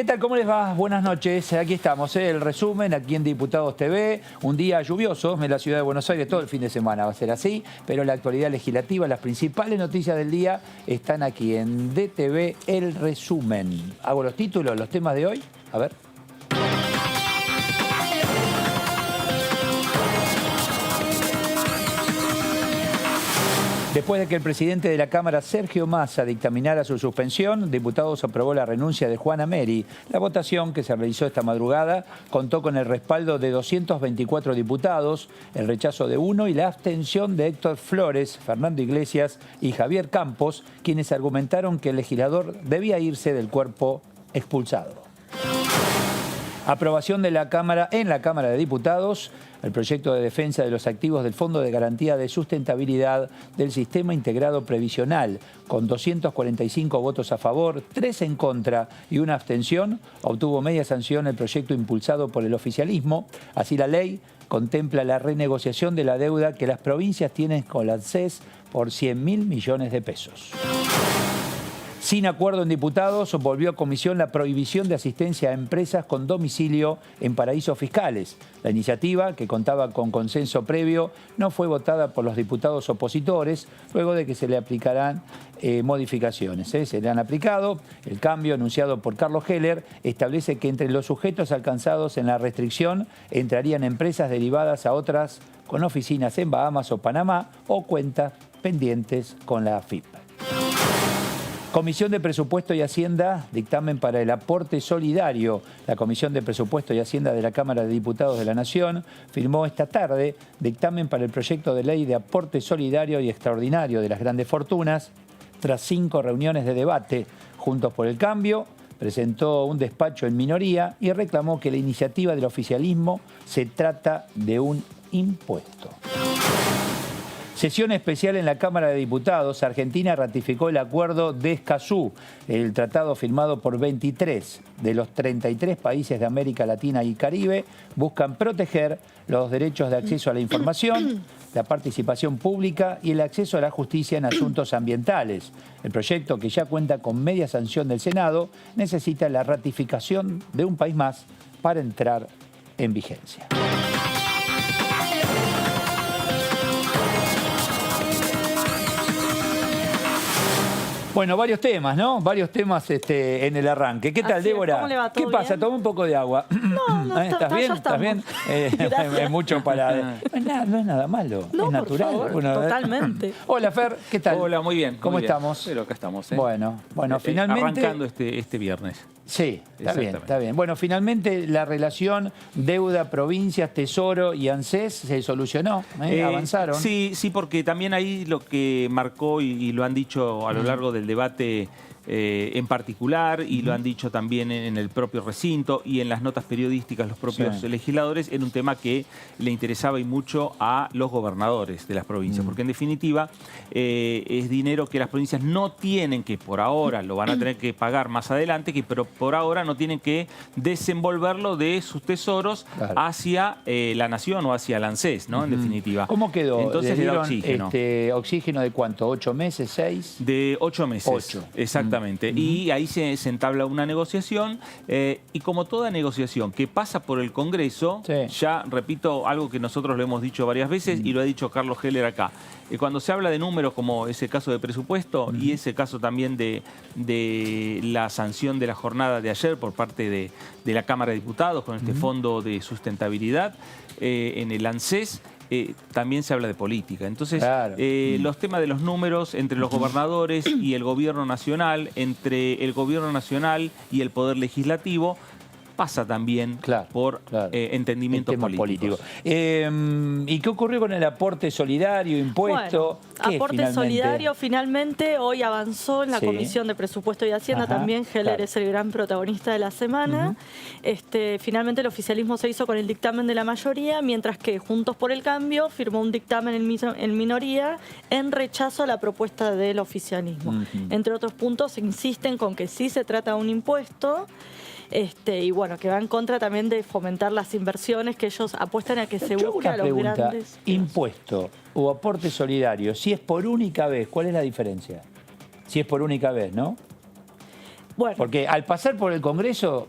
¿Qué tal? ¿Cómo les va? Buenas noches. Aquí estamos, el resumen aquí en Diputados TV. Un día lluvioso en la ciudad de Buenos Aires, todo el fin de semana va a ser así, pero la actualidad legislativa, las principales noticias del día están aquí en DTV, el resumen. Hago los títulos, los temas de hoy. A ver. Después de que el presidente de la Cámara, Sergio Massa, dictaminara su suspensión, Diputados aprobó la renuncia de Juana Meri. La votación, que se realizó esta madrugada, contó con el respaldo de 224 diputados, el rechazo de 1 y la abstención de Héctor Flores, Fernando Iglesias y Javier Campos, quienes argumentaron que el legislador debía irse del cuerpo expulsado. Aprobación de la Cámara en la Cámara de Diputados, el proyecto de defensa de los activos del Fondo de Garantía de Sustentabilidad del Sistema Integrado Previsional, con 245 votos a favor, 3 en contra y una abstención, obtuvo media sanción el proyecto impulsado por el oficialismo. Así la ley contempla la renegociación de la deuda que las provincias tienen con la ANSES por 100.000 millones de pesos. Sin acuerdo en diputados, volvió a comisión la prohibición de asistencia a empresas con domicilio en paraísos fiscales. La iniciativa, que contaba con consenso previo, no fue votada por los diputados opositores, luego de que se le aplicarán modificaciones. Se le han aplicado. El cambio anunciado por Carlos Heller establece que entre los sujetos alcanzados en la restricción entrarían empresas derivadas a otras con oficinas en Bahamas o Panamá o cuentas pendientes con la AFIP. Comisión de Presupuesto y Hacienda, dictamen para el aporte solidario. La Comisión de Presupuesto y Hacienda de la Cámara de Diputados de la Nación firmó esta tarde dictamen para el proyecto de ley de aporte solidario y extraordinario de las grandes fortunas. Tras 5 reuniones de debate, Juntos por el Cambio presentó un despacho en minoría y reclamó que la iniciativa del oficialismo se trata de un impuesto. Sesión especial en la Cámara de Diputados. Argentina ratificó el acuerdo de Escazú, el tratado firmado por 23 de los 33 países de América Latina y Caribe. Buscan proteger los derechos de acceso a la información, la participación pública y el acceso a la justicia en asuntos ambientales. El proyecto, que ya cuenta con media sanción del Senado, necesita la ratificación de un país más para entrar en vigencia. Bueno, varios temas, ¿no? Varios temas en el arranque. ¿Qué tal, Así Débora? ¿Cómo le va? ¿Qué pasa? ¿Bien? Toma un poco de agua. No, ¿Estás bien? ya ¿Estás bien? Es mucho para... No es nada malo, No, es natural. por favor, Bueno, totalmente. Hola, Fer, ¿qué tal? Hola, muy bien. ¿Cómo muy bien. estamos? Pero acá estamos, ¿eh? Bueno, finalmente... Arrancando este viernes. Sí, está bien, está bien. Bueno, finalmente la relación deuda, provincias, tesoro y ANSES se solucionó, avanzaron. Sí, porque también ahí lo que marcó y lo han dicho a lo largo del debate en particular, y lo han dicho también en el propio recinto y en las notas periodísticas los propios legisladores, era un tema que le interesaba y mucho a los gobernadores de las provincias, porque en definitiva es dinero que las provincias no tienen que, por ahora, lo van a tener que pagar más adelante, pero por ahora no tienen que desenvolverlo de sus tesoros hacia la nación o hacia el ANSES, ¿no? En definitiva. ¿Cómo quedó? Entonces le da oxígeno. ¿Oxígeno de cuánto? ¿8 meses? ¿6? De 8 meses. 8. Exactamente. Y ahí se entabla una negociación y como toda negociación que pasa por el Congreso, ya repito algo que nosotros lo hemos dicho varias veces y lo ha dicho Carlos Heller acá. Cuando se habla de números como ese caso de presupuesto y ese caso también de la sanción de la jornada de ayer por parte de la Cámara de Diputados con este Fondo de Sustentabilidad en el ANSES, también se habla de política. Entonces, los temas de los números entre los gobernadores y el gobierno nacional, entre el gobierno nacional y el poder legislativo, pasa también por entendimientos políticos. ¿Y qué ocurrió con el aporte solidario, impuesto? Bueno, aporte solidario finalmente hoy avanzó en la Comisión de Presupuesto y Hacienda. También Heller es el gran protagonista de la semana. Finalmente el oficialismo se hizo con el dictamen de la mayoría, mientras que Juntos por el Cambio firmó un dictamen en minoría en rechazo a la propuesta del oficialismo. Entre otros puntos, insisten con que sí se trata de un impuesto. Y bueno, que va en contra también de fomentar las inversiones, que ellos apuestan a que se busque a los grandes. Impuesto o aporte solidario, si es por única vez, ¿cuál es la diferencia? Si es por única vez, ¿no? Bueno. Porque al pasar por el Congreso,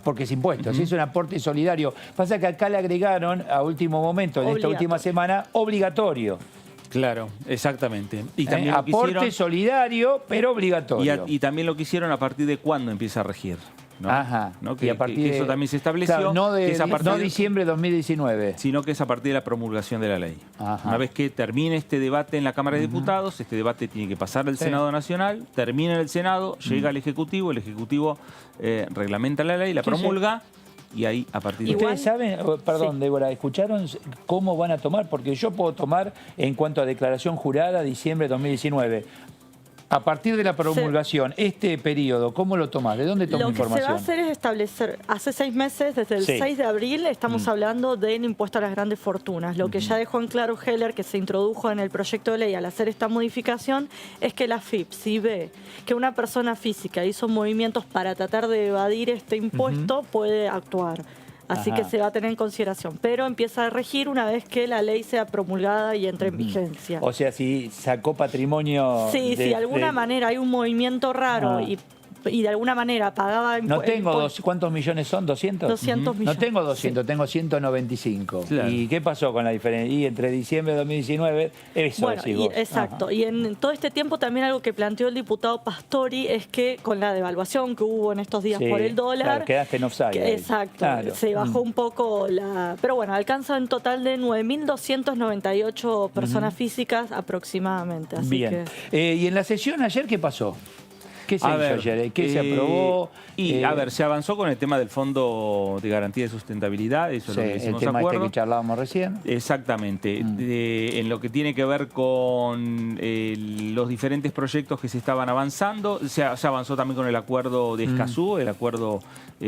porque es impuesto, si es un aporte solidario, pasa que acá le agregaron a último momento, en esta última semana, obligatorio. Claro, exactamente. Y también aporte solidario, pero obligatorio. Y también lo que hicieron a partir de cuándo empieza a regir. ¿no? Ajá. ¿No? Que, y a partir que eso también se estableció. Claro, no de diciembre de 2019. Sino que es a partir de la promulgación de la ley. Ajá. Una vez que termine este debate en la Cámara de Diputados, este debate tiene que pasar al Senado Nacional, termina en el Senado, llega al Ejecutivo, el Ejecutivo reglamenta la ley, la promulga. Y ahí, a partir de... ¿Ustedes saben, perdón, Débora, escucharon cómo van a tomar? Porque yo puedo tomar, en cuanto a declaración jurada, diciembre de 2019. A partir de la promulgación, este periodo, ¿cómo lo tomás? ¿De dónde tomas información? Lo que se va a hacer es establecer, hace 6 meses, desde el 6 de abril, estamos hablando del impuesto a las grandes fortunas. Lo que ya dejó en claro Heller, que se introdujo en el proyecto de ley al hacer esta modificación, es que la AFIP, si ve que una persona física hizo movimientos para tratar de evadir este impuesto, puede actuar. Así que se va a tener en consideración. Pero empieza a regir una vez que la ley sea promulgada y entre en vigencia. O sea, si sacó patrimonio... Sí, si de alguna manera hay un movimiento raro y de alguna manera pagaba... No tengo ¿cuántos millones son? ¿200? 200 millones. No tengo 200, tengo 195. Claro. ¿Y qué pasó con la diferencia? Y entre diciembre de 2019, eso bueno, decís vos. Exacto. Y en todo este tiempo también algo que planteó el diputado Pastori es que con la devaluación que hubo en estos días por el dólar... Claro, quedaste en offside. Exacto. Claro. Se bajó un poco la... Pero bueno, alcanza un total de 9.298 personas físicas aproximadamente. Así Bien. Y en la sesión ayer, ¿qué pasó? ¿Qué se hizo ayer? ¿Qué se aprobó? A ver, se avanzó con el tema del Fondo de Garantía de Sustentabilidad, eso es lo que hicimos el tema acuerdo. que charlábamos recién. Exactamente. En lo que tiene que ver con los diferentes proyectos que se estaban avanzando, se avanzó también con el acuerdo de Escazú, el acuerdo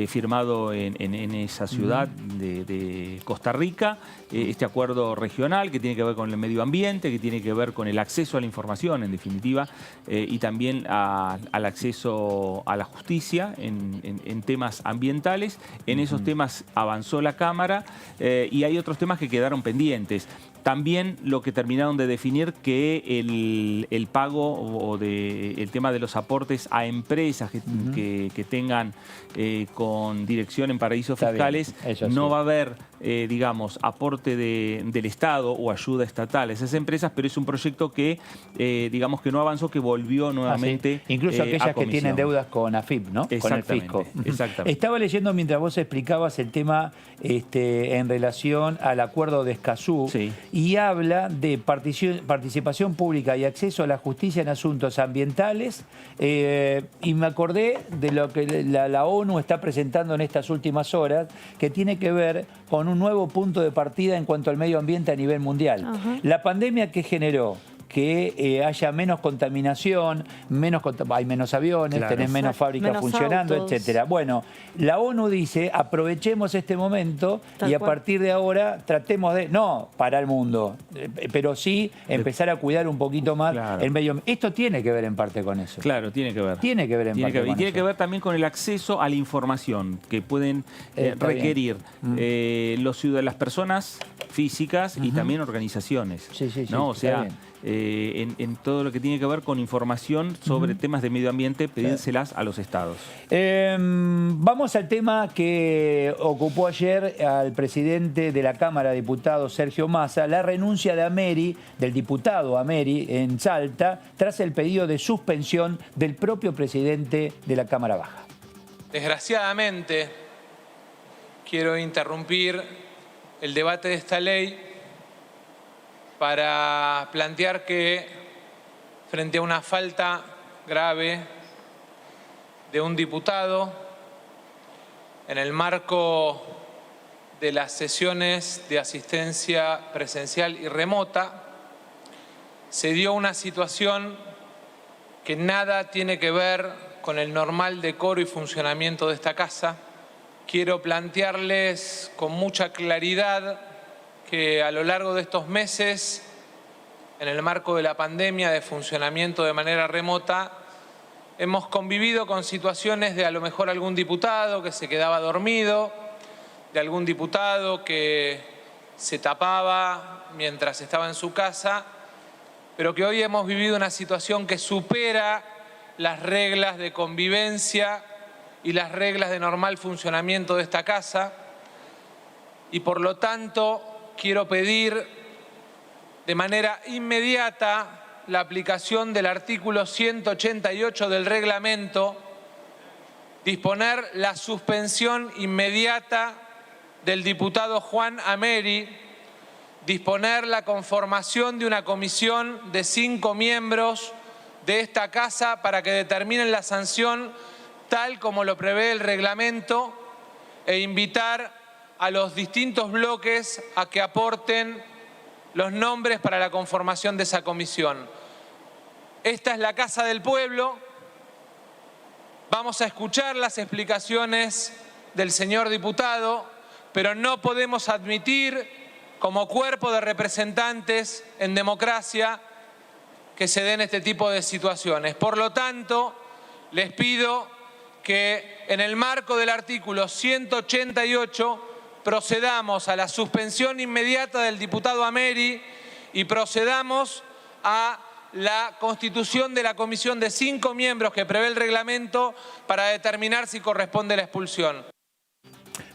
firmado en esa ciudad de Costa Rica, este acuerdo regional que tiene que ver con el medio ambiente, que tiene que ver con el acceso a la información, en definitiva, y también al acceso a la justicia en temas ambientales. En esos temas avanzó la Cámara y hay otros temas que quedaron pendientes. También lo que terminaron de definir que el pago el tema de los aportes a empresas que tengan con dirección en paraísos fiscales, no va a haber, digamos, aporte del Estado o ayuda estatal a esas empresas, pero es un proyecto que, digamos, que no avanzó, que volvió nuevamente incluso aquellas que tienen deudas con AFIP, ¿no? Con el fisco. Exactamente. Estaba leyendo mientras vos explicabas el tema en relación al acuerdo de Escazú. Y habla de participación pública y acceso a la justicia en asuntos ambientales, y me acordé de lo que la ONU está presentando en estas últimas horas, que tiene que ver con un nuevo punto de partida en cuanto al medio ambiente a nivel mundial. La pandemia que generó que haya menos contaminación, hay menos aviones, tenés menos fábricas funcionando, etcétera. Bueno, la ONU dice, aprovechemos este momento y a partir de ahora tratemos de, no para el mundo, pero sí empezar a cuidar un poquito más el medio ambiente. Esto tiene que ver en parte con eso. Claro, tiene que ver. Tiene que ver en parte con eso. Y tiene que ver también con el acceso a la información que pueden requerir las personas físicas y también organizaciones. ¿no? O sea, en todo lo que tiene que ver con información sobre temas de medio ambiente, pedírselas a los estados. Vamos al tema que ocupó ayer al presidente de la Cámara de Diputados, Sergio Massa, la renuncia de Ameri, del diputado Ameri, en Salta, tras el pedido de suspensión del propio presidente de la Cámara Baja. Desgraciadamente, quiero interrumpir el debate de esta ley para plantear que frente a una falta grave de un diputado en el marco de las sesiones de asistencia presencial y remota, se dio una situación que nada tiene que ver con el normal decoro y funcionamiento de esta casa. Quiero plantearles con mucha claridad que a lo largo de estos meses, en el marco de la pandemia de funcionamiento de manera remota, hemos convivido con situaciones de a lo mejor algún diputado que se quedaba dormido, de algún diputado que se tapaba mientras estaba en su casa, pero que hoy hemos vivido una situación que supera las reglas de convivencia y las reglas de normal funcionamiento de esta casa, y por lo tanto quiero pedir de manera inmediata la aplicación del artículo 188 del reglamento, disponer la suspensión inmediata del diputado Juan Ameri, disponer la conformación de una comisión de 5 miembros de esta casa para que determinen la sanción tal como lo prevé el reglamento e invitar a los distintos bloques a que aporten los nombres para la conformación de esa comisión. Esta es la Casa del Pueblo. Vamos a escuchar las explicaciones del señor diputado, pero no podemos admitir, como cuerpo de representantes en democracia, que se den este tipo de situaciones. Por lo tanto, les pido que en el marco del artículo 188 procedamos a la suspensión inmediata del diputado Ameri y procedamos a la constitución de la comisión de 5 miembros que prevé el reglamento para determinar si corresponde la expulsión.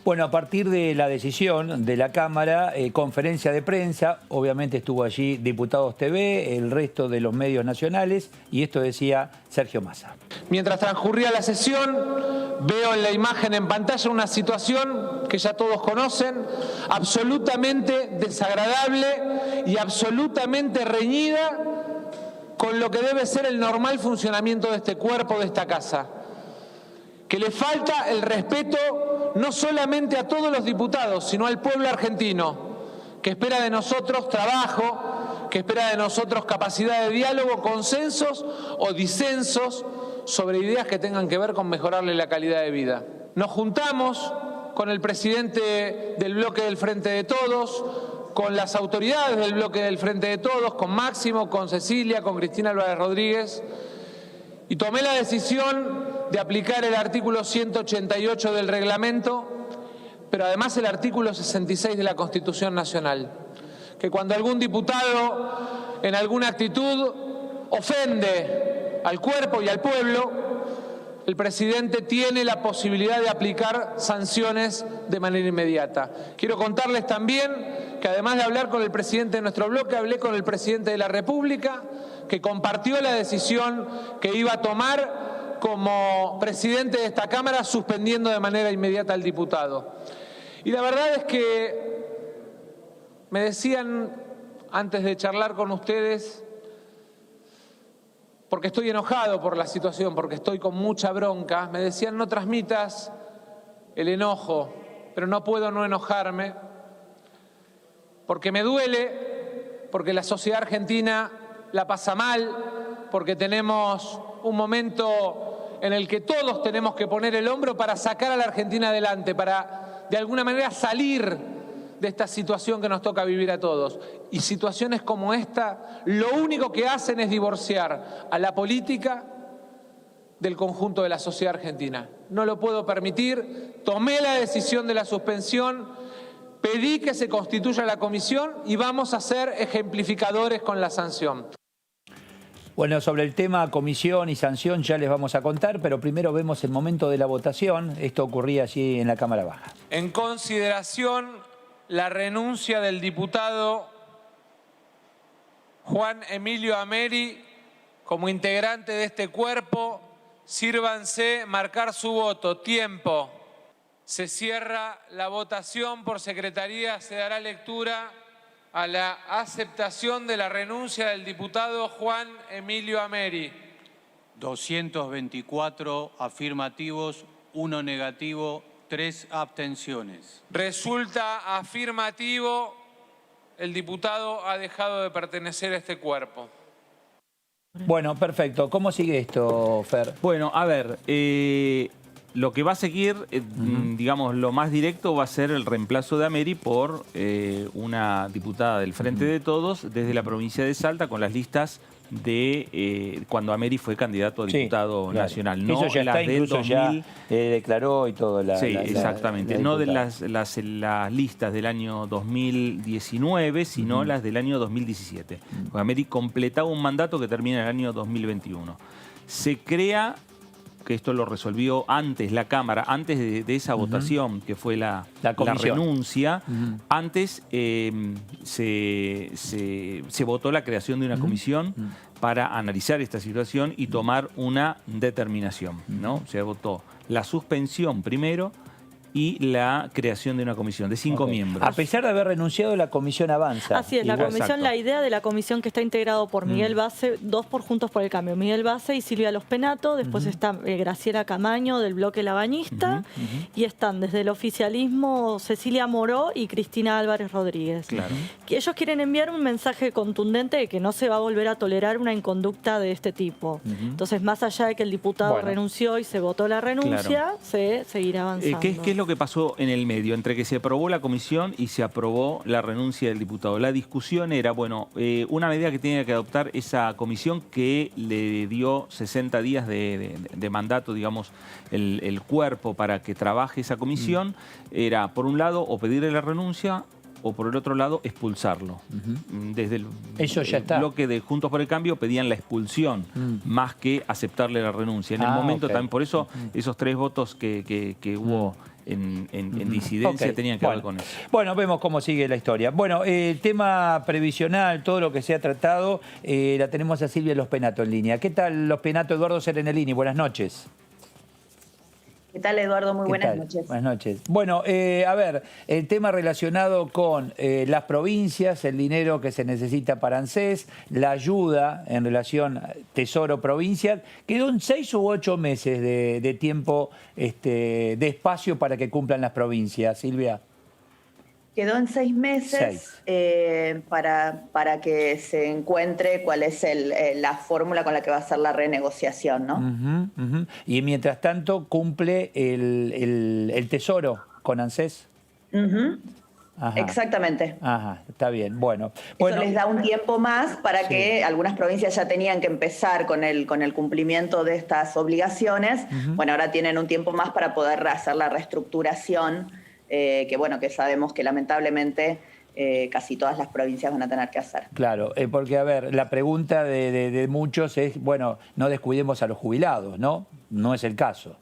Bueno, a partir de la decisión de la Cámara, conferencia de prensa, obviamente estuvo allí Diputados TV, el resto de los medios nacionales, y esto decía Sergio Massa. Mientras transcurría la sesión, veo en la imagen en pantalla una situación que ya todos conocen, absolutamente desagradable y absolutamente reñida con lo que debe ser el normal funcionamiento de este cuerpo, de esta casa. Que le falta el respeto no solamente a todos los diputados, sino al pueblo argentino, que espera de nosotros trabajo, que espera de nosotros capacidad de diálogo, consensos o disensos sobre ideas que tengan que ver con mejorarle la calidad de vida. Nos juntamos con el presidente del bloque del Frente de Todos, con las autoridades del bloque del Frente de Todos, con Máximo, con Cecilia, con Cristina Álvarez Rodríguez, y tomé la decisión de aplicar el artículo 188 del reglamento, pero además el artículo 66 de la Constitución Nacional, que cuando algún diputado en alguna actitud ofende al cuerpo y al pueblo, el presidente tiene la posibilidad de aplicar sanciones de manera inmediata. Quiero contarles también que además de hablar con el presidente de nuestro bloque, hablé con el presidente de la República, que compartió la decisión que iba a tomar como presidente de esta Cámara, suspendiendo de manera inmediata al diputado. Y la verdad es que me decían, antes de charlar con ustedes, porque estoy enojado por la situación, porque estoy con mucha bronca, me decían: no transmitas el enojo, pero no puedo no enojarme, porque me duele, porque la sociedad argentina la pasa mal, porque tenemos un momento en el que todos tenemos que poner el hombro para sacar a la Argentina adelante, para de alguna manera salir de esta situación que nos toca vivir a todos. Y situaciones como esta lo único que hacen es divorciar a la política del conjunto de la sociedad argentina. No lo puedo permitir, tomé la decisión de la suspensión, pedí que se constituya la comisión y vamos a ser ejemplificadores con la sanción. Bueno, sobre el tema comisión y sanción ya les vamos a contar, pero primero vemos el momento de la votación. Esto ocurría allí en la Cámara Baja. En consideración la renuncia del diputado Juan Emilio Ameri como integrante de este cuerpo, sírvanse marcar su voto. Tiempo. Se cierra la votación. Por secretaría se dará lectura a la aceptación de la renuncia del diputado Juan Emilio Ameri. 224 afirmativos, 1 negativo, 3 abstenciones. Resulta afirmativo, el diputado ha dejado de pertenecer a este cuerpo. Bueno, perfecto. ¿Cómo sigue esto, Fer? Bueno, a ver, lo que va a seguir, digamos, lo más directo va a ser el reemplazo de Ameri por una diputada del Frente de Todos desde la provincia de Salta con las listas de cuando Ameri fue candidato a diputado nacional. No eso ya las está, del incluso 2000, ya declaró y todo. Sí, exactamente. No de las listas del año 2019, sino las del año 2017. Ameri completaba un mandato que termina en el año 2021. se crea, que esto lo resolvió antes la Cámara, antes de esa votación, que fue la renuncia, antes se votó la creación de una comisión para analizar esta situación y tomar una determinación, ¿no? Se votó la suspensión primero y la creación de una comisión de 5 miembros. A pesar de haber renunciado, la comisión avanza. Así es, la comisión, exacto. la idea de la comisión que está integrado por Miguel Base, dos por Juntos por el Cambio, Miguel Base y Silvia Los Penato, después está Graciela Camaño del Bloque La Bañista, y están desde el oficialismo Cecilia Moró y Cristina Álvarez Rodríguez. Claro. Que ellos quieren enviar un mensaje contundente de que no se va a volver a tolerar una inconducta de este tipo. Entonces, más allá de que el diputado renunció y se votó la renuncia, se seguirá avanzando. ¿Qué es lo que pasó en el medio? Entre que se aprobó la comisión y se aprobó la renuncia del diputado. La discusión era, bueno, una medida que tenía que adoptar esa comisión que le dio 60 días de mandato, digamos, el cuerpo para que trabaje esa comisión, era, por un lado, o pedirle la renuncia o, por el otro lado, expulsarlo. Desde el bloque de Juntos por el Cambio pedían la expulsión, más que aceptarle la renuncia. En el momento también, por eso, esos 3 votos que hubo en disidencia tenían que ver con eso. Bueno, vemos cómo sigue la historia. Bueno, el tema previsional, todo lo que se ha tratado, la tenemos a Silvia Los Penato en línea. ¿Qué tal, Los Penato? Eduardo Serenellini, buenas noches. ¿Qué tal, Eduardo? Muy buenas noches. Buenas noches. Bueno, a ver, el tema relacionado con las provincias, el dinero que se necesita para ANSES, la ayuda en relación a Tesoro Provincial, quedó en 6 u 8 meses de tiempo, de espacio para que cumplan las provincias, Silvia. Quedó en 6 meses para que se encuentre cuál es la fórmula con la que va a ser la renegociación, ¿no? Y mientras tanto cumple el Tesoro con ANSES. Exactamente. Está bien. Bueno, eso les da un tiempo más para que algunas provincias ya tenían que empezar con el cumplimiento de estas obligaciones. Bueno, ahora tienen un tiempo más para poder hacer la reestructuración, que sabemos que lamentablemente casi todas las provincias van a tener que hacer. Claro, porque a ver, la pregunta de muchos es, bueno, no descuidemos a los jubilados, ¿no? No es el caso.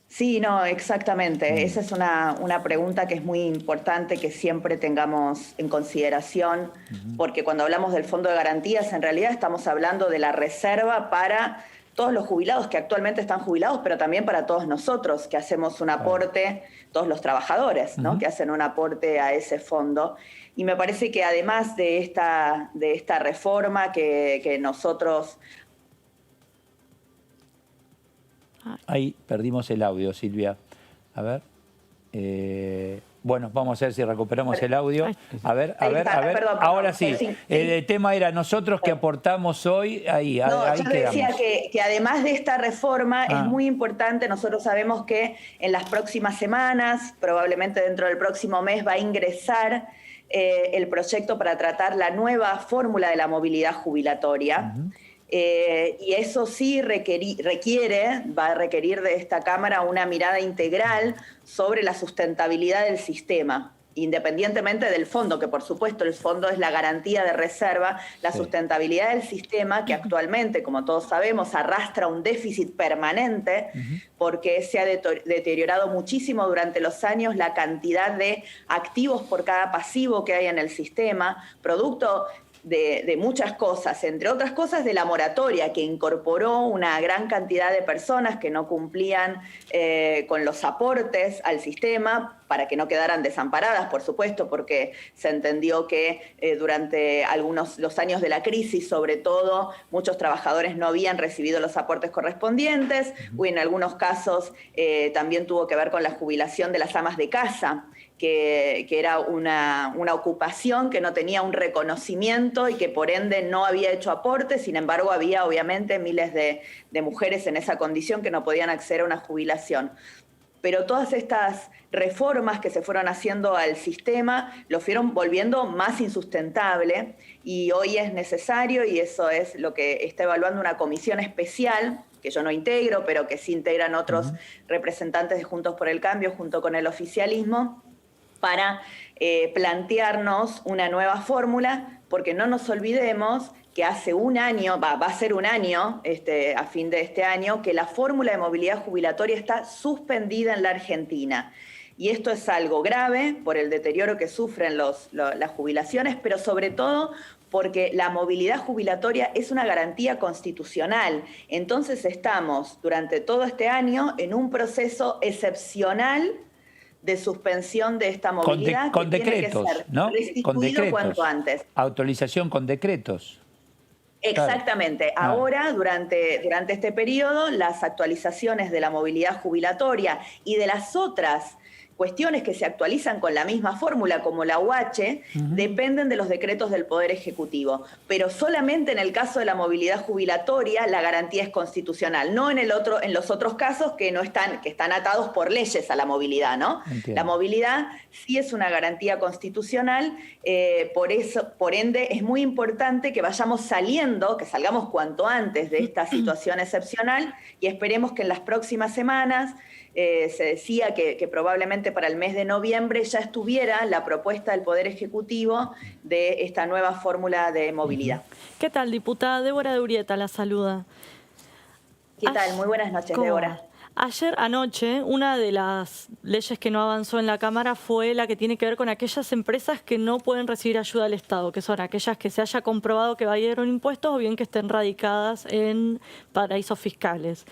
Sí, no, exactamente. Esa es una pregunta que es muy importante que siempre tengamos en consideración, porque cuando hablamos del Fondo de Garantías, en realidad estamos hablando de la reserva para todos los jubilados que actualmente están jubilados, pero también para todos nosotros que hacemos un aporte, todos los trabajadores, ¿no? Que hacen un aporte a ese fondo. Y me parece que además de esta reforma que nosotros... Ahí perdimos el audio, Silvia. A ver. Bueno, vamos a ver si recuperamos el audio. A ver. Perdón, ahora sí. El tema era nosotros que aportamos hoy. Ahí yo quedamos. decía que además de esta reforma es muy importante. Nosotros sabemos que en las próximas semanas, probablemente dentro del próximo mes, va a ingresar el proyecto para tratar la nueva fórmula de la movilidad jubilatoria. Y eso sí va a requerir de esta Cámara una mirada integral sobre la sustentabilidad del sistema, independientemente del fondo, que por supuesto el fondo es la garantía de reserva, la sustentabilidad del sistema que actualmente, como todos sabemos, arrastra un déficit permanente porque se ha deteriorado muchísimo durante los años la cantidad de activos por cada pasivo que hay en el sistema, producto de muchas cosas, entre otras cosas de la moratoria que incorporó una gran cantidad de personas que no cumplían con los aportes al sistema para que no quedaran desamparadas, por supuesto, porque se entendió que durante los años de la crisis, sobre todo, muchos trabajadores no habían recibido los aportes correspondientes, y en algunos casos también tuvo que ver con la jubilación de las amas de casa, que era una ocupación que no tenía un reconocimiento y que por ende no había hecho aportes. Sin embargo, había obviamente miles de mujeres en esa condición que no podían acceder a una jubilación. Pero todas estas reformas que se fueron haciendo al sistema lo fueron volviendo más insustentable y hoy es necesario, y eso es lo que está evaluando una comisión especial, que yo no integro, pero que sí integran otros representantes de Juntos por el Cambio junto con el oficialismo, para plantearnos una nueva fórmula porque no nos olvidemos que hace un año, va a ser un año, a fin de este año, que la fórmula de movilidad jubilatoria está suspendida en la Argentina. Y esto es algo grave por el deterioro que sufren las jubilaciones, pero sobre todo porque la movilidad jubilatoria es una garantía constitucional. Entonces estamos durante todo este año en un proceso excepcional de suspensión de esta movilidad con decretos, tiene que ser ¿no? Con decretos. Cuanto antes. Autorización con decretos. Exactamente. Claro. Ahora, durante este periodo, las actualizaciones de la movilidad jubilatoria y de las otras cuestiones que se actualizan con la misma fórmula, como la UH, dependen de los decretos del Poder Ejecutivo. Pero solamente en el caso de la movilidad jubilatoria la garantía es constitucional, no en los otros casos que están atados por leyes a la movilidad, ¿no? Entiendo. La movilidad sí es una garantía constitucional, por ende es muy importante que salgamos cuanto antes de esta situación excepcional y esperemos que en las próximas semanas se decía que probablemente para el mes de noviembre ya estuviera la propuesta del Poder Ejecutivo de esta nueva fórmula de movilidad. ¿Qué tal, diputada? Débora de Urieta la saluda. ¿Qué tal? Muy buenas noches, Débora. Ayer anoche, una de las leyes que no avanzó en la Cámara fue la que tiene que ver con aquellas empresas que no pueden recibir ayuda del Estado, que son aquellas que se haya comprobado que evadieron impuestos o bien que estén radicadas en paraísos fiscales.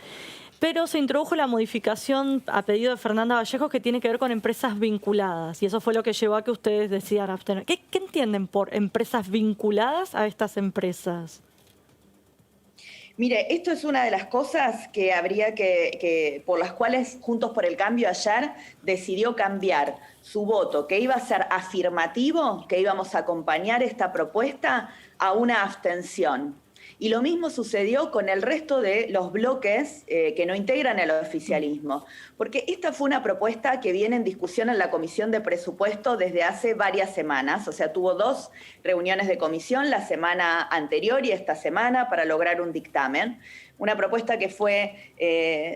Pero se introdujo la modificación a pedido de Fernanda Vallejos que tiene que ver con empresas vinculadas. Y eso fue lo que llevó a que ustedes decidan abstener. ¿Qué entienden por empresas vinculadas a estas empresas? Mire, esto es una de las cosas que habría por las cuales Juntos por el Cambio ayer decidió cambiar su voto, que iba a ser afirmativo, que íbamos a acompañar esta propuesta, a una abstención. Y lo mismo sucedió con el resto de los bloques que no integran el oficialismo, porque esta fue una propuesta que viene en discusión en la Comisión de Presupuesto desde hace varias semanas, o sea, tuvo 2 reuniones de comisión la semana anterior y esta semana para lograr un dictamen. Una propuesta que fue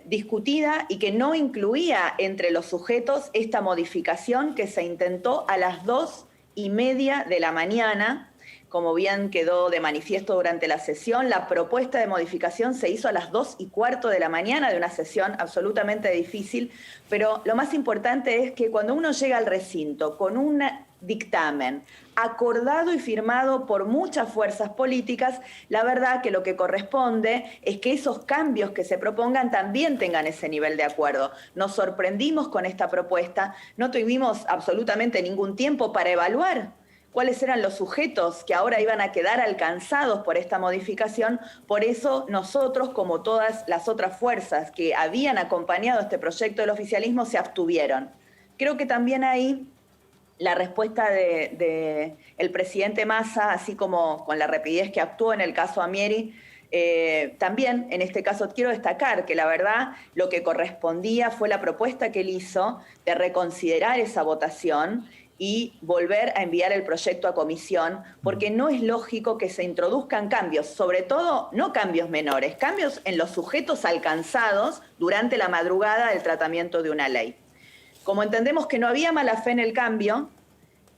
discutida y que no incluía entre los sujetos esta modificación que se intentó a las 2:30 de la mañana. Como bien quedó de manifiesto durante la sesión, la propuesta de modificación se hizo a las 2:15 de la mañana de una sesión absolutamente difícil, pero lo más importante es que cuando uno llega al recinto con un dictamen acordado y firmado por muchas fuerzas políticas, la verdad que lo que corresponde es que esos cambios que se propongan también tengan ese nivel de acuerdo. Nos sorprendimos con esta propuesta, no tuvimos absolutamente ningún tiempo para evaluar cuáles eran los sujetos que ahora iban a quedar alcanzados por esta modificación. Por eso nosotros, como todas las otras fuerzas que habían acompañado este proyecto del oficialismo, se abstuvieron. Creo que también ahí la respuesta del presidente Massa, así como con la rapidez que actuó en el caso Amieri, también en este caso quiero destacar que la verdad lo que correspondía fue la propuesta que él hizo de reconsiderar esa votación y volver a enviar el proyecto a comisión, porque no es lógico que se introduzcan cambios, sobre todo no cambios menores, cambios en los sujetos alcanzados durante la madrugada del tratamiento de una ley. Como entendemos que no había mala fe en el cambio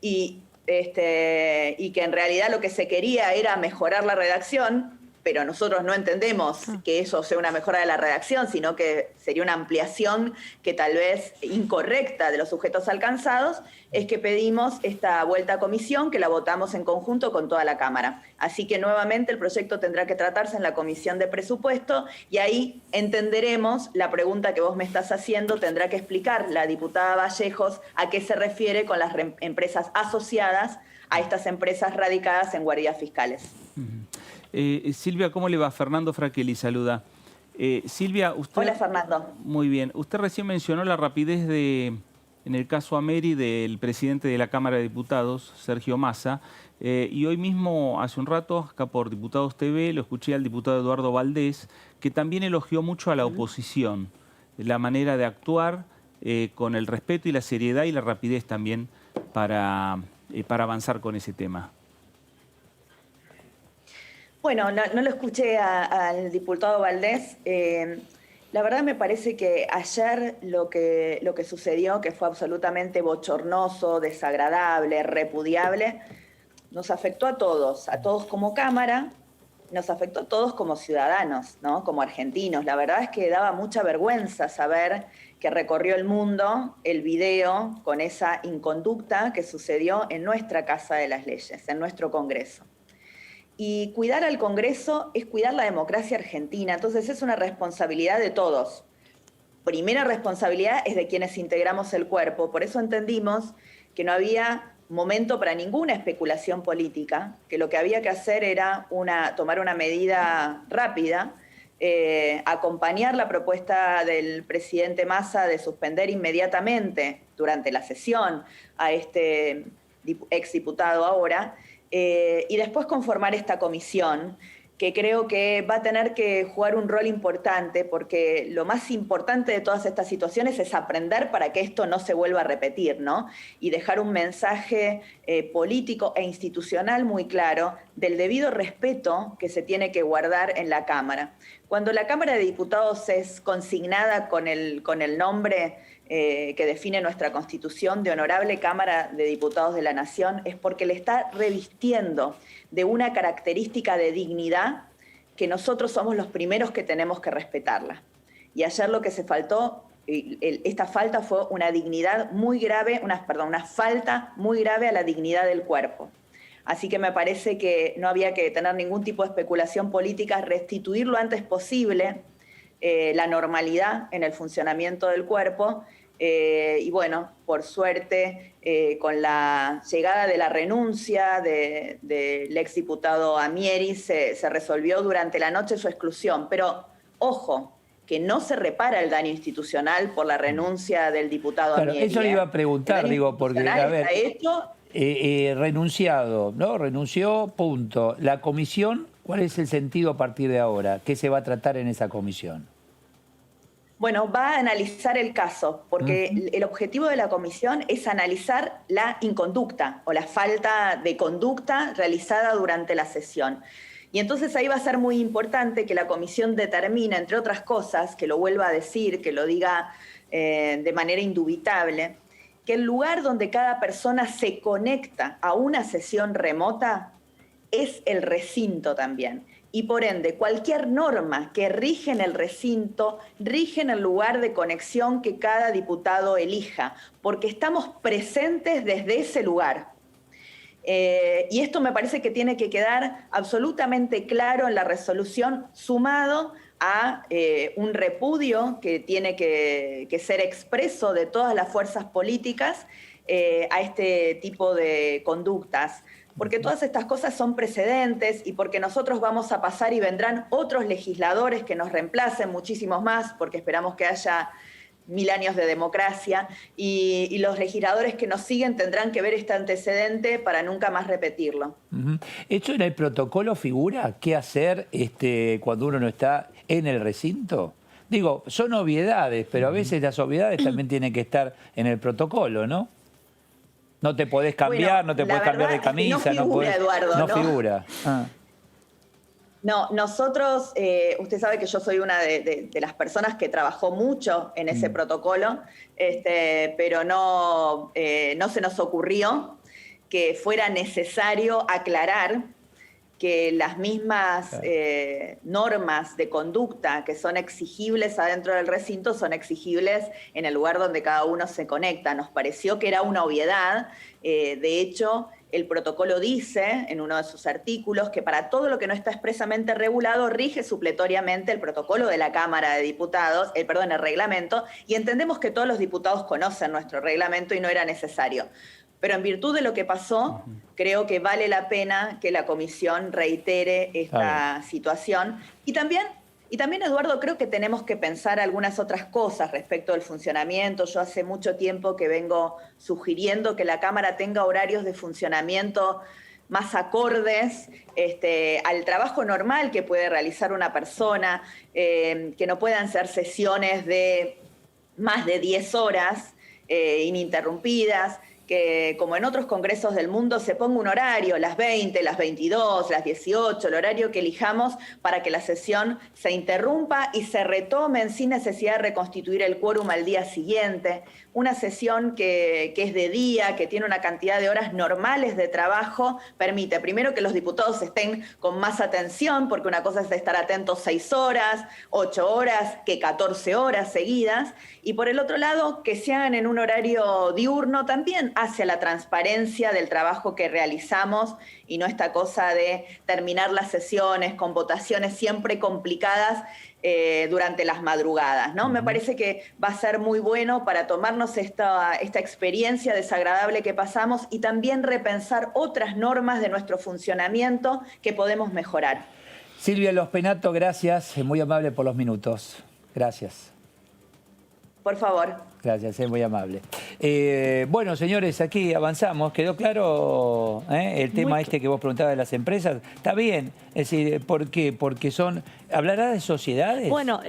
y que en realidad lo que se quería era mejorar la redacción, pero nosotros no entendemos que eso sea una mejora de la redacción, sino que sería una ampliación que tal vez incorrecta de los sujetos alcanzados, es que pedimos esta vuelta a comisión, que la votamos en conjunto con toda la Cámara. Así que nuevamente el proyecto tendrá que tratarse en la Comisión de Presupuesto y ahí entenderemos la pregunta que vos me estás haciendo, tendrá que explicar la diputada Vallejos a qué se refiere con las empresas asociadas a estas empresas radicadas en guardias fiscales. Silvia, ¿cómo le va? Fernando Fraquelli saluda. Silvia, usted... Hola, Fernando. Muy bien. Usted recién mencionó la rapidez en el caso Amieri del presidente de la Cámara de Diputados, Sergio Massa, y hoy mismo, hace un rato, acá por Diputados TV, lo escuché al diputado Eduardo Valdés, que también elogió mucho a la oposición, la manera de actuar con el respeto y la seriedad y la rapidez también para avanzar con ese tema. Bueno, no lo escuché al diputado Valdés. La verdad me parece que ayer lo que sucedió, que fue absolutamente bochornoso, desagradable, repudiable, nos afectó a todos como Cámara, nos afectó a todos como ciudadanos, ¿no? Como argentinos. La verdad es que daba mucha vergüenza saber que recorrió el mundo el video con esa inconducta que sucedió en nuestra Casa de las Leyes, en nuestro Congreso. Y cuidar al Congreso es cuidar la democracia argentina, entonces es una responsabilidad de todos. Primera responsabilidad es de quienes integramos el cuerpo, por eso entendimos que no había momento para ninguna especulación política, que lo que había que hacer era tomar una medida rápida, acompañar la propuesta del presidente Massa de suspender inmediatamente durante la sesión a este exdiputado ahora, y después conformar esta comisión, que creo que va a tener que jugar un rol importante, porque lo más importante de todas estas situaciones es aprender para que esto no se vuelva a repetir, ¿no? Y dejar un mensaje político e institucional muy claro del debido respeto que se tiene que guardar en la Cámara. Cuando la Cámara de Diputados es consignada con el nombre que define nuestra Constitución de Honorable Cámara de Diputados de la Nación, es porque le está revistiendo de una característica de dignidad que nosotros somos los primeros que tenemos que respetarla. Y ayer lo que se faltó, esta falta fue una dignidad muy grave, una falta muy grave a la dignidad del cuerpo. Así que me parece que no había que tener ningún tipo de especulación política, restituir lo antes posible la normalidad en el funcionamiento del cuerpo. Y bueno, por suerte, con la llegada de la renuncia del exdiputado Amieri, se resolvió durante la noche su exclusión. Pero, ojo, que no se repara el daño institucional por la renuncia del diputado Amieri. Eso le iba a preguntar, digo, porque, a ver, renunciado, ¿no? Renunció, punto. La comisión, ¿cuál es el sentido a partir de ahora? ¿Qué se va a tratar en esa comisión? Bueno, va a analizar el caso, porque el objetivo de la comisión es analizar la inconducta o la falta de conducta realizada durante la sesión. Y entonces ahí va a ser muy importante que la comisión determine, entre otras cosas, que lo vuelva a decir, que lo diga de manera indubitable, que el lugar donde cada persona se conecta a una sesión remota es el recinto también. Y por ende, cualquier norma que rige en el recinto, rige en el lugar de conexión que cada diputado elija, porque estamos presentes desde ese lugar. Y esto me parece que tiene que quedar absolutamente claro en la resolución, sumado a un repudio que tiene que ser expreso de todas las fuerzas políticas a este tipo de conductas. Porque todas estas cosas son precedentes y porque nosotros vamos a pasar y vendrán otros legisladores que nos reemplacen, muchísimos más, porque esperamos que haya 1000 años de democracia, y los legisladores que nos siguen tendrán que ver este antecedente para nunca más repetirlo. ¿Esto en el protocolo figura qué hacer cuando uno no está en el recinto? Digo, son obviedades, pero a veces las obviedades también tienen que estar en el protocolo, ¿no? No te podés cambiar, no te podés cambiar de camisa. No figura, Eduardo, no figura. No, nosotros, usted sabe que yo soy una de las personas que trabajó mucho en ese protocolo, pero no se nos ocurrió que fuera necesario aclarar que las mismas normas de conducta que son exigibles adentro del recinto son exigibles en el lugar donde cada uno se conecta. Nos pareció que era una obviedad. De hecho, el protocolo dice en uno de sus artículos que para todo lo que no está expresamente regulado rige supletoriamente el protocolo de la Cámara de Diputados, el reglamento, y entendemos que todos los diputados conocen nuestro reglamento y no era necesario. Pero en virtud de lo que pasó, creo que vale la pena que la comisión reitere esta situación. Y también, Eduardo, creo que tenemos que pensar algunas otras cosas respecto del funcionamiento. Yo hace mucho tiempo que vengo sugiriendo que la Cámara tenga horarios de funcionamiento más acordes al trabajo normal que puede realizar una persona, que no puedan ser sesiones de más de 10 horas ininterrumpidas, que, como en otros congresos del mundo, se ponga un horario, las 20, las 22, las 18, el horario que elijamos para que la sesión se interrumpa y se retomen sin necesidad de reconstituir el quórum al día siguiente. Una sesión que es de día, que tiene una cantidad de horas normales de trabajo, permite primero que los diputados estén con más atención, porque una cosa es estar atentos 6 horas, 8 horas, que 14 horas seguidas, y por el otro lado, que se hagan en un horario diurno también hacia la transparencia del trabajo que realizamos y no esta cosa de terminar las sesiones con votaciones siempre complicadas durante las madrugadas, ¿no? Me parece que va a ser muy bueno para tomarnos esta experiencia desagradable que pasamos y también repensar otras normas de nuestro funcionamiento que podemos mejorar. Silvia Lospenato, gracias, muy amable por los minutos. Gracias. Por favor. Gracias, es muy amable. Bueno, señores, aquí avanzamos. ¿Quedó claro el tema este que vos preguntabas de las empresas? Está bien. Es decir, ¿por qué? Porque son... ¿Hablará de sociedades? Bueno,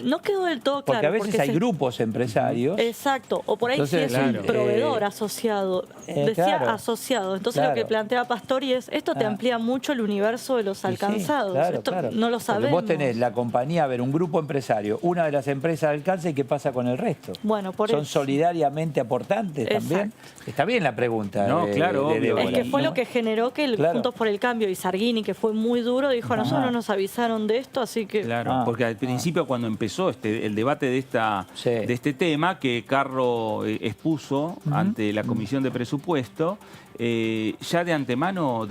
no quedó del todo claro. Porque a veces hay grupos empresarios. Exacto. O por ahí sí es un proveedor asociado. Decía asociado. Entonces lo que plantea Pastori es, esto te amplía mucho el universo de los alcanzados. Esto no lo sabemos. Porque vos tenés la compañía, a ver, un grupo empresario, una de las empresas de alcance, ¿y qué pasa con el resto? Bueno, por ¿Son eso solidariamente aportantes también? Está bien la pregunta. No, claro, obvio. Es que fue lo que generó que el Juntos por el Cambio y Sarguini, que fue muy duro, dijo, a nosotros no nos avisaron de esto, así que... Claro, porque al principio cuando empezó el debate de este tema, que Carro expuso ante la Comisión de Presupuesto, ya de antemano,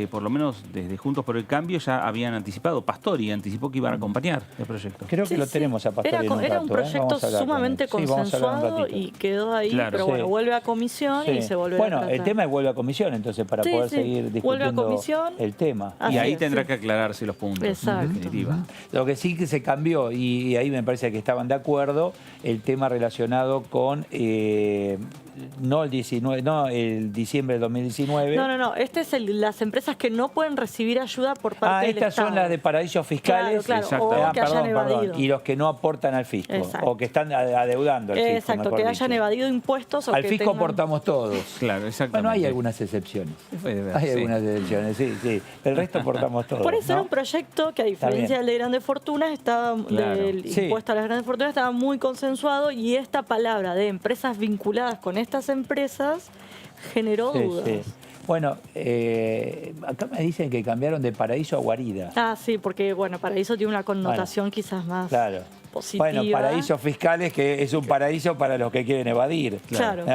por lo menos desde Juntos por el Cambio, ya habían anticipado, Pastori anticipó que iban a acompañar el proyecto. Creo que lo tenemos a Pastori Era un proyecto sumamente consensuado y quedó ahí, pero bueno, vuelve a comisión y se vuelve a tratar. Bueno, el tema es vuelve a comisión, entonces, para poder seguir discutiendo el tema. Y ahí tendrá que aclararse los puntos. Exacto. En definitiva. Lo que sí que se cambió, y ahí me parece que estaban de acuerdo, el tema relacionado con... no el 19, no el diciembre del 2019. No. Este es las empresas que no pueden recibir ayuda por parte del Estado. Estas son las de paraísos fiscales. Claro, o que hayan evadido. Y los que no aportan al fisco. O que están adeudando al fisco. Exacto, que hayan evadido impuestos. Al fisco aportamos todos. Claro, exactamente. Bueno, hay algunas excepciones. Hay algunas excepciones, sí. El resto aportamos todos. Por eso era un proyecto que, a diferencia del de Grandes Fortunas, del impuesto a las Grandes Fortunas, estaba muy consensuado, y esta palabra de empresas vinculadas con estas empresas generó dudas. Bueno, acá me dicen que cambiaron de paraíso a guarida. Sí, porque bueno, paraíso tiene una connotación quizás más positiva. Bueno, paraísos fiscales, que es un paraíso para los que quieren evadir. Claro.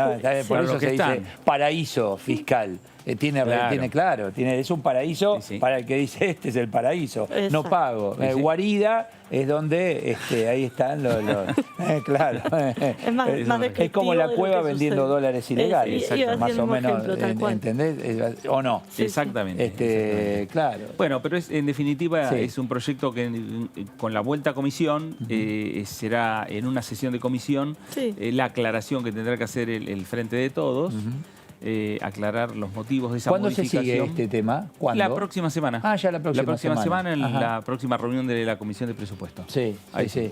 Por eso se dice paraíso fiscal. Es un paraíso para el que dice este es el paraíso, no pago. Guarida es donde ahí están los claro. Es más es como la cueva vendiendo dólares ilegales, más o menos, ¿entendés? ¿O no? Sí, exactamente. Claro. Bueno, pero en definitiva es un proyecto que con la vuelta a comisión será en una sesión de comisión la aclaración que tendrá que hacer el Frente de Todos. Aclarar los motivos de esa modificación. ¿Cuándo se sigue este tema? ¿Cuándo? La próxima semana. Ya la próxima semana. En la próxima reunión de la Comisión de Presupuesto. Sí.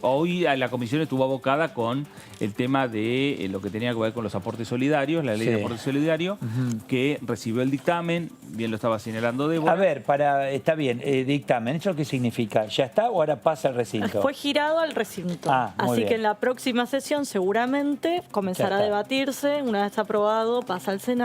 Hoy la Comisión estuvo abocada con el tema de lo que tenía que ver con los aportes solidarios, la ley de aportes solidarios, que recibió el dictamen, bien lo estaba señalando Débora. A ver, está bien, dictamen, ¿eso qué significa? ¿Ya está o ahora pasa al recinto? Fue girado al recinto. Así que en la próxima sesión seguramente comenzará a debatirse, una vez aprobado, pasa al Senado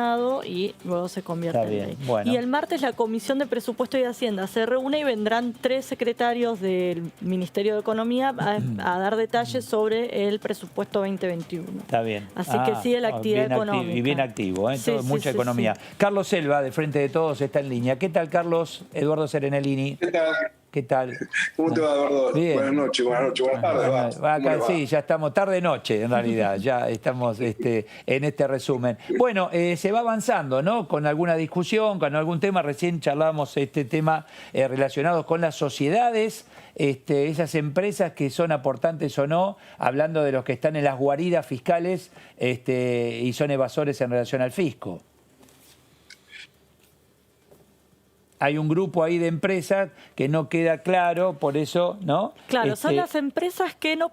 y luego se convierte en ley. Y el martes la Comisión de Presupuesto y Hacienda se reúne y vendrán 3 secretarios del Ministerio de Economía a dar detalles sobre el presupuesto 2021. Está bien. Así que sigue la actividad económica. Y bien activo, mucha economía. Carlos Selva, de Frente de Todos, está en línea. ¿Qué tal, Carlos? Eduardo Serenellini. ¿Qué tal? ¿Cómo te va, Eduardo? Bien. Buenas noches, buenas tardes. Acá sí, ya estamos tarde-noche, en realidad. Ya estamos en este resumen. Bueno, se va avanzando, ¿no? Con alguna discusión, con algún tema. Recién charlábamos este tema relacionado con las sociedades, esas empresas que son aportantes o no, hablando de los que están en las guaridas fiscales y son evasores en relación al fisco. hay un grupo ahí de empresas que no queda claro, por eso, ¿no? Claro, son las empresas que no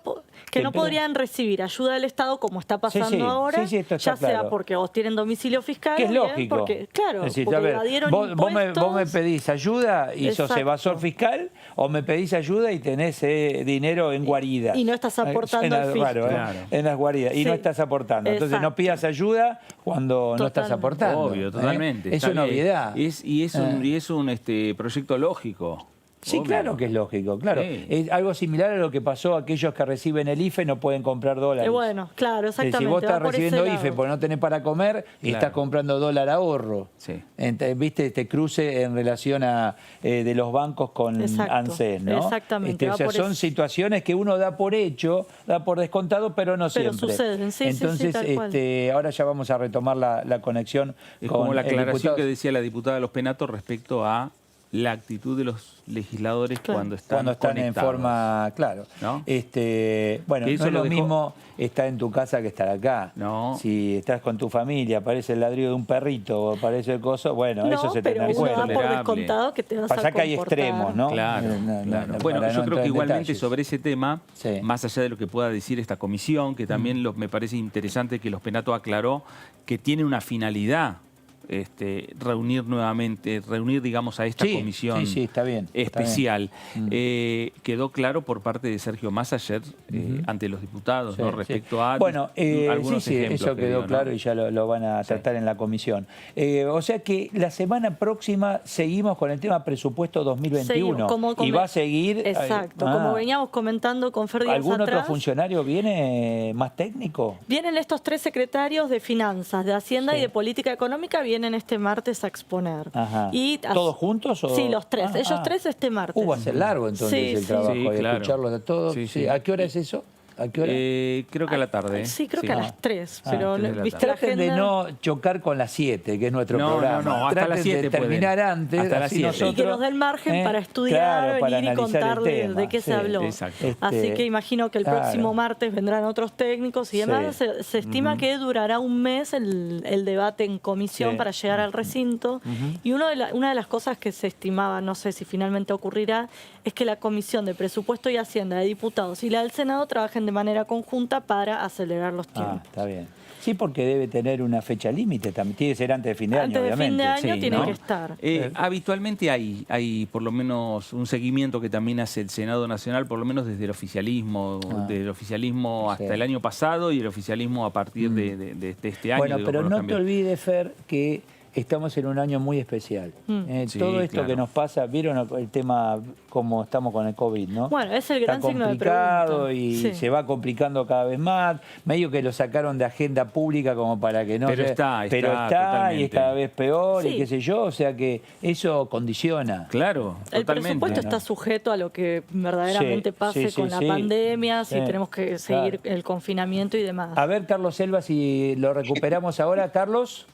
podrían recibir ayuda del Estado como está pasando ahora, esto ya está sea claro. porque vos tienen domicilio fiscal, que es lógico. Porque, claro, es decir, porque a ver, evadieron vos me pedís ayuda y sos Exacto. evasor fiscal, o me pedís ayuda y tenés dinero en guaridas. Y no estás aportando al fisco. Claro, en las guaridas. Y no estás aportando. Entonces Exacto. no pidas ayuda cuando no estás aportando. Obvio, totalmente. Es una obviedad. Y es un proyecto lógico. Sí, Obvio. claro que es lógico, claro. Sí. Es algo similar a lo que pasó a aquellos que reciben el IFE no pueden comprar dólares. Bueno, claro, exactamente. Si vos estás recibiendo IFE porque porque no tenés para comer y estás comprando dólar ahorro. Sí. ¿Viste? Este cruce en relación a de los bancos con ANSES, ¿no? Exactamente. O sea, son situaciones que uno da por hecho, da por descontado, pero no siempre. Pero suceden, sí, Entonces, tal cual. ahora ya vamos a retomar la conexión Es con como la el aclaración diputado. que decía la diputada de los Penatos respecto a la actitud de los legisladores cuando están en conectados, forma, claro. ¿no? Bueno, que no es lo mismo estar en tu casa que estar acá. No. Si estás con tu familia, aparece el ladrido de un perrito o aparece el coso, bueno, eso se pero tendrá en uno cuenta. da por descontado que te vas Pasa a que hay comportar. extremos, ¿no? Claro, Bueno, para yo no creo entrar que en igualmente detalles. sobre ese tema, Sí. más allá de lo que pueda decir esta comisión, que también me parece interesante que los Penatos aclaró que tiene una finalidad reunir, digamos, a esta comisión está bien, especial. Está bien. Quedó claro por parte de Sergio Massa ayer ante los diputados, ¿no? Respecto a bueno, algunos ejemplos. eso quedó claro, ¿no? Y ya lo van a tratar en la comisión. O sea que la semana próxima seguimos con el tema presupuesto 2021. Y va a seguir... Exacto, como veníamos comentando con Fer días ¿Algún atrás, otro funcionario viene más técnico? Vienen estos 3 secretarios de Finanzas, de Hacienda y de Política Económica, vienen este martes a exponer. Ajá. Y ¿Todos juntos? O? Sí, los 3. Ellos 3 este martes. Va a ser largo entonces el trabajo de escucharlos a todos. ¿A qué hora es eso? ¿A qué hora? Creo que a la tarde. Sí, creo que a las 3. Pero viste la traten agenda. de no chocar con las 7, que es nuestro programa. No, hasta traten las 7 de terminar pueden. antes. Hasta las 7. Nosotros, y que nos dé el margen para estudiar, para venir y analizar contarles de qué se habló. Exacto. Así que imagino que el próximo martes vendrán otros técnicos y demás. Se estima que durará un mes el debate en comisión para llegar al recinto. Y una de las cosas que se estimaba, no sé si finalmente ocurrirá, es que la Comisión de Presupuesto y Hacienda de Diputados y la del Senado trabajen de manera conjunta para acelerar los tiempos. Está bien. Sí, porque debe tener una fecha límite también. Tiene que ser antes de fin de año, obviamente. Antes de fin de año tiene ¿no? que estar. Habitualmente hay por lo menos un seguimiento que también hace el Senado Nacional, por lo menos desde el oficialismo, hasta el año pasado y el oficialismo a partir de este año. Bueno, pero no te olvides, Fer, que estamos en un año muy especial. Todo esto que nos pasa, vieron el tema como estamos con el COVID, ¿no? Bueno, es el gran signo de pregunta. Está complicado y se va complicando cada vez más. Medio que lo sacaron de agenda pública como para que no... Pero está y es cada vez peor y qué sé yo. O sea que eso condiciona. Claro, el totalmente. presupuesto está sujeto a lo que verdaderamente pase con la pandemia, si tenemos que seguir el confinamiento y demás. A ver, Carlos Selva, si lo recuperamos ahora. Carlos...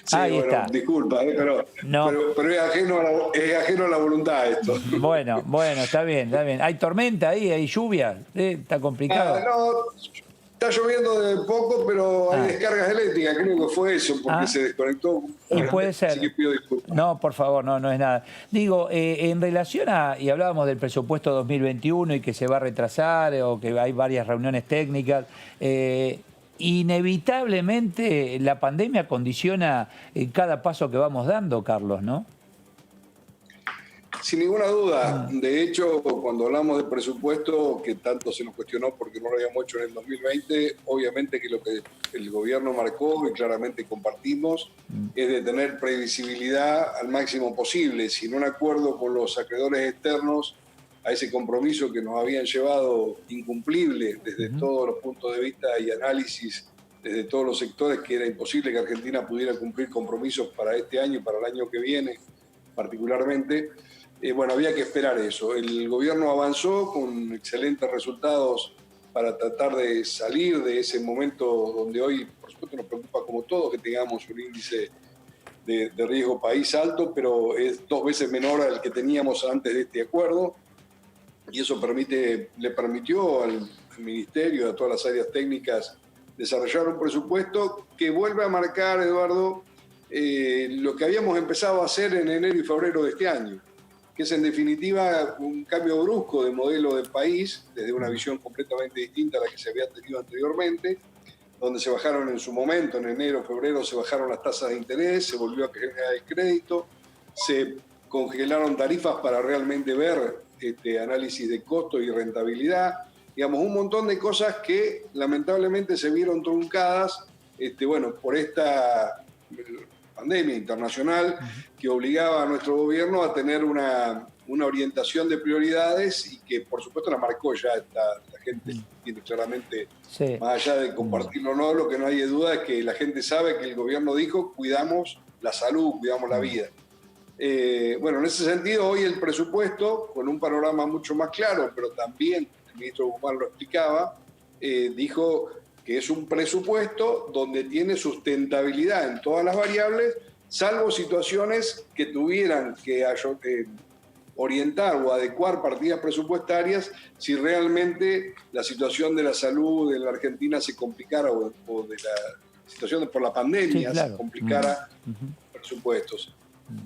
Sí, ahí está. Disculpa, pero es ajeno a la voluntad esto. Bueno, está bien. ¿Hay tormenta ahí? ¿Hay lluvia? ¿Está complicado? Está lloviendo de poco, pero hay descargas eléctricas. Creo que fue eso, porque se desconectó. Y puede ser. Así que pido disculpas. No, por favor, no es nada. Digo, en relación y hablábamos del presupuesto 2021 y que se va a retrasar o que hay varias reuniones técnicas, inevitablemente la pandemia condiciona cada paso que vamos dando, Carlos, ¿no? Sin ninguna duda. De hecho, cuando hablamos de presupuesto, que tanto se nos cuestionó porque no lo habíamos hecho en el 2020, obviamente que lo que el gobierno marcó y claramente compartimos es de tener previsibilidad al máximo posible, sin un acuerdo con los acreedores externos a ese compromiso que nos habían llevado incumplible desde todos los puntos de vista y análisis, desde todos los sectores, que era imposible que Argentina pudiera cumplir compromisos para este año y para el año que viene particularmente. Bueno, había que esperar eso. El gobierno avanzó con excelentes resultados para tratar de salir de ese momento donde hoy, por supuesto, nos preocupa como todo que tengamos un índice de riesgo país alto, pero es 2 veces menor al que teníamos antes de este acuerdo. Y eso le permitió al Ministerio, a todas las áreas técnicas, desarrollar un presupuesto que vuelve a marcar, Eduardo, lo que habíamos empezado a hacer en enero y febrero de este año, que es en definitiva un cambio brusco de modelo del país, desde una visión completamente distinta a la que se había tenido anteriormente, donde se bajaron en su momento, en enero, febrero, se bajaron las tasas de interés, se volvió a generar el crédito, se congelaron tarifas para realmente ver análisis de costo y rentabilidad, digamos, un montón de cosas que lamentablemente se vieron truncadas por esta pandemia internacional que obligaba a nuestro gobierno a tener una orientación de prioridades y que por supuesto la marcó ya la gente tiene claramente, más allá de compartirlo o no, lo que no hay duda es que la gente sabe que el gobierno dijo cuidamos la salud, cuidamos la vida. En ese sentido hoy el presupuesto, con un panorama mucho más claro, pero también el ministro Guzmán lo explicaba, dijo que es un presupuesto donde tiene sustentabilidad en todas las variables, salvo situaciones que tuvieran que orientar o adecuar partidas presupuestarias si realmente la situación de la salud en la Argentina se complicara o de la situación por la pandemia se complicara presupuestos.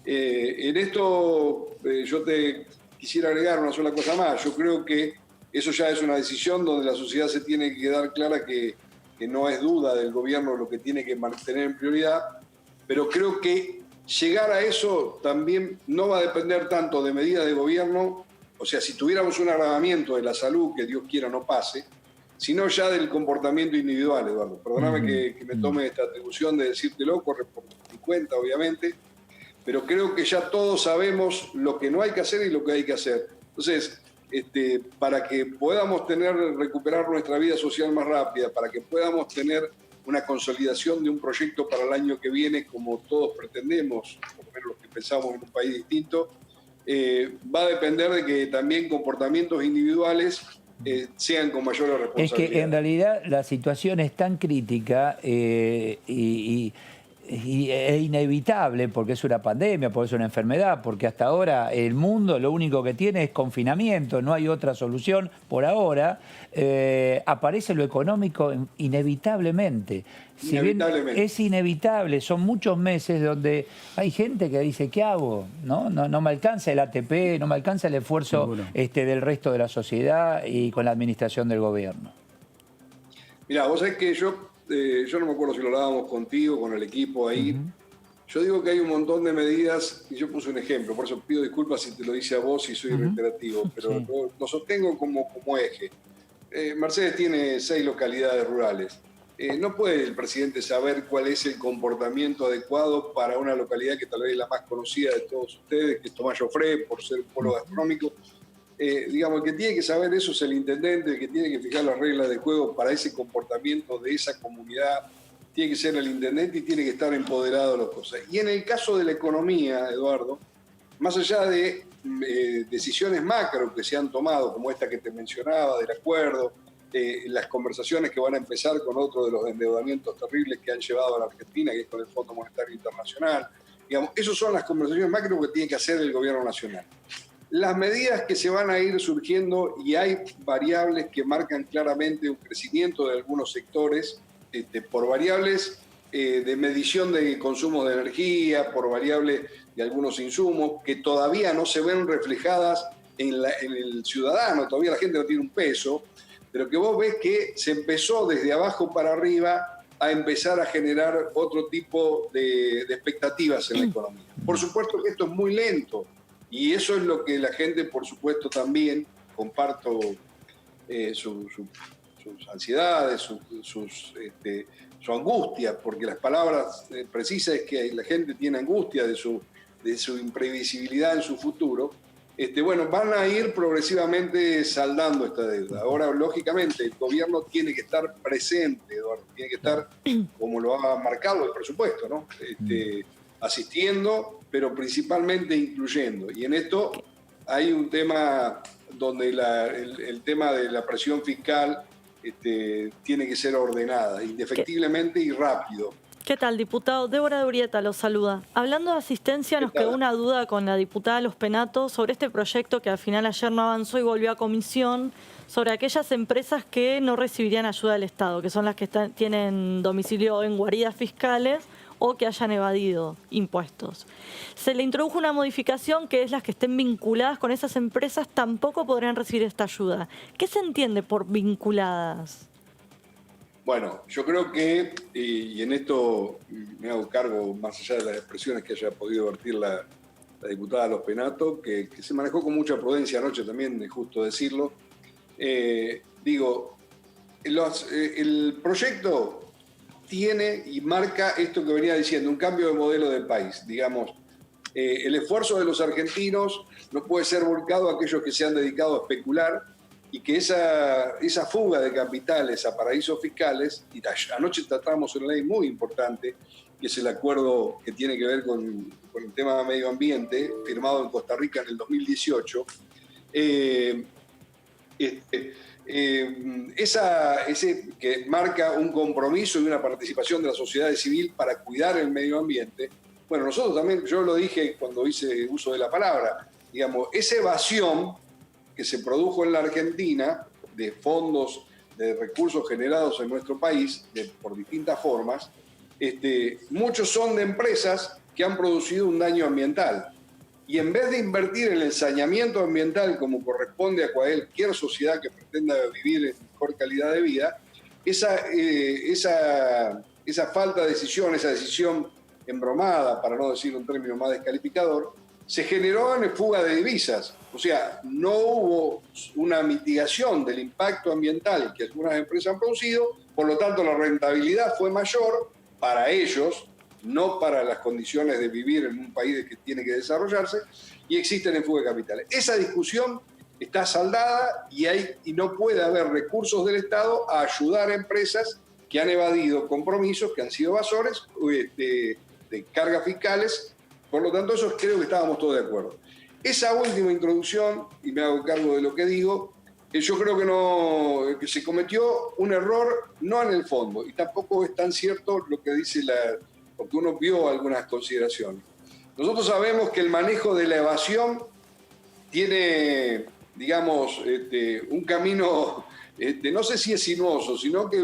En esto yo te quisiera agregar una sola cosa más. Yo creo que eso ya es una decisión donde la sociedad se tiene que quedar clara que no es duda del gobierno lo que tiene que mantener en prioridad, pero creo que llegar a eso también no va a depender tanto de medidas de gobierno, o sea, si tuviéramos un agravamiento de la salud, que Dios quiera no pase, sino ya del comportamiento individual, Eduardo. Perdóname que me tome esta atribución de decírtelo, corre por mi cuenta, obviamente, pero creo que ya todos sabemos lo que no hay que hacer y lo que hay que hacer. Entonces, para que podamos recuperar nuestra vida social más rápida, para que podamos tener una consolidación de un proyecto para el año que viene, como todos pretendemos, por lo menos los que pensamos en un país distinto, va a depender de que también comportamientos individuales sean con mayor responsabilidad. Es que en realidad la situación es tan crítica e inevitable, porque es una pandemia, porque es una enfermedad, porque hasta ahora el mundo lo único que tiene es confinamiento, no hay otra solución por ahora. Aparece lo económico inevitablemente. Si bien es inevitable, son muchos meses donde hay gente que dice, ¿qué hago? No me alcanza el ATP, no me alcanza el esfuerzo del resto de la sociedad y con la administración del gobierno. Mirá, vos sabés que yo no me acuerdo si lo hablábamos contigo, con el equipo ahí. Yo digo que hay un montón de medidas, y yo puse un ejemplo, por eso pido disculpas si te lo hice a vos y soy reiterativo, pero lo sostengo como eje. Mercedes tiene 6 localidades rurales. No puede el presidente saber cuál es el comportamiento adecuado para una localidad que tal vez es la más conocida de todos ustedes, que es Tomás Llofré, por ser un polo gastronómico. Digamos, el que tiene que saber eso es el intendente, el que tiene que fijar las reglas de juego para ese comportamiento de esa comunidad, tiene que ser el intendente y tiene que estar empoderado de las cosas. Y en el caso de la economía, Eduardo, más allá de decisiones macro que se han tomado, como esta que te mencionaba, del acuerdo, las conversaciones que van a empezar con otro de los endeudamientos terribles que han llevado a la Argentina, que es con el Fondo Monetario Internacional, digamos, esas son las conversaciones macro que tiene que hacer el gobierno nacional. Las medidas que se van a ir surgiendo, y hay variables que marcan claramente un crecimiento de algunos sectores, por variables de medición de consumo de energía, por variables de algunos insumos, que todavía no se ven reflejadas en el ciudadano, todavía la gente no tiene un peso, pero que vos ves que se empezó desde abajo para arriba a empezar a generar otro tipo de expectativas en la economía. Por supuesto que esto es muy lento, y eso es lo que la gente, por supuesto, también, comparto sus ansiedades, su angustia, porque las palabras precisas es que la gente tiene angustia de su imprevisibilidad en su futuro. Van a ir progresivamente saldando esta deuda. Ahora, lógicamente, el gobierno tiene que estar presente, Eduardo, tiene que estar, como lo ha marcado el presupuesto, ¿no? Asistiendo, pero principalmente incluyendo. Y en esto hay un tema donde el tema de la presión fiscal tiene que ser ordenada, indefectiblemente y rápido. ¿Qué tal, diputado? Débora de Urieta lo saluda. Hablando de asistencia, nos quedó una duda con la diputada Los Penato sobre este proyecto que al final ayer no avanzó y volvió a comisión, sobre aquellas empresas que no recibirían ayuda del Estado, que son las que tienen domicilio en guaridas fiscales o que hayan evadido impuestos. Se le introdujo una modificación que es las que estén vinculadas con esas empresas tampoco podrán recibir esta ayuda. ¿Qué se entiende por vinculadas? Bueno, yo creo que, y en esto me hago cargo, más allá de las expresiones que haya podido vertir la diputada Los Penato, que se manejó con mucha prudencia anoche también, es justo decirlo. El proyecto tiene y marca esto que venía diciendo, un cambio de modelo del país. Digamos, el esfuerzo de los argentinos no puede ser volcado a aquellos que se han dedicado a especular, y que esa fuga de capitales a paraísos fiscales, y anoche tratamos una ley muy importante, que es el acuerdo que tiene que ver con el tema medio ambiente, firmado en Costa Rica en el 2018, ese que marca un compromiso y una participación de la sociedad civil para cuidar el medio ambiente. Bueno, nosotros también, yo lo dije cuando hice uso de la palabra, digamos, esa evasión que se produjo en la Argentina de fondos, de recursos generados en nuestro país por distintas formas, muchos son de empresas que han producido un daño ambiental. Y en vez de invertir en el saneamiento ambiental como corresponde a cualquier sociedad que pretenda vivir en mejor calidad de vida, esa falta de decisión, esa decisión embromada, para no decir un término más descalificador, se generó en fuga de divisas. O sea, no hubo una mitigación del impacto ambiental que algunas empresas han producido, por lo tanto la rentabilidad fue mayor para ellos, no para las condiciones de vivir en un país que tiene que desarrollarse, y existen en fuga de capitales. Esa discusión está saldada y no puede haber recursos del Estado a ayudar a empresas que han evadido compromisos, que han sido evasores de cargas fiscales. Por lo tanto, eso creo que estábamos todos de acuerdo. Esa última introducción, y me hago cargo de lo que digo, yo creo que se cometió un error, no en el fondo, y tampoco es tan cierto lo que dice porque uno vio algunas consideraciones. Nosotros sabemos que el manejo de la evasión tiene, digamos, un camino, no sé si es sinuoso, sino que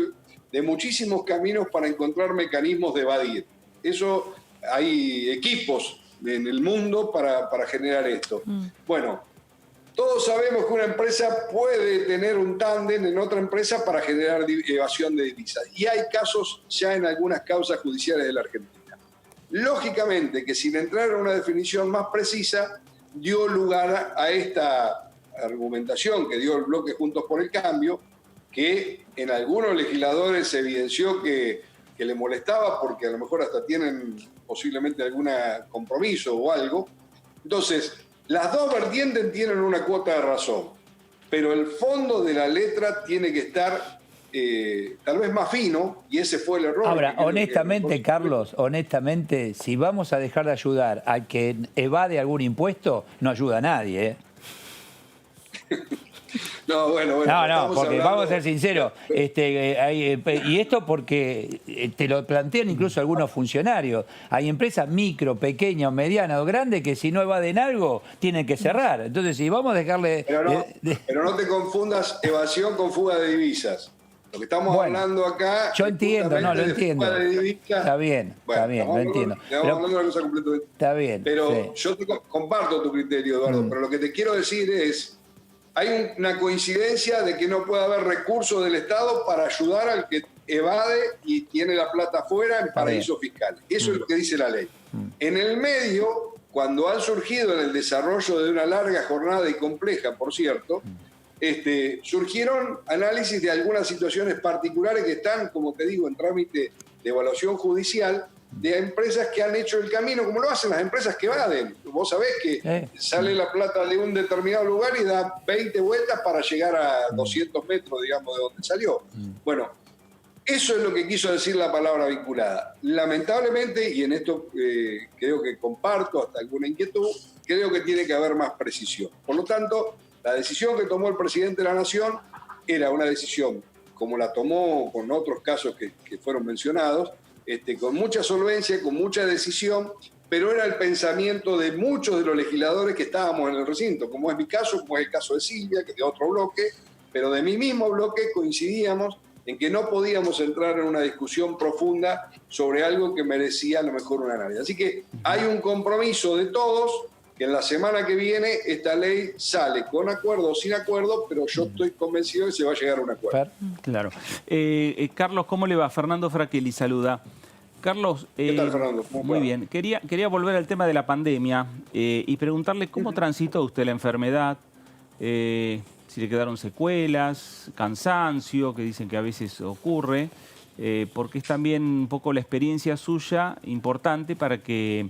de muchísimos caminos para encontrar mecanismos de evadir. Eso hay equipos en el mundo para generar esto. Bueno, todos sabemos que una empresa puede tener un tándem en otra empresa para generar evasión de divisas. Y hay casos ya en algunas causas judiciales de la Argentina. Lógicamente que sin entrar en una definición más precisa, dio lugar a esta argumentación que dio el bloque Juntos por el Cambio, que en algunos legisladores se evidenció que le molestaba porque a lo mejor hasta tienen posiblemente algún compromiso o algo. Entonces, las dos vertientes tienen una cuota de razón, pero el fondo de la letra tiene que estar tal vez más fino, y ese fue el error. Ahora, honestamente, Carlos, honestamente, si vamos a dejar de ayudar a que evade algún impuesto, no ayuda a nadie, ¿eh? No, bueno. No, porque vamos a ser sinceros. Y esto porque te lo plantean incluso algunos funcionarios. Hay empresas micro, pequeñas, medianas o grandes que si no evaden algo, tienen que cerrar. Entonces, si vamos a dejarle... Pero no te confundas evasión con fuga de divisas. Lo que estamos hablando acá... Yo entiendo, lo entiendo. Está bien, lo entiendo. Estamos hablando de una cosa completamente... Está bien. Pero yo comparto tu criterio, Eduardo, pero lo que te quiero decir es... Hay una coincidencia de que no puede haber recursos del Estado para ayudar al que evade y tiene la plata afuera en paraísos fiscales. Eso es lo que dice la ley. En el medio, cuando han surgido en el desarrollo de una larga jornada y compleja, por cierto, surgieron análisis de algunas situaciones particulares que están, como te digo, en trámite de evaluación judicial, de empresas que han hecho el camino, como lo hacen las empresas que evaden. Vos sabés que sale la plata de un determinado lugar y da 20 vueltas para llegar a 200 metros, digamos, de donde salió. Bueno, eso es lo que quiso decir la palabra vinculada. Lamentablemente, y en esto creo que comparto hasta alguna inquietud, creo que tiene que haber más precisión. Por lo tanto, la decisión que tomó el presidente de la Nación era una decisión, como la tomó con otros casos que fueron mencionados, con mucha solvencia, con mucha decisión, pero era el pensamiento de muchos de los legisladores que estábamos en el recinto, como es mi caso, como es el caso de Silvia, que es de otro bloque, pero de mi mismo bloque coincidíamos en que no podíamos entrar en una discusión profunda sobre algo que merecía a lo mejor un análisis. Así que hay un compromiso de todos que en la semana que viene esta ley sale con acuerdo o sin acuerdo, pero yo estoy convencido de que se va a llegar a un acuerdo. Claro. Carlos, ¿cómo le va? Fernando Fraquelli saluda. Carlos, ¿Qué tal, Fernando? Muy bien. Quería volver al tema de la pandemia y preguntarle cómo transitó usted la enfermedad, si le quedaron secuelas, cansancio, que dicen que a veces ocurre, porque es también un poco la experiencia suya importante para que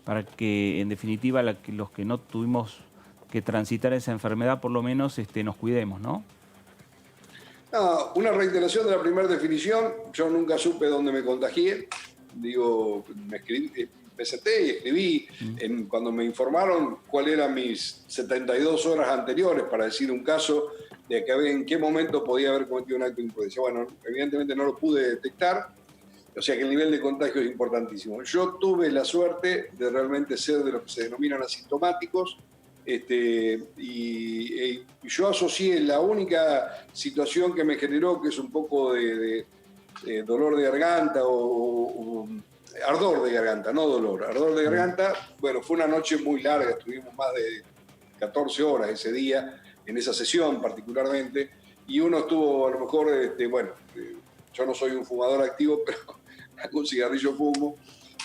en definitiva los que no tuvimos que transitar esa enfermedad por lo menos nos cuidemos, ¿no? No, una reiteración de la primera definición. Yo nunca supe dónde me contagié. Digo, me senté y escribí cuando me informaron cuáles eran mis 72 horas anteriores para decir un caso de que en qué momento podía haber cometido un acto de imprudencia. Bueno, evidentemente no lo pude detectar, o sea que el nivel de contagio es importantísimo. Yo tuve la suerte de realmente ser de los que se denominan asintomáticos, y yo asocié la única situación que me generó, que es un poco de dolor de garganta o ardor de garganta, no dolor, ardor de garganta. Bueno, fue una noche muy larga, estuvimos más de 14 horas ese día, en esa sesión particularmente, y uno estuvo a lo mejor, yo no soy un fumador activo, pero algún cigarrillo fumo,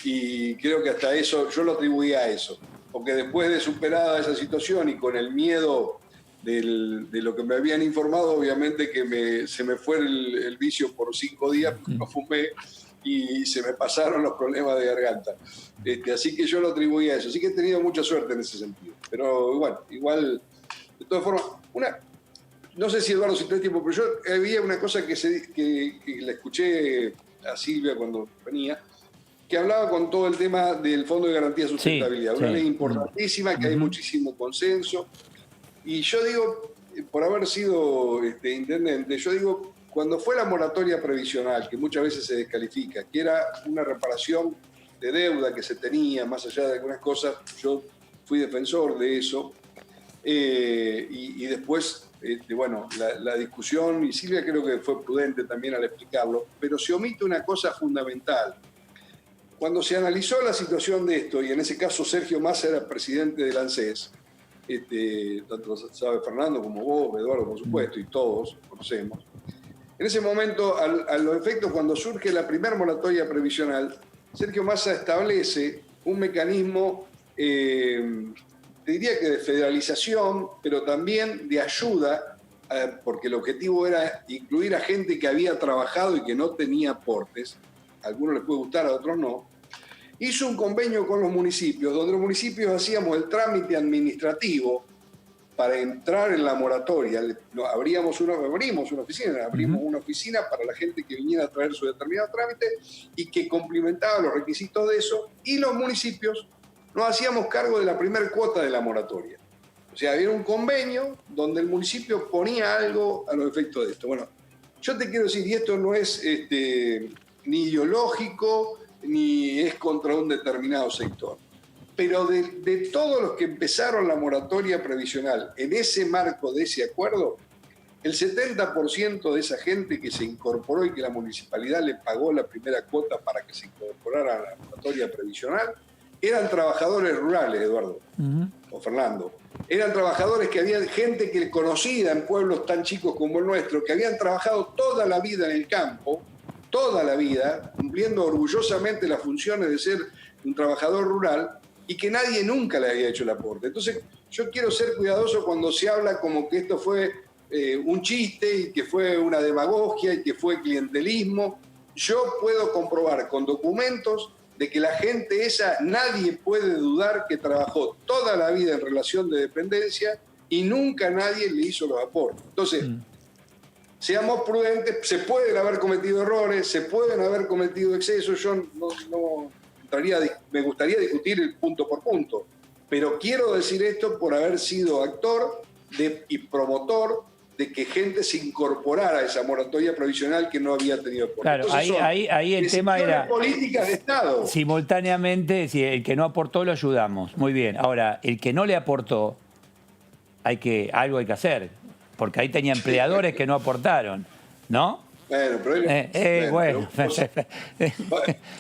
y creo que hasta eso, yo lo atribuía a eso, porque después de superada esa situación y con el miedo de lo que me habían informado, obviamente que se me fue el vicio por 5 días, porque no fumé, y se me pasaron los problemas de garganta. Así que yo lo atribuía a eso. Así que he tenido mucha suerte en ese sentido. Pero bueno, igual, de todas formas, no sé si Eduardo si tiene tiempo, pero yo había una cosa que la escuché a Silvia cuando venía, que hablaba con todo el tema del Fondo de Garantía de Sustentabilidad. Una ley importantísima, que hay muchísimo consenso. Y yo digo, por haber sido intendente, yo digo, cuando fue la moratoria previsional, que muchas veces se descalifica, que era una reparación de deuda que se tenía, más allá de algunas cosas, yo fui defensor de eso, y después, la discusión, y Silvia creo que fue prudente también al explicarlo, pero se omite una cosa fundamental. Cuando se analizó la situación de esto, y en ese caso Sergio Massa era presidente del ANSES, tanto sabe Fernando como vos, Eduardo, por supuesto, y todos conocemos. En ese momento, a los efectos, cuando surge la primera moratoria previsional, Sergio Massa establece un mecanismo, te diría que de federalización, pero también de ayuda, porque el objetivo era incluir a gente que había trabajado y que no tenía aportes. A algunos les puede gustar, a otros no. Hizo un convenio con los municipios, donde los municipios hacíamos el trámite administrativo para entrar en la moratoria. Abrimos una oficina para la gente que viniera a traer su determinado trámite y que cumplimentaba los requisitos de eso, y los municipios nos hacíamos cargo de la primera cuota de la moratoria. O sea, había un convenio donde el municipio ponía algo a los efectos de esto. Bueno, yo te quiero decir, y esto no es ni ideológico, ni es contra un determinado sector, pero de todos los que empezaron la moratoria previsional en ese marco de ese acuerdo, el 70% de esa gente que se incorporó y que la municipalidad le pagó la primera cuota para que se incorporara a la moratoria previsional, eran trabajadores rurales, Eduardo, o Fernando. Eran trabajadores que había gente que conocida en pueblos tan chicos como el nuestro, que habían trabajado toda la vida en el campo, toda la vida, cumpliendo orgullosamente las funciones de ser un trabajador rural, y que nadie nunca le había hecho el aporte. Entonces, yo quiero ser cuidadoso cuando se habla como que esto fue un chiste y que fue una demagogia y que fue clientelismo. Yo puedo comprobar con documentos de que la gente esa, nadie puede dudar que trabajó toda la vida en relación de dependencia y nunca nadie le hizo los aportes. Entonces, seamos prudentes, se pueden haber cometido errores, se pueden haber cometido excesos. Yo no me gustaría discutir el punto por punto, pero quiero decir esto por haber sido actor y promotor de que gente se incorporara a esa moratoria provisional que no había tenido aporte. Claro, ahí el tema era políticas de Estado. Simultáneamente, si el que no aportó lo ayudamos, muy bien. Ahora, el que no le aportó, algo hay que hacer, porque ahí tenía empleadores que no aportaron, ¿no? Bueno, pero bueno.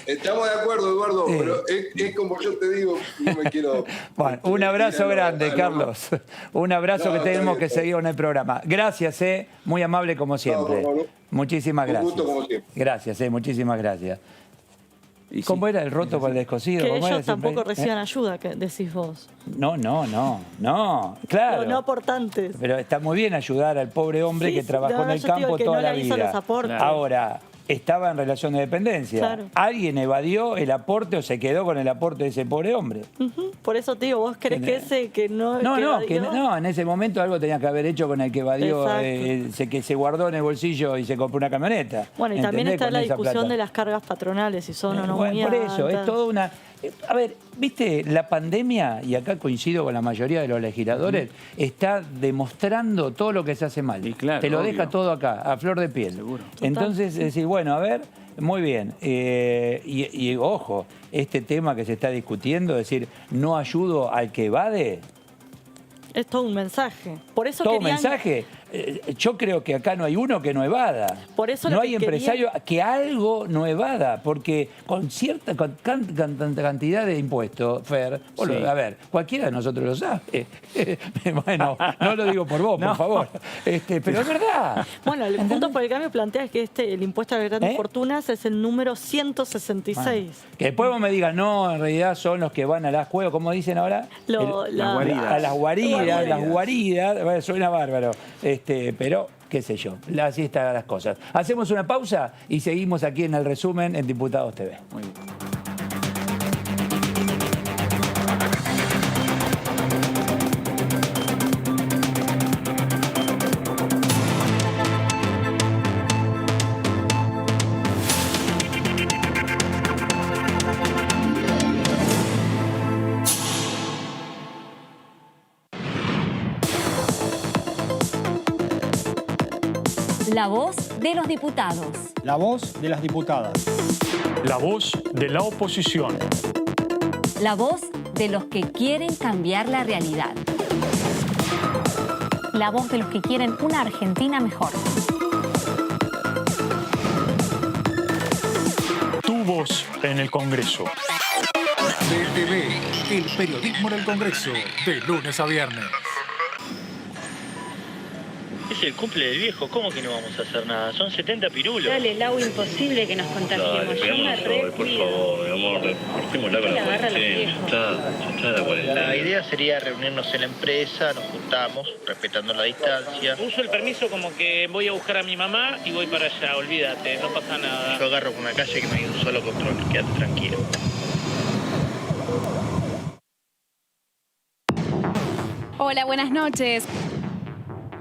Estamos de acuerdo, Eduardo, pero es como yo te digo, no me quiero... Bueno, un abrazo grande, Carlos. Un abrazo que tenemos que seguir en el programa. Gracias, muy amable como siempre. Muchísimas gracias. Un gusto como siempre. Gracias, muchísimas gracias. ¿Cómo era el roto para el descosido? Que ellos tampoco reciban ayuda, que decís vos. No, claro. No aportantes. Pero está muy bien ayudar al pobre hombre que trabajó en el campo toda la vida. Ahora, estaba en relación de dependencia. Claro. ¿Alguien evadió el aporte o se quedó con el aporte de ese pobre hombre? Por eso te digo, ¿vos crees que ese que no... No, en ese momento algo tenía que haber hecho con el que evadió, que se guardó en el bolsillo y se compró una camioneta. Bueno, y también está la discusión de las cargas patronales, si son o no muy por eso, es toda una... A ver, viste, la pandemia, y acá coincido con la mayoría de los legisladores, está demostrando todo lo que se hace mal. Claro, te lo deja todo acá, a flor de piel. Seguro. Entonces, decir, bueno, a ver, muy bien. Y ojo, este tema que se está discutiendo, decir, no ayudo al que evade. Es todo un mensaje. Por eso todo un mensaje. Yo creo que acá no hay uno que no evada. Por eso no hay empresario que algo no evada, porque con tanta cantidad de impuestos, Fer, a ver, cualquiera de nosotros lo sabe. Bueno, no lo digo por vos, por favor. Pero es verdad. Bueno, el Juntos por el Cambio plantea que el impuesto a las grandes fortunas es el número 166. Bueno, que después vos me digas, no, en realidad son los que van a las cuevas, ¿cómo dicen ahora? A las guaridas. Bueno, suena bárbaro. Pero, qué sé yo, así están las cosas. Hacemos una pausa y seguimos aquí en el resumen en Diputados TV. Muy bien. La voz de los diputados. La voz de las diputadas. La voz de la oposición. La voz de los que quieren cambiar la realidad. La voz de los que quieren una Argentina mejor. Tu voz en el Congreso. DTV, el periodismo en el Congreso, de lunes a viernes. Es el cumple del viejo, ¿cómo que no vamos a hacer nada? Son 70 pirulos. Dale, Lau, imposible que nos contagiemos. Dale, yo me por favor, mi amor, cortémosla con la cuarentena. Ya está la cuarentena. La idea sería reunirnos en la empresa, nos juntamos, respetando la distancia. Uso el permiso como que voy a buscar a mi mamá y voy para allá, olvídate, no pasa nada. Yo agarro por una calle que no hay un solo control, quédate tranquilo. Hola, buenas noches.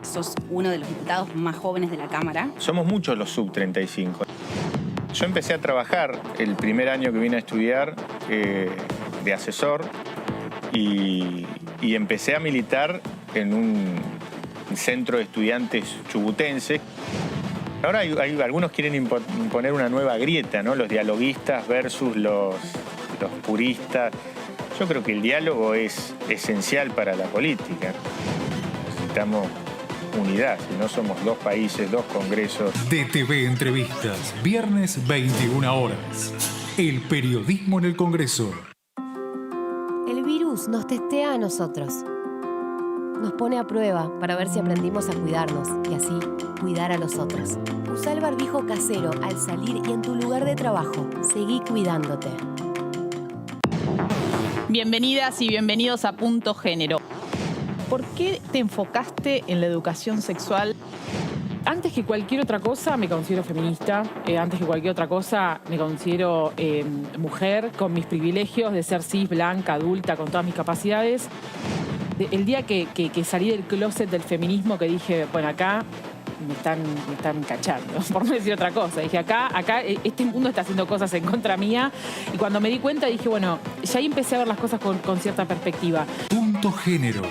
Sos uno de los diputados más jóvenes de la Cámara. Somos muchos los sub-35. Yo empecé a trabajar el primer año que vine a estudiar de asesor y empecé a militar en un centro de estudiantes chubutenses. Ahora hay algunos quieren imponer una nueva grieta, ¿no? Los dialoguistas versus los puristas. Yo creo que el diálogo es esencial para la política. Necesitamos unidad, si no somos dos países, dos congresos. DTV Entrevistas, viernes 21 horas. El periodismo en el Congreso. El virus nos testea a nosotros. Nos pone a prueba para ver si aprendimos a cuidarnos y así cuidar a los otros. Usa el barbijo casero al salir y en tu lugar de trabajo. Seguí cuidándote. Bienvenidas y bienvenidos a Punto Género. ¿Por qué te enfocaste en la educación sexual? Antes que cualquier otra cosa me considero feminista, antes que cualquier otra cosa me considero mujer con mis privilegios de ser cis, blanca, adulta, con todas mis capacidades. El día que salí del closet del feminismo, que dije, bueno, acá me están cachando, por no decir otra cosa. Dije, acá este mundo está haciendo cosas en contra mía. Y cuando me di cuenta dije, bueno, ya ahí empecé a ver las cosas con cierta perspectiva. Punto Género.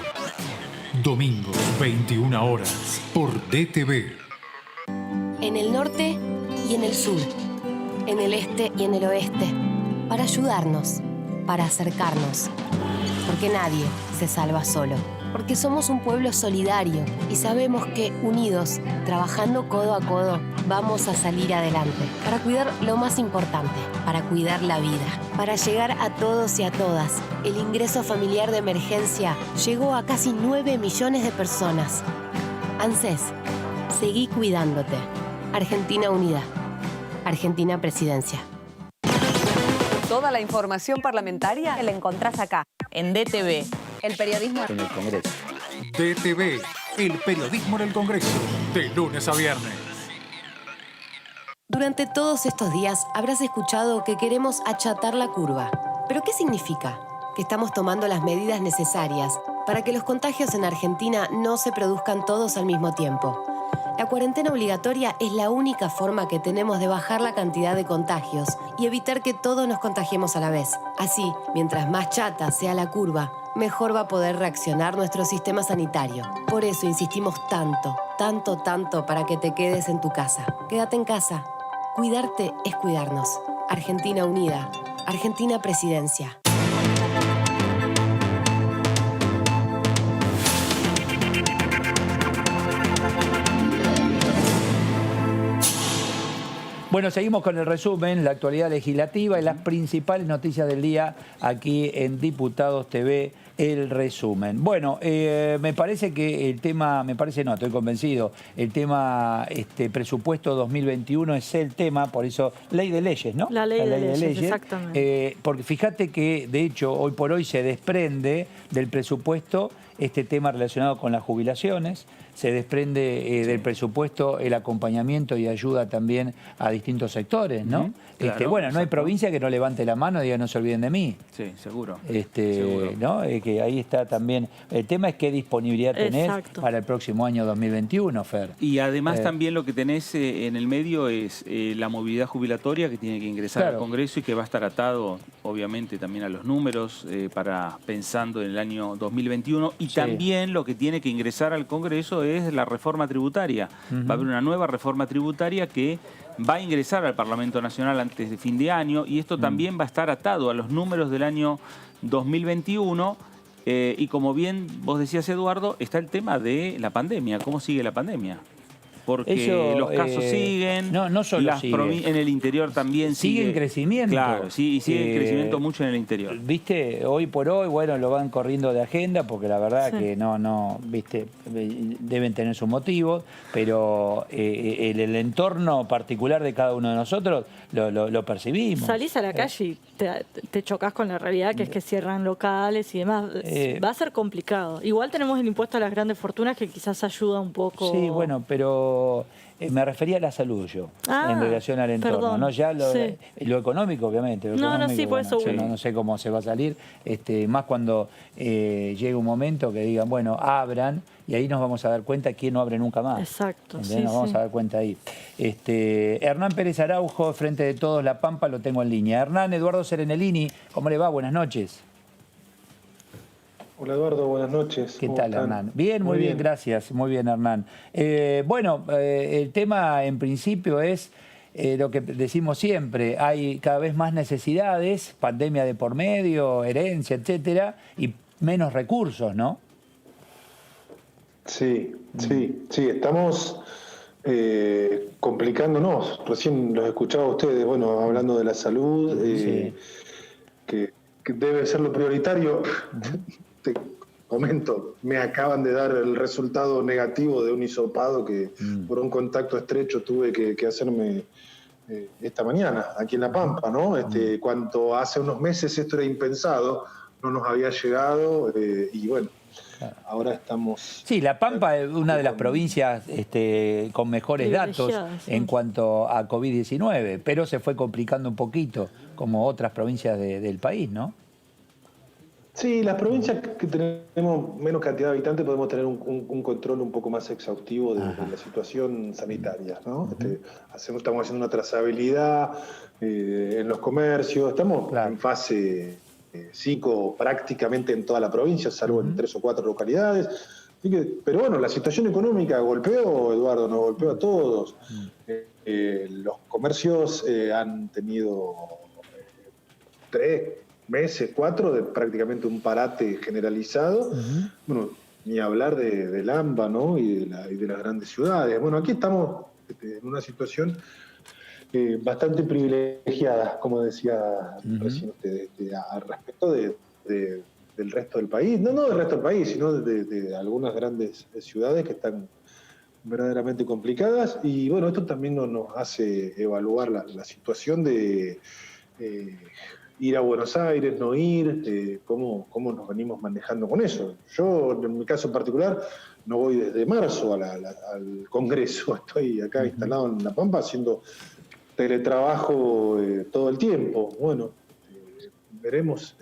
Domingos, 21 horas, por DTV. En el norte y en el sur. En el este y en el oeste. Para ayudarnos, para acercarnos. Porque nadie se salva solo. Porque somos un pueblo solidario y sabemos que, unidos, trabajando codo a codo, vamos a salir adelante. Para cuidar lo más importante, para cuidar la vida. Para llegar a todos y a todas, el ingreso familiar de emergencia llegó a casi 9 millones de personas. ANSES, seguí cuidándote. Argentina Unida. Argentina Presidencia. Toda la información parlamentaria la encontrás acá, en DTV. El periodismo en el Congreso. DTV, el periodismo en el Congreso, de lunes a viernes. Durante todos estos días habrás escuchado que queremos achatar la curva. ¿Pero qué significa? Que estamos tomando las medidas necesarias para que los contagios en Argentina no se produzcan todos al mismo tiempo. La cuarentena obligatoria es la única forma que tenemos de bajar la cantidad de contagios y evitar que todos nos contagiemos a la vez. Así, mientras más chata sea la curva, mejor va a poder reaccionar nuestro sistema sanitario. Por eso insistimos tanto para que te quedes en tu casa. Quédate en casa. Cuidarte es cuidarnos. Argentina Unida. Argentina Presidencia. Bueno, seguimos con el resumen, la actualidad legislativa y las principales noticias del día aquí en Diputados TV, el resumen. Bueno, me parece que el tema, estoy convencido, el tema presupuesto 2021 es el tema, por eso, ley de leyes, ¿no? La ley de leyes, exactamente. Porque fíjate que, de hecho, hoy por hoy se desprende del presupuesto este tema relacionado con las jubilaciones, se desprende del presupuesto el acompañamiento y ayuda también a distintos sectores, ¿no? Claro, bueno, no hay provincia que no levante la mano y diga no se olviden de mí. Sí, seguro. Seguro. ¿No? Que ahí está también. El tema es qué disponibilidad tenés para el próximo año 2021, Fer. Y además también lo que tenés en el medio es la movilidad jubilatoria que tiene que ingresar al Congreso y que va a estar atado, obviamente, también a los números pensando en el año 2021. Y también lo que tiene que ingresar al Congreso es la reforma tributaria. Va a haber una nueva reforma tributaria que va a ingresar al Parlamento Nacional antes de fin de año y esto también va a estar atado a los números del año 2021 y como bien vos decías, Eduardo, está el tema de la pandemia. ¿Cómo sigue la pandemia? Porque los casos siguen, no solo en el interior también sigue en crecimiento. Claro, sí, sigue en crecimiento mucho en el interior. Viste, hoy por hoy, bueno, lo van corriendo de agenda porque la verdad que no, viste, deben tener sus motivos, pero el entorno particular de cada uno de nosotros lo percibimos. Salís a la calle y te chocas con la realidad, que es que cierran locales y demás. Va a ser complicado. Igual tenemos el impuesto a las grandes fortunas que quizás ayuda un poco. Sí, bueno, pero me refería a la salud yo, en relación al entorno, perdón. ¿no? Ya lo económico, obviamente. Lo económico, sí, por eso no sé cómo se va a salir, más cuando llegue un momento que digan, bueno, abran, y ahí nos vamos a dar cuenta quién no abre nunca más. Exacto. Nos vamos a dar cuenta ahí. Hernán Pérez Araujo, Frente de Todos, La Pampa, lo tengo en línea. Hernán, Eduardo Serenellini, ¿cómo le va? Buenas noches. Hola Eduardo, buenas noches. ¿Qué tal, Hernán? Bien, muy bien, gracias. Muy bien, Hernán. El tema en principio es lo que decimos siempre. Hay cada vez más necesidades, pandemia de por medio, herencia, etcétera, y menos recursos, ¿no? Sí, estamos complicándonos. Recién los escuchaba a ustedes, bueno, hablando de la salud, que debe ser lo prioritario. Te comento, me acaban de dar el resultado negativo de un hisopado que por un contacto estrecho tuve que hacerme esta mañana, aquí en La Pampa, ¿no? Cuanto hace unos meses esto era impensado, no nos había llegado y bueno, ahora estamos... Sí, La Pampa es una de las provincias con mejores datos en cuanto a COVID-19, pero se fue complicando un poquito, como otras provincias del país, ¿no? Sí, las provincias que tenemos menos cantidad de habitantes podemos tener un control un poco más exhaustivo de la situación sanitaria, ¿no? Estamos haciendo una trazabilidad en los comercios, estamos en fase 5 prácticamente en toda la provincia, salvo en 3 o 4 localidades. Así que, pero bueno, la situación económica golpeó, Eduardo, nos golpeó a todos. Los comercios han tenido 3 meses, 4, de prácticamente un parate generalizado. Bueno, ni hablar del AMBA, ¿no? y de las grandes ciudades. Bueno, aquí estamos en una situación bastante privilegiada, como decía recién usted, al respecto del resto del país. No del resto del país, sino de algunas grandes ciudades que están verdaderamente complicadas. Y bueno, esto también nos hace evaluar la situación de ir a Buenos Aires, no ir, cómo nos venimos manejando con eso. Yo, en mi caso particular, no voy desde marzo al Congreso. Estoy acá instalado en La Pampa haciendo teletrabajo todo el tiempo. Bueno, veremos.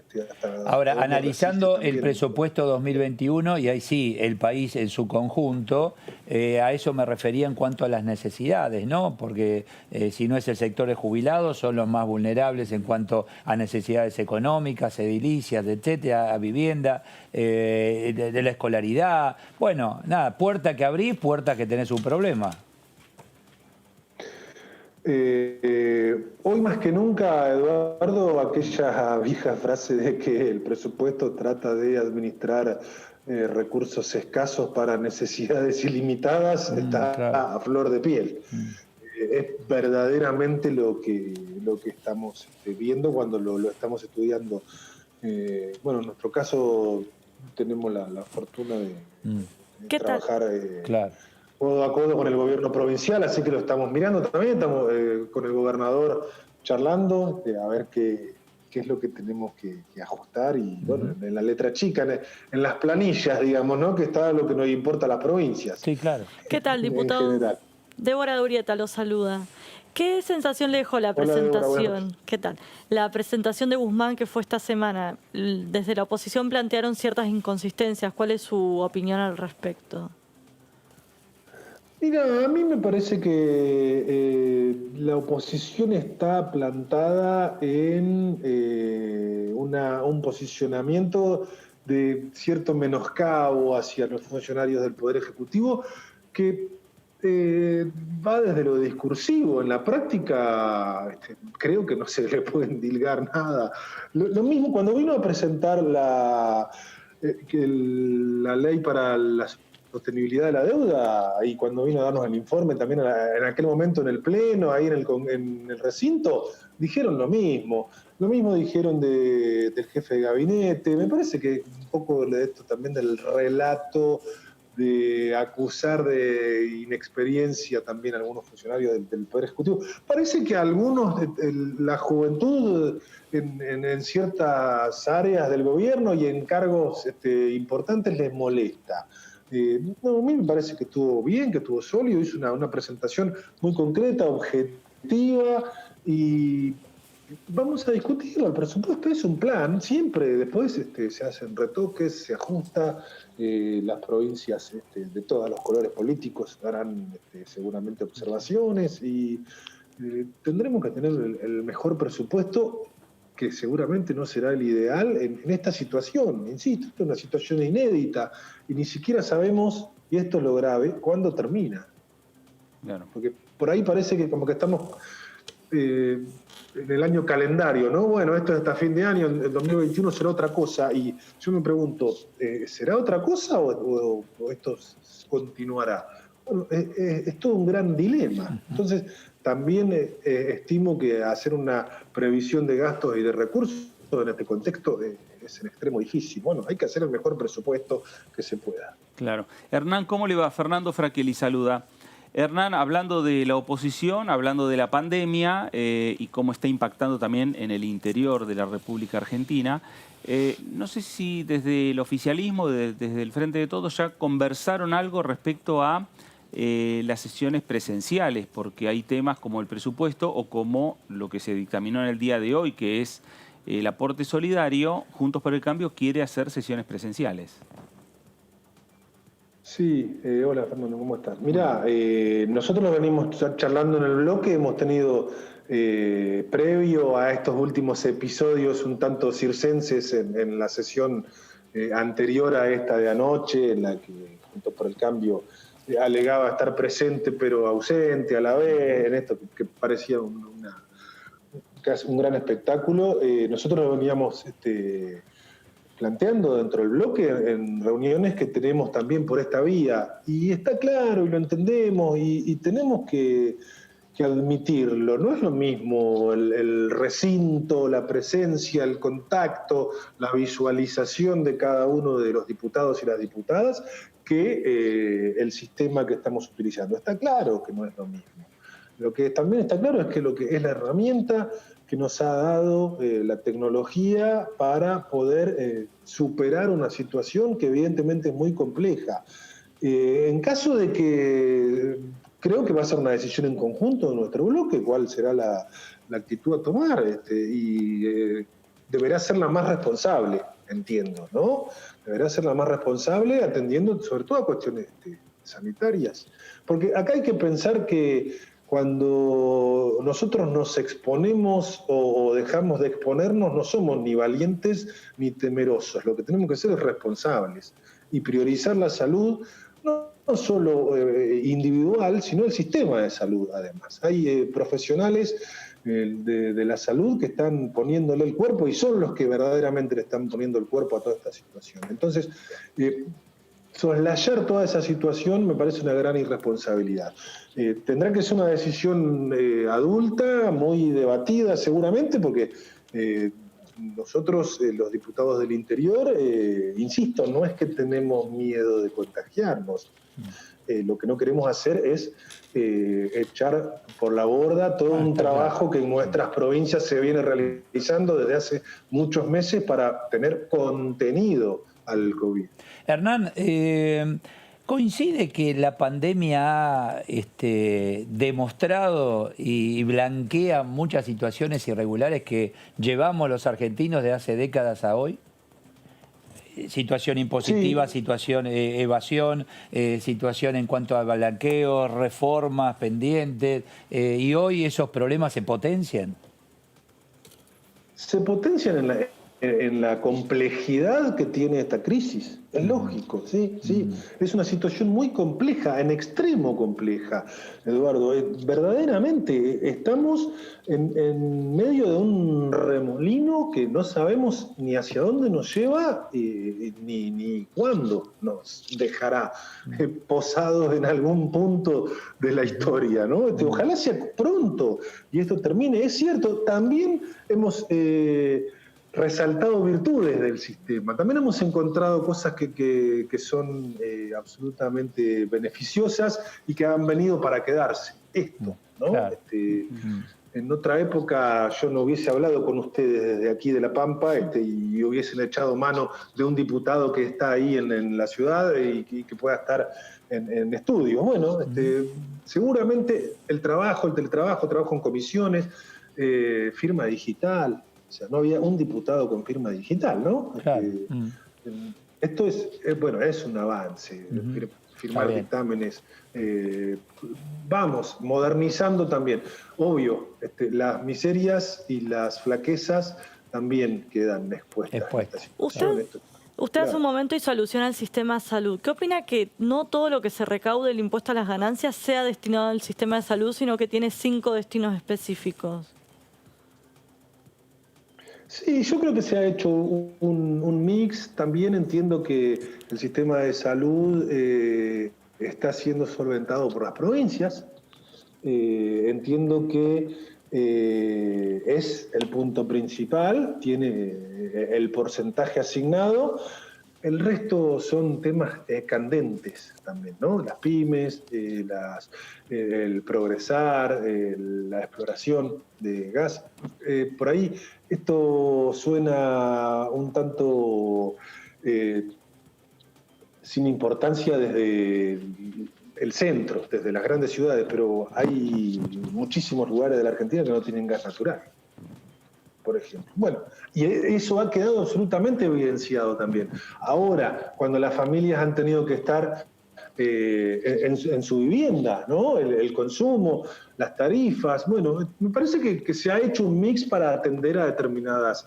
Ahora, analizando el presupuesto 2021, y ahí sí, el país en su conjunto, a eso me refería en cuanto a las necesidades, ¿no? Porque si no es el sector de jubilados, son los más vulnerables en cuanto a necesidades económicas, edilicias, etcétera, a vivienda, de la escolaridad. Bueno, nada, puerta que abrís, puerta que tenés un problema. Hoy más que nunca, Eduardo, aquella vieja frase de que el presupuesto trata de administrar recursos escasos para necesidades ilimitadas está a flor de piel. Es verdaderamente lo que estamos viendo cuando lo estamos estudiando. Bueno, en nuestro caso tenemos la fortuna de trabajar codo a codo con el gobierno provincial, así que lo estamos mirando también, estamos con el gobernador charlando, a ver qué es lo que tenemos que ajustar, y bueno, en la letra chica, en las planillas, digamos, ¿no? Que está lo que nos importa a las provincias. Sí, claro. ¿Qué tal, diputado? Débora Durieta lo saluda. ¿Qué sensación le dejó la presentación? Hola, Débora, ¿Qué tal? La presentación de Guzmán que fue esta semana. Desde la oposición plantearon ciertas inconsistencias. ¿Cuál es su opinión al respecto? Mira, a mí me parece que la oposición está plantada en un posicionamiento de cierto menoscabo hacia los funcionarios del Poder Ejecutivo que va desde lo discursivo. En la práctica creo que no se le puede endilgar nada. Lo mismo cuando vino a presentar la ley para las sostenibilidad de la deuda, y cuando vino a darnos el informe también en aquel momento en el Pleno, ahí en el recinto, dijeron lo mismo dijeron del jefe de gabinete. Me parece que un poco de esto también del relato de acusar de inexperiencia también a algunos funcionarios del Poder Ejecutivo. Parece que a algunos, la juventud en ciertas áreas del gobierno y en cargos importantes les molesta. No, a mí me parece que estuvo bien, que estuvo sólido, hizo una presentación muy concreta, objetiva, y vamos a discutirlo. El presupuesto es un plan, siempre después se hacen retoques, se ajusta, las provincias de todos los colores políticos harán seguramente observaciones, y tendremos que tener el mejor presupuesto, que seguramente no será el ideal en esta situación. Insisto, esta es una situación inédita y ni siquiera sabemos, y esto es lo grave, cuándo termina. Claro. Porque por ahí parece que como que estamos en el año calendario, ¿no? Bueno, esto es hasta fin de año, el 2021 será otra cosa, y yo me pregunto, ¿será otra cosa o esto continuará? Bueno, es todo un gran dilema. Entonces, también estimo que hacer una previsión de gastos y de recursos en este contexto es en extremo difícil. Bueno, hay que hacer el mejor presupuesto que se pueda. Claro. Hernán, ¿cómo le va? Fernando Fraquelli saluda. Hernán, hablando de la oposición, hablando de la pandemia y cómo está impactando también en el interior de la República Argentina, no sé si desde el oficialismo, desde el Frente de Todos, ya conversaron algo respecto a las sesiones presenciales, porque hay temas como el presupuesto o como lo que se dictaminó en el día de hoy, que es el aporte solidario. Juntos por el Cambio quiere hacer sesiones presenciales. Sí, hola Fernando, ¿cómo estás? Mirá, nosotros lo venimos charlando en el bloque, hemos tenido previo a estos últimos episodios un tanto circenses en la sesión anterior a esta de anoche, en la que Juntos por el Cambio alegaba estar presente pero ausente a la vez, en esto que parecía un gran espectáculo. Nosotros lo veníamos planteando dentro del bloque en reuniones que tenemos también por esta vía. Y está claro y lo entendemos y tenemos que admitirlo. No es lo mismo el recinto, la presencia, el contacto, la visualización de cada uno de los diputados y las diputadas que el sistema que estamos utilizando. Está claro que no es lo mismo. Lo que también está claro es que lo que es la herramienta que nos ha dado la tecnología para poder superar una situación que evidentemente es muy compleja. En caso de que creo que va a ser una decisión en conjunto de nuestro bloque, cuál será la actitud a tomar, y deberá ser la más responsable, entiendo, ¿no? Deberá ser la más responsable atendiendo sobre todo a cuestiones sanitarias. Porque acá hay que pensar que cuando nosotros nos exponemos o dejamos de exponernos, no somos ni valientes ni temerosos. Lo que tenemos que ser es responsables y priorizar la salud, no solo individual, sino el sistema de salud, además. Hay profesionales de la salud que están poniéndole el cuerpo y son los que verdaderamente le están poniendo el cuerpo a toda esta situación. Entonces, soslayar toda esa situación me parece una gran irresponsabilidad. Tendrá que ser una decisión adulta, muy debatida seguramente, porque nosotros, los diputados del interior, insisto, no es que tenemos miedo de contagiarnos. Lo que no queremos hacer es echar por la borda todo un trabajo que en nuestras provincias se viene realizando desde hace muchos meses para tener contenido al COVID. Hernán, ¿coincide que la pandemia ha demostrado y blanquea muchas situaciones irregulares que llevamos los argentinos de hace décadas a hoy? Situación impositiva, sí. Situación evasión, situación en cuanto a blanqueo, reformas pendientes, y hoy esos problemas se potencian. Se potencian en la complejidad que tiene esta crisis. Es lógico, sí. Es una situación muy compleja, en extremo compleja, Eduardo. Verdaderamente estamos en medio de un remolino que no sabemos ni hacia dónde nos lleva ni cuándo nos dejará posados en algún punto de la historia, ¿no? Ojalá sea pronto y esto termine. Es cierto, también hemos resaltado virtudes del sistema. También hemos encontrado cosas que son absolutamente beneficiosas y que han venido para quedarse. Esto, ¿no? Claro. En otra época yo no hubiese hablado con ustedes desde aquí de La Pampa y hubiesen echado mano de un diputado que está ahí en la ciudad y que pueda estar en estudios. Bueno, seguramente el teletrabajo, trabajo en comisiones, firma digital. O sea, no había un diputado con firma digital, ¿no? Claro. Esto es un avance, firmar dictámenes. Vamos, modernizando también. Obvio, las miserias y las flaquezas también quedan expuestas. Usted hace un momento hizo alusión al sistema de salud. ¿Qué opina que no todo lo que se recaude del impuesto a las ganancias sea destinado al sistema de salud, sino que tiene 5 destinos específicos? Sí, yo creo que se ha hecho un mix. También entiendo que el sistema de salud está siendo solventado por las provincias. Entiendo que es el punto principal, tiene el porcentaje asignado. El resto son temas candentes también, ¿no? Las pymes, el progresar, la exploración de gas. Por ahí esto suena un tanto sin importancia desde el centro, desde las grandes ciudades, pero hay muchísimos lugares de la Argentina que no tienen gas natural, por ejemplo. Bueno, y eso ha quedado absolutamente evidenciado también. Ahora, cuando las familias han tenido que estar en su vivienda, ¿no? El consumo, las tarifas, bueno, me parece que se ha hecho un mix para atender a determinadas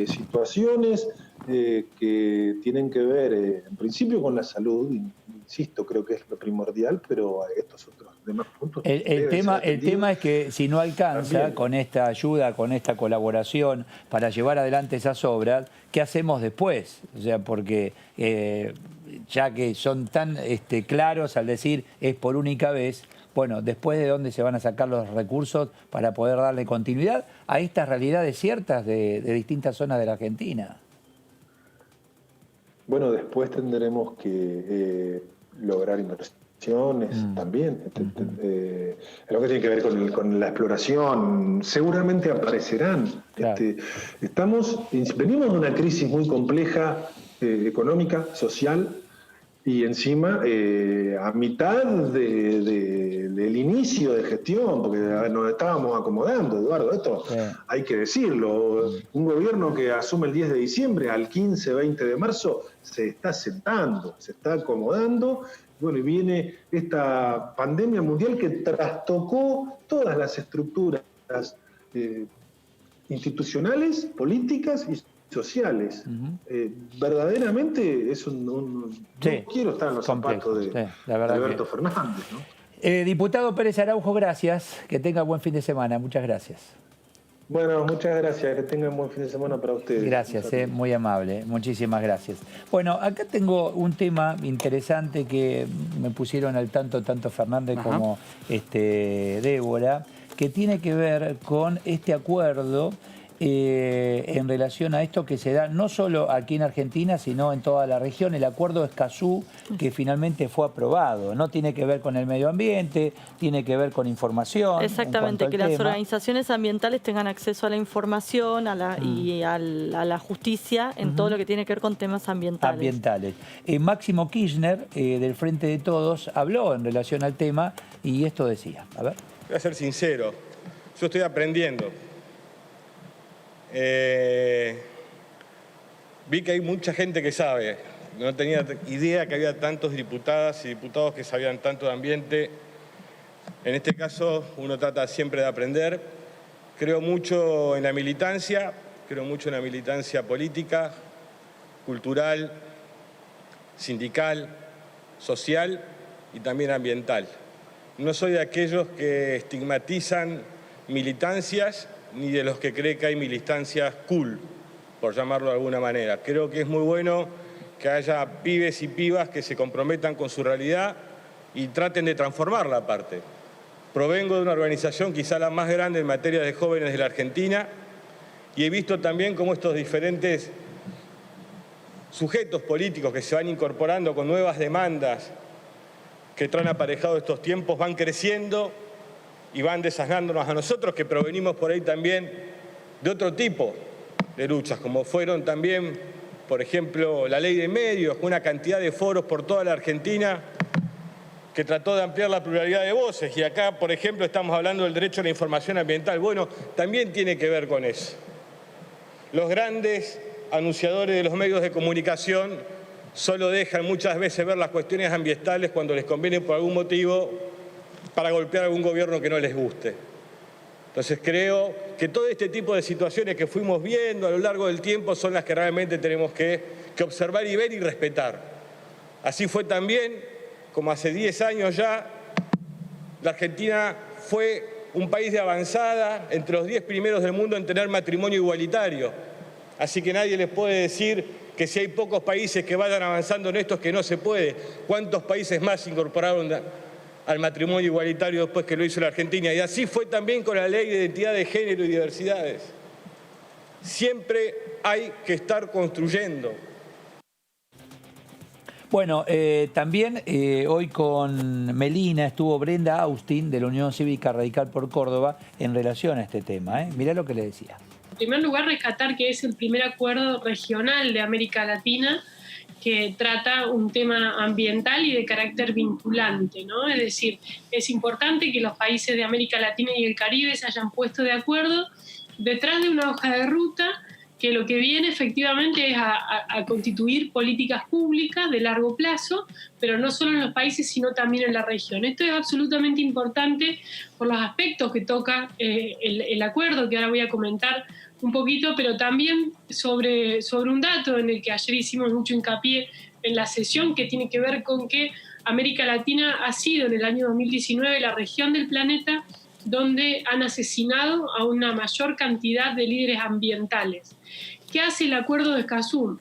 situaciones que tienen que ver, en principio, con la salud, insisto, creo que es lo primordial, pero estos otros demás puntos... El tema es que si no alcanza también, con esta ayuda, con esta colaboración para llevar adelante esas obras, ¿qué hacemos después? O sea, porque ya que son tan claros al decir es por única vez, bueno, después de dónde se van a sacar los recursos para poder darle continuidad a estas realidades ciertas de distintas zonas de la Argentina. Bueno, después tendremos que lograr inversiones también. Lo que tiene que ver con la exploración, seguramente aparecerán. Claro. Venimos de una crisis muy compleja, económica, social, y encima a mitad del inicio de gestión, porque nos estábamos acomodando, Eduardo, esto hay que decirlo. Un gobierno que asume el 10 de diciembre, al 15, 20 de marzo, se está sentando, se está acomodando. Bueno, y viene esta pandemia mundial que trastocó todas las estructuras institucionales, políticas y sociales. Verdaderamente es no quiero estar en los zapatos de Alberto Fernández, ¿no? Diputado Pérez Araujo, gracias. Que tenga buen fin de semana. Muchas gracias. Bueno, muchas gracias. Que tengan buen fin de semana para ustedes. Gracias, muy amable. Muchísimas gracias. Bueno, acá tengo un tema interesante que me pusieron al tanto Fernández como Débora, que tiene que ver con este acuerdo en relación a esto que se da no solo aquí en Argentina, sino en toda la región. El acuerdo Escazú, que finalmente fue aprobado, no tiene que ver con el medio ambiente, tiene que ver con información. Exactamente, que las organizaciones ambientales tengan acceso a la información y a la justicia en todo lo que tiene que ver con temas ambientales. Máximo Kirchner, del Frente de Todos, habló en relación al tema y esto decía. A ver. Voy a ser sincero, yo estoy aprendiendo. Vi que hay mucha gente que sabe. No tenía idea que había tantos diputadas y diputados que sabían tanto de ambiente. En este caso, uno trata siempre de aprender. Creo mucho en la militancia política, cultural, sindical, social y también ambiental. No soy de aquellos que estigmatizan militancias ni de los que cree que hay militancias cool, por llamarlo de alguna manera. Creo que es muy bueno que haya pibes y pibas que se comprometan con su realidad y traten de transformarla aparte. Provengo de una organización quizá la más grande en materia de jóvenes de la Argentina y he visto también cómo estos diferentes sujetos políticos que se van incorporando con nuevas demandas que traen aparejado estos tiempos van creciendo y van desasnándonos a nosotros que provenimos por ahí también de otro tipo de luchas, como fueron también, por ejemplo, la ley de medios, con una cantidad de foros por toda la Argentina que trató de ampliar la pluralidad de voces. Y acá, por ejemplo, estamos hablando del derecho a la información ambiental. Bueno, también tiene que ver con eso. Los grandes anunciadores de los medios de comunicación solo dejan muchas veces ver las cuestiones ambientales cuando les conviene por algún motivo para golpear a algún gobierno que no les guste. Entonces creo que todo este tipo de situaciones que fuimos viendo a lo largo del tiempo son las que realmente tenemos que observar y ver y respetar. Así fue también, como hace 10 años ya, la Argentina fue un país de avanzada, entre los 10 primeros del mundo en tener matrimonio igualitario. Así que nadie les puede decir que si hay pocos países que vayan avanzando en esto es que no se puede. ¿Cuántos países más se incorporaron al matrimonio igualitario después que lo hizo la Argentina? Y así fue también con la ley de identidad de género y diversidades. Siempre hay que estar construyendo. Bueno, también hoy con Melina estuvo Brenda Austin de la Unión Cívica Radical por Córdoba en relación a este tema. Mirá lo que le decía. En primer lugar, rescatar que es el primer acuerdo regional de América Latina que trata un tema ambiental y de carácter vinculante, ¿no? Es decir, es importante que los países de América Latina y el Caribe se hayan puesto de acuerdo detrás de una hoja de ruta que lo que viene efectivamente es a constituir políticas públicas de largo plazo, pero no solo en los países, sino también en la región. Esto es absolutamente importante por los aspectos que toca el acuerdo, que ahora voy a comentar un poquito, pero también sobre un dato en el que ayer hicimos mucho hincapié en la sesión, que tiene que ver con que América Latina ha sido en el año 2019 la región del planeta donde han asesinado a una mayor cantidad de líderes ambientales. ¿Qué hace el Acuerdo de Escazú?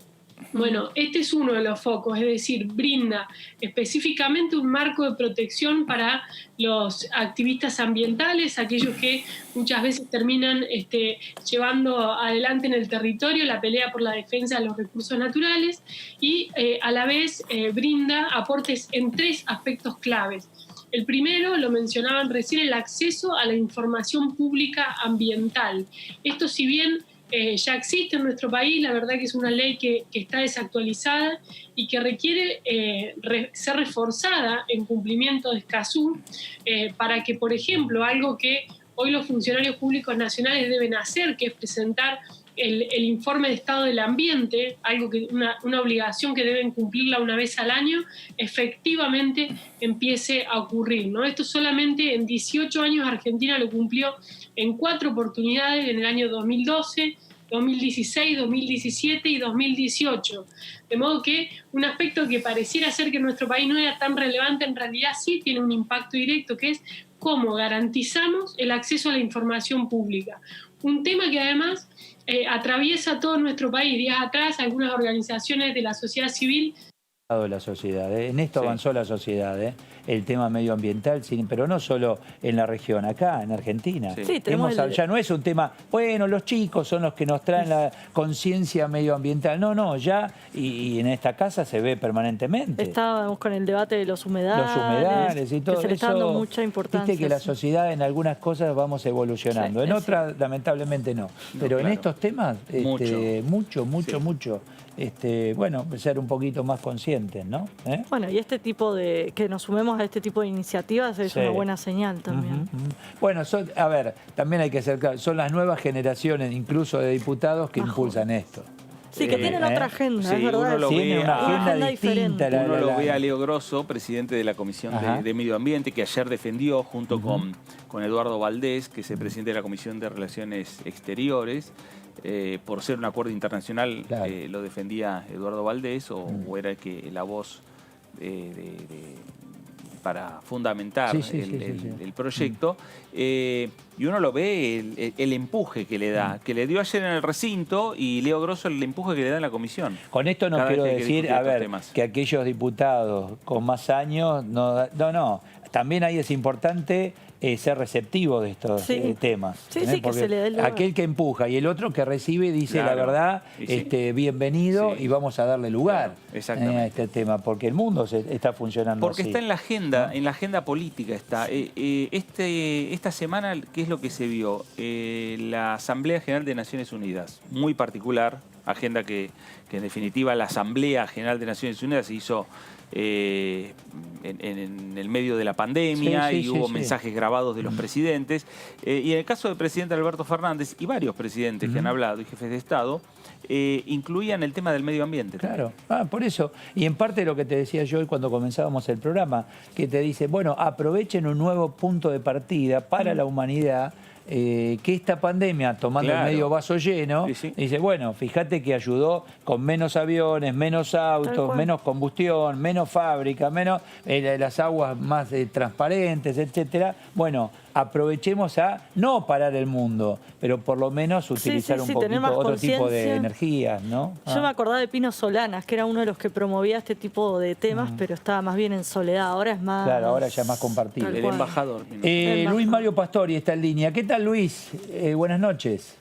Bueno, este es uno de los focos, es decir, brinda específicamente un marco de protección para los activistas ambientales, aquellos que muchas veces terminan llevando adelante en el territorio la pelea por la defensa de los recursos naturales y a la vez brinda aportes en 3 aspectos claves. El primero, lo mencionaban recién, el acceso a la información pública ambiental. Esto, si bien ya existe en nuestro país, la verdad que es una ley que está desactualizada y que requiere ser reforzada en cumplimiento de Escazú para que, por ejemplo, algo que hoy los funcionarios públicos nacionales deben hacer, que es presentar el informe de estado del ambiente, algo que una obligación que deben cumplirla una vez al año, efectivamente empiece a ocurrir, ¿no? Esto solamente en 18 años Argentina lo cumplió en 4 oportunidades, en el año 2012, 2016, 2017 y 2018. De modo que un aspecto que pareciera ser que en nuestro país no era tan relevante, en realidad sí tiene un impacto directo, que es cómo garantizamos el acceso a la información pública. Un tema que además atraviesa todo nuestro país. Días atrás, algunas organizaciones de la sociedad civil... La sociedad, En esto avanzó la sociedad, el tema medioambiental, pero no solo en la región, acá en Argentina. Sí, ya no es un tema, bueno, los chicos son los que nos traen la conciencia medioambiental. No, ya, y en esta casa se ve permanentemente. Estábamos con el debate de los humedales y todo que se le está dando eso. mucha importancia. Viste que la sociedad en algunas cosas vamos evolucionando, en otras lamentablemente no. Pero en estos temas, mucho. Bueno, ser un poquito más conscientes, ¿no? Bueno, y que nos sumemos a este tipo de iniciativas es una buena señal también. Bueno, a ver, también hay que ser claro, son las nuevas generaciones, incluso de diputados, que impulsan esto. Sí, que tienen otra agenda, es verdad. Tienen una agenda distinta. Uno lo ve a Leo Grosso, presidente de la Comisión de Medio Ambiente, que ayer defendió junto con Eduardo Valdés, que es el presidente de la Comisión de Relaciones Exteriores, por ser un acuerdo internacional, lo defendía Eduardo Valdés, o era la voz para fundamentar el proyecto. Y uno lo ve, el empuje que le da, que le dio ayer en el recinto, y Leo Grosso el empuje que le da en la comisión. Con esto no quiero decir, que aquellos diputados con más años, también ahí es importante ser receptivo de estos temas. Que se le dé el lugar. Aquel que empuja y el otro que recibe dice la verdad, bienvenido, y vamos a darle lugar a este tema, porque el mundo está funcionando porque así. Está en la agenda política. Esta semana, ¿qué es lo que se vio? La Asamblea General de Naciones Unidas, muy particular, agenda que en definitiva la Asamblea General de Naciones Unidas se hizo en el medio de la pandemia, y hubo mensajes grabados de los presidentes. Y en el caso del presidente Alberto Fernández y varios presidentes que han hablado y jefes de Estado, incluían el tema del medio ambiente. Claro, por eso. Y en parte de lo que te decía yo hoy cuando comenzábamos el programa, que te dice, bueno, aprovechen un nuevo punto de partida para la humanidad, que esta pandemia, tomando el medio vaso lleno, dice, bueno, fíjate que ayudó con menos aviones, menos autos, menos combustión, menos fábrica, menos las aguas más transparentes, etcétera. Bueno, aprovechemos a no parar el mundo, pero por lo menos utilizar un poquito otro tipo de energías, ¿no? Yo me acordaba de Pino Solanas, que era uno de los que promovía este tipo de temas, pero estaba más bien en soledad. Ahora es más... Claro, ahora ya es más compartido. El embajador. Luis Mario Pastori está en línea. ¿Qué tal, Luis? Buenas noches.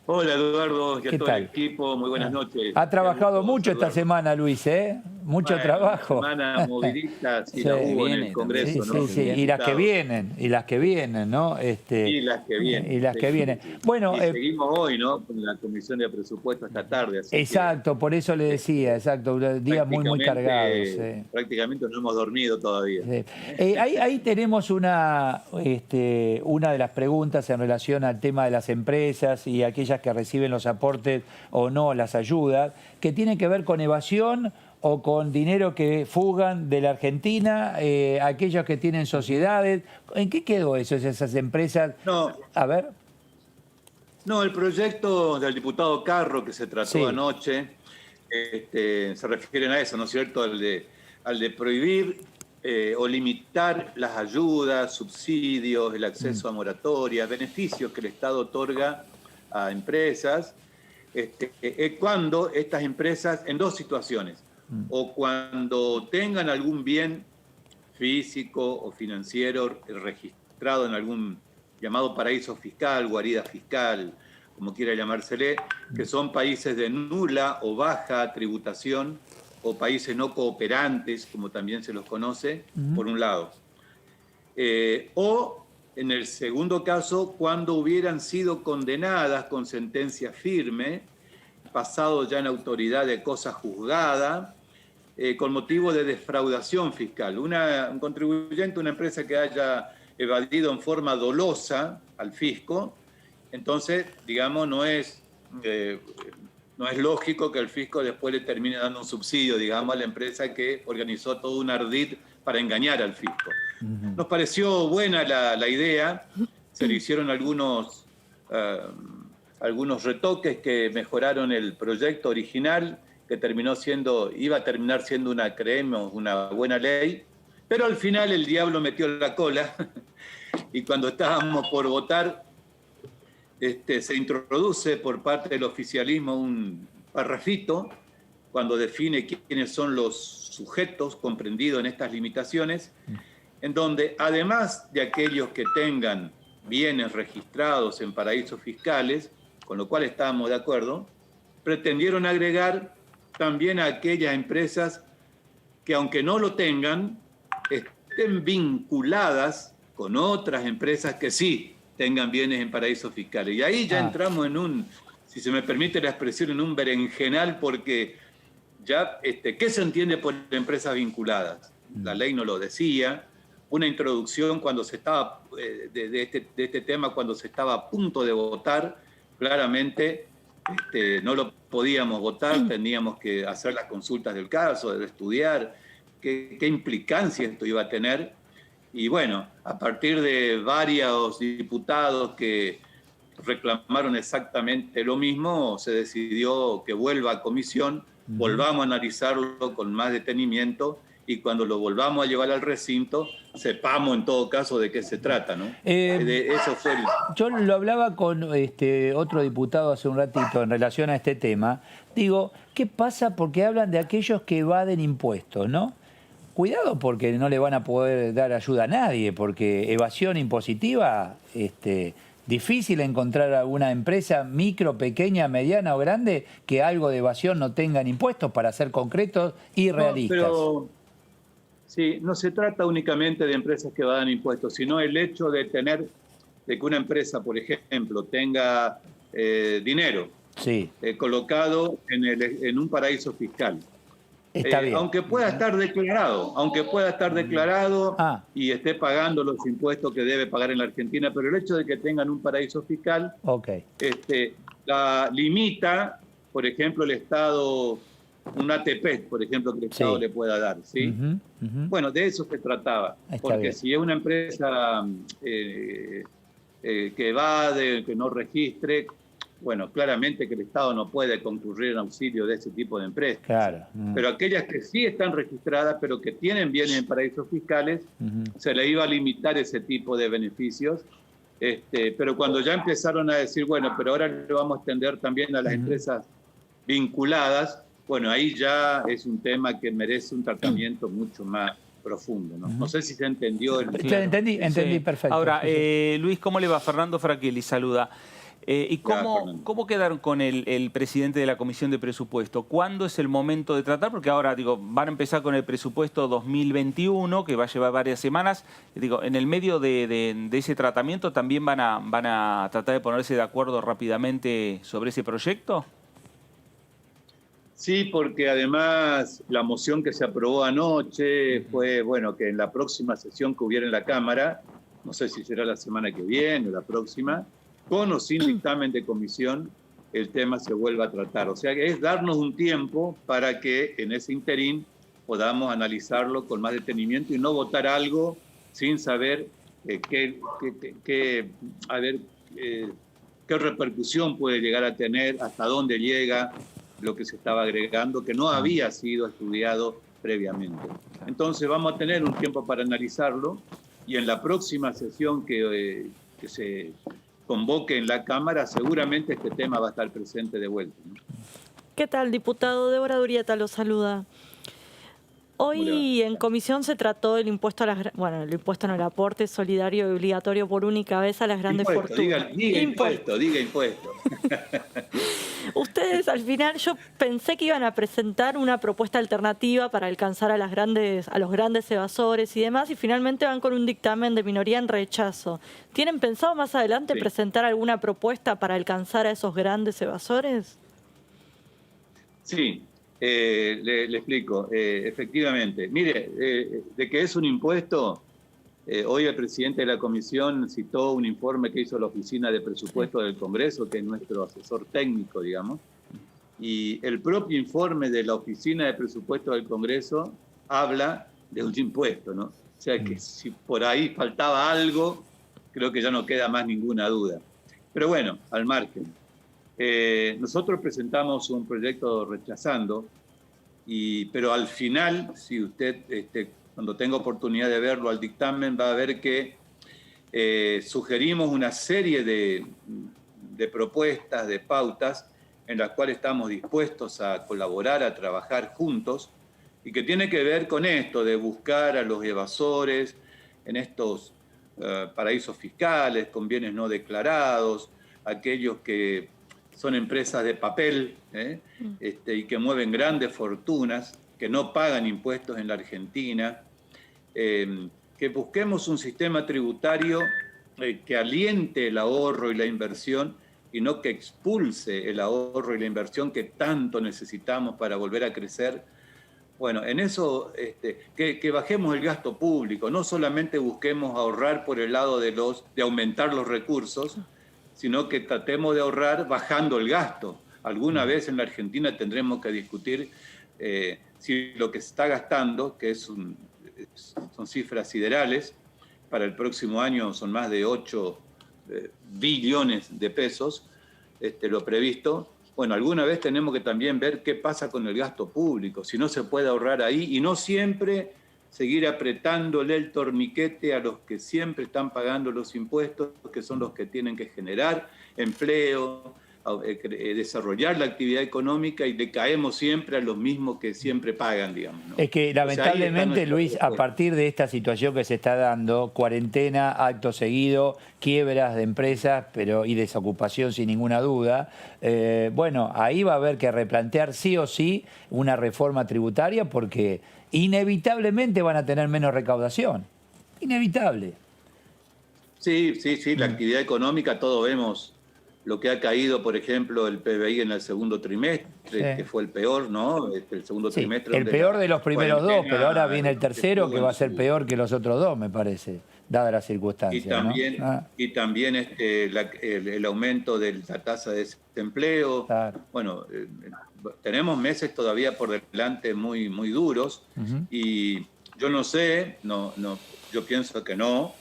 Hola, Eduardo, y a todo el equipo. Muy buenas noches. Ha trabajado mucho esta semana, Luis, ¿eh? Mucho trabajo. Semana movilista, la hubo en el Congreso, ¿no? Y las que vienen, ¿no? Y las que vienen. Bueno, y seguimos hoy, ¿no? Con la Comisión de Presupuesto esta tarde. Exacto, por eso le decía, días muy cargados. Prácticamente no hemos dormido todavía. Ahí tenemos una de las preguntas en relación al tema de las empresas y aquellas que reciben los aportes o no, las ayudas, que tienen que ver con evasión o con dinero que fugan de la Argentina, aquellos que tienen sociedades. ¿En qué quedó eso, esas empresas? No. A ver. No, el proyecto del diputado Carro que se trató anoche, se refieren a eso, ¿no es cierto? El de al de prohibir o limitar las ayudas, subsidios, el acceso a moratorias, beneficios que el Estado otorga a empresas, cuando estas empresas, en dos situaciones, o cuando tengan algún bien físico o financiero registrado en algún llamado paraíso fiscal, guarida fiscal, como quiera llamársele, que son países de nula o baja tributación, o países no cooperantes, como también se los conoce, por un lado. O, en el segundo caso, cuando hubieran sido condenadas con sentencia firme, pasado ya en autoridad de cosa juzgada, con motivo de defraudación fiscal. Un contribuyente, una empresa que haya evadido en forma dolosa al fisco, entonces, digamos, no es lógico que el fisco después le termine dando un subsidio, digamos, a la empresa que organizó todo un ardid para engañar al fisco. Nos pareció buena la idea, se le hicieron algunos retoques que mejoraron el proyecto original, que iba a terminar siendo una buena ley, pero al final el diablo metió la cola y cuando estábamos por votar, se introduce por parte del oficialismo un parrafito cuando define quiénes son los sujetos comprendidos en estas limitaciones, en donde además de aquellos que tengan bienes registrados en paraísos fiscales, con lo cual estábamos de acuerdo, pretendieron agregar también a aquellas empresas que, aunque no lo tengan, estén vinculadas con otras empresas que sí tengan bienes en paraísos fiscales. Y ahí ya entramos en si se me permite la expresión, en un berenjenal, porque ya, ¿qué se entiende por empresas vinculadas? La ley no lo decía. Una introducción cuando se estaba, de este tema, cuando se estaba a punto de votar, claramente no lo podíamos votar, teníamos que hacer las consultas del caso, de estudiar qué implicancia esto iba a tener. Y bueno, a partir de varios diputados que reclamaron exactamente lo mismo, se decidió que vuelva a comisión, volvamos a analizarlo con más detenimiento y cuando lo volvamos a llevar al recinto, sepamos en todo caso de qué se trata, ¿no? Eso fue Yo lo hablaba con otro diputado hace un ratito en relación a este tema. Digo, ¿qué pasa? Porque hablan de aquellos que evaden impuestos, ¿no? Cuidado porque no le van a poder dar ayuda a nadie, porque evasión impositiva, difícil encontrar alguna empresa micro, pequeña, mediana o grande que algo de evasión no tengan impuestos, para ser concretos y realistas. Pero sí, no se trata únicamente de empresas que evadan impuestos, sino el hecho de que una empresa, por ejemplo, tenga dinero colocado en un paraíso fiscal. Está bien. Aunque pueda estar declarado, y esté pagando los impuestos que debe pagar en la Argentina, pero el hecho de que tengan un paraíso fiscal la limita, por ejemplo, el Estado, un ATP, por ejemplo, que el Estado le pueda dar, ¿sí? Bueno, de eso se trataba. Porque si es una empresa que evade, que no registre, bueno, claramente que el Estado no puede concurrir en auxilio de ese tipo de empresas. Claro. Pero aquellas que sí están registradas, pero que tienen bienes en paraísos fiscales, se le iba a limitar ese tipo de beneficios. Pero cuando ya empezaron a decir, bueno, pero ahora le vamos a extender también a las empresas vinculadas, bueno, ahí ya es un tema que merece un tratamiento mucho más profundo, ¿no? No sé si se entendió. Entendí perfecto. Ahora, Luis, ¿cómo le va? Fernando Fraquelli saluda. ¿Y cómo quedaron con el presidente de la Comisión de Presupuesto? ¿Cuándo es el momento de tratar? Porque ahora, van a empezar con el presupuesto 2021, que va a llevar varias semanas. En el medio de ese tratamiento, ¿también van a tratar de ponerse de acuerdo rápidamente sobre ese proyecto? Sí, porque además la moción que se aprobó anoche fue, bueno, que en la próxima sesión que hubiera en la Cámara, no sé si será la semana que viene o la próxima, con o sin dictamen de comisión, el tema se vuelva a tratar. O sea, es darnos un tiempo para que en ese interín podamos analizarlo con más detenimiento y no votar algo sin saber qué repercusión puede llegar a tener, hasta dónde llega lo que se estaba agregando, que no había sido estudiado previamente. Entonces vamos a tener un tiempo para analizarlo y en la próxima sesión que se convoque en la Cámara seguramente este tema va a estar presente de vuelta, ¿no? ¿Qué tal, diputado? Débora Durieta lo saluda. Hoy en comisión se trató el impuesto a las... Bueno, el impuesto no, el aporte solidario y obligatorio por única vez a las grandes fortunas. Diga impuesto. Ustedes al final, yo pensé que iban a presentar una propuesta alternativa para alcanzar a los grandes evasores y demás, y finalmente van con un dictamen de minoría en rechazo. ¿Tienen pensado más adelante presentar alguna propuesta para alcanzar a esos grandes evasores? Sí. Le explico, efectivamente. Mire, de que es un impuesto, hoy el presidente de la comisión citó un informe que hizo la Oficina de Presupuesto del Congreso, que es nuestro asesor técnico, digamos, y el propio informe de la Oficina de Presupuesto del Congreso habla de un impuesto, ¿no? O sea que si por ahí faltaba algo, creo que ya no queda más ninguna duda. Pero bueno, al margen. Nosotros presentamos un proyecto rechazando, pero al final, si usted, cuando tenga oportunidad de verlo al dictamen, va a ver que sugerimos una serie de propuestas, de pautas, en las cuales estamos dispuestos a colaborar, a trabajar juntos, y que tiene que ver con esto, de buscar a los evasores en estos paraísos fiscales, con bienes no declarados, aquellos que son empresas de papel y que mueven grandes fortunas, que no pagan impuestos en la Argentina, que busquemos un sistema tributario que aliente el ahorro y la inversión y no que expulse el ahorro y la inversión que tanto necesitamos para volver a crecer. Bueno, en eso que bajemos el gasto público, no solamente busquemos ahorrar por el lado de aumentar los recursos, sino que tratemos de ahorrar bajando el gasto. Alguna vez en la Argentina tendremos que discutir si lo que se está gastando, que son cifras siderales, para el próximo año son más de 8 billones de pesos, lo previsto. Bueno, alguna vez tenemos que también ver qué pasa con el gasto público, si no se puede ahorrar ahí y no siempre seguir apretándole el torniquete a los que siempre están pagando los impuestos, que son los que tienen que generar empleo, desarrollar la actividad económica, y le caemos siempre a los mismos que siempre pagan, digamos, ¿no? Es que lamentablemente, Luis, a partir de esta situación que se está dando, cuarentena, acto seguido, quiebras de empresas y desocupación sin ninguna duda, bueno, ahí va a haber que replantear sí o sí una reforma tributaria, porque inevitablemente van a tener menos recaudación. Inevitable. Sí, la actividad económica, todos vemos lo que ha caído, por ejemplo, el PBI en el segundo trimestre, que fue el peor, ¿no? El segundo trimestre. El peor de los primeros dos, pero ahora viene el tercero, que va a ser peor que los otros dos, me parece, dadas las circunstancias. Y también el aumento de la tasa de desempleo. Claro. Bueno, tenemos meses todavía por delante muy, muy duros, y yo no sé, yo pienso que no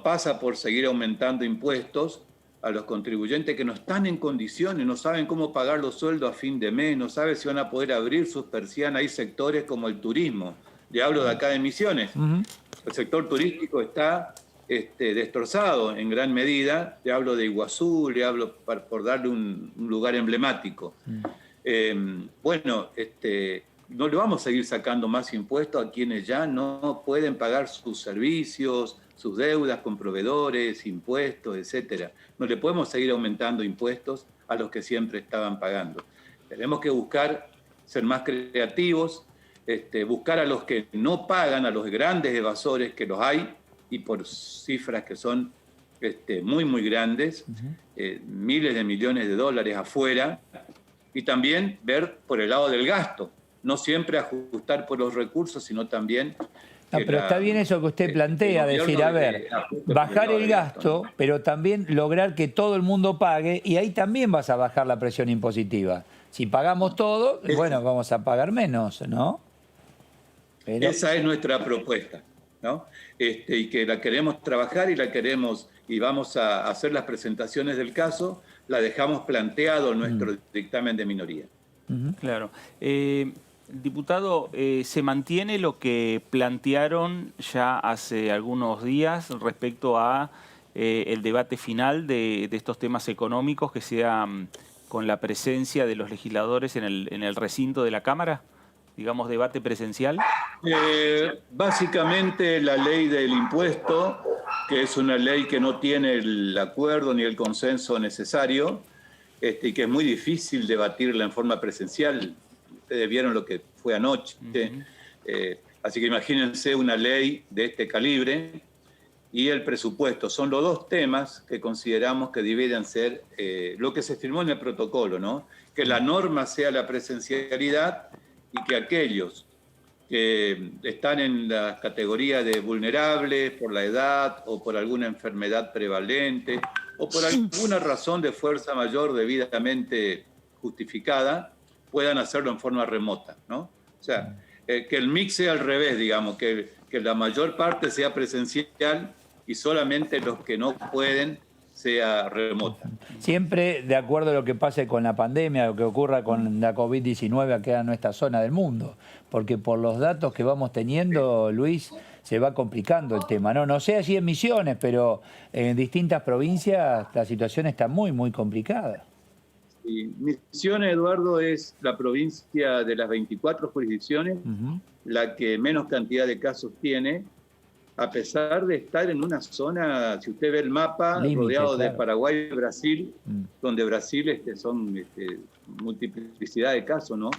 pasa por seguir aumentando impuestos a los contribuyentes que no están en condiciones, no saben cómo pagar los sueldos a fin de mes, no saben si van a poder abrir sus persianas. Hay sectores como el turismo, le hablo de acá de Misiones, el sector turístico está destrozado en gran medida, le hablo de Iguazú, le hablo por darle un lugar emblemático. Bueno, no le vamos a seguir sacando más impuestos a quienes ya no pueden pagar sus servicios, sus deudas con proveedores, impuestos, etcétera. No le podemos seguir aumentando impuestos a los que siempre estaban pagando. Tenemos que buscar ser más creativos, buscar a los que no pagan, a los grandes evasores, que los hay, y por cifras que son muy, muy grandes, miles de millones de dólares afuera, y también ver por el lado del gasto, no siempre ajustar por los recursos, sino también... pero está bien eso que usted plantea, decir, a ver, bajar el gasto, pero también lograr que todo el mundo pague, y ahí también vas a bajar la presión impositiva. Si pagamos todo, bueno, vamos a pagar menos, ¿no? Pero... Esa es nuestra propuesta, ¿no? Y que la queremos trabajar y vamos a hacer las presentaciones del caso, la dejamos planteado en nuestro dictamen de minoría. Claro. Diputado, ¿se mantiene lo que plantearon ya hace algunos días respecto a el debate final de estos temas económicos, que sea con la presencia de los legisladores en el recinto de la Cámara? Digamos, debate presencial. Básicamente la ley del impuesto, que es una ley que no tiene el acuerdo ni el consenso necesario, y que es muy difícil debatirla en forma presencial. Ustedes vieron lo que fue anoche. Así que imagínense una ley de este calibre y el presupuesto. Son los dos temas que consideramos que deberían ser lo que se firmó en el protocolo, ¿no? Que la norma sea la presencialidad y que aquellos que están en la categoría de vulnerables por la edad o por alguna enfermedad prevalente o por alguna razón de fuerza mayor debidamente justificada, puedan hacerlo en forma remota, ¿no? O sea, que el mix sea al revés, digamos, que la mayor parte sea presencial y solamente los que no pueden sea remota. Siempre de acuerdo a lo que pase con la pandemia, lo que ocurra con la COVID-19 acá en nuestra zona del mundo, porque por los datos que vamos teniendo, Luis, se va complicando el tema, ¿no? No sé allí en Misiones, pero en distintas provincias la situación está muy, muy complicada. Sí. Misiones, Eduardo, es la provincia de las 24 jurisdicciones, la que menos cantidad de casos tiene, a pesar de estar en una zona, si usted ve el mapa, límite, rodeado de Paraguay y Brasil, donde Brasil son multiplicidad de casos, ¿no?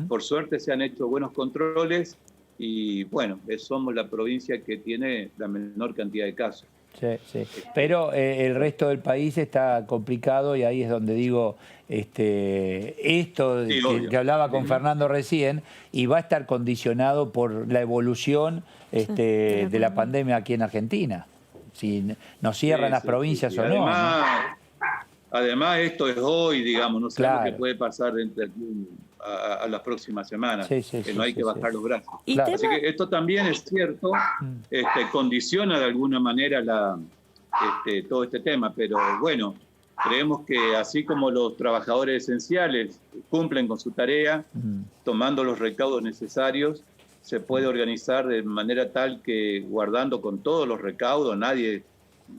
Por suerte se han hecho buenos controles y, bueno, somos la provincia que tiene la menor cantidad de casos. Sí, sí. Pero el resto del país está complicado y ahí es donde digo esto sí, que hablaba con Fernando recién, y va a estar condicionado por la evolución de la pandemia aquí en Argentina. Si nos cierran las provincias o no. Además, esto es hoy, digamos, no sabemos qué puede pasar a las próximas semanas, que no hay que bajar los brazos. Así que esto también es cierto, condiciona de alguna manera todo este tema, pero bueno, creemos que así como los trabajadores esenciales cumplen con su tarea, tomando los recaudos necesarios, se puede organizar de manera tal que, guardando con todos los recaudos, nadie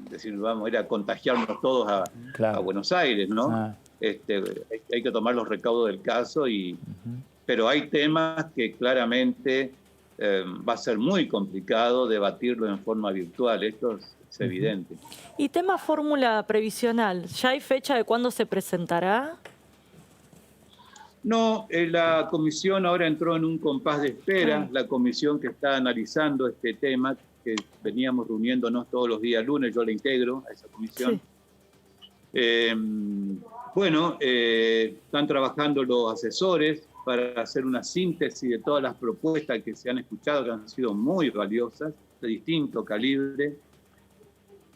decir, vamos a ir a contagiarnos todos a Buenos Aires, ¿no? Hay que tomar los recaudos del caso, pero hay temas que claramente va a ser muy complicado debatirlo en forma virtual, esto es evidente. Y tema fórmula previsional, ¿ya hay fecha de cuándo se presentará? No, la comisión ahora entró en un compás de espera, la comisión que está analizando este tema, que veníamos reuniéndonos todos los días lunes, yo la integro a esa comisión. Bueno, están trabajando los asesores para hacer una síntesis de todas las propuestas que se han escuchado, que han sido muy valiosas, de distinto calibre.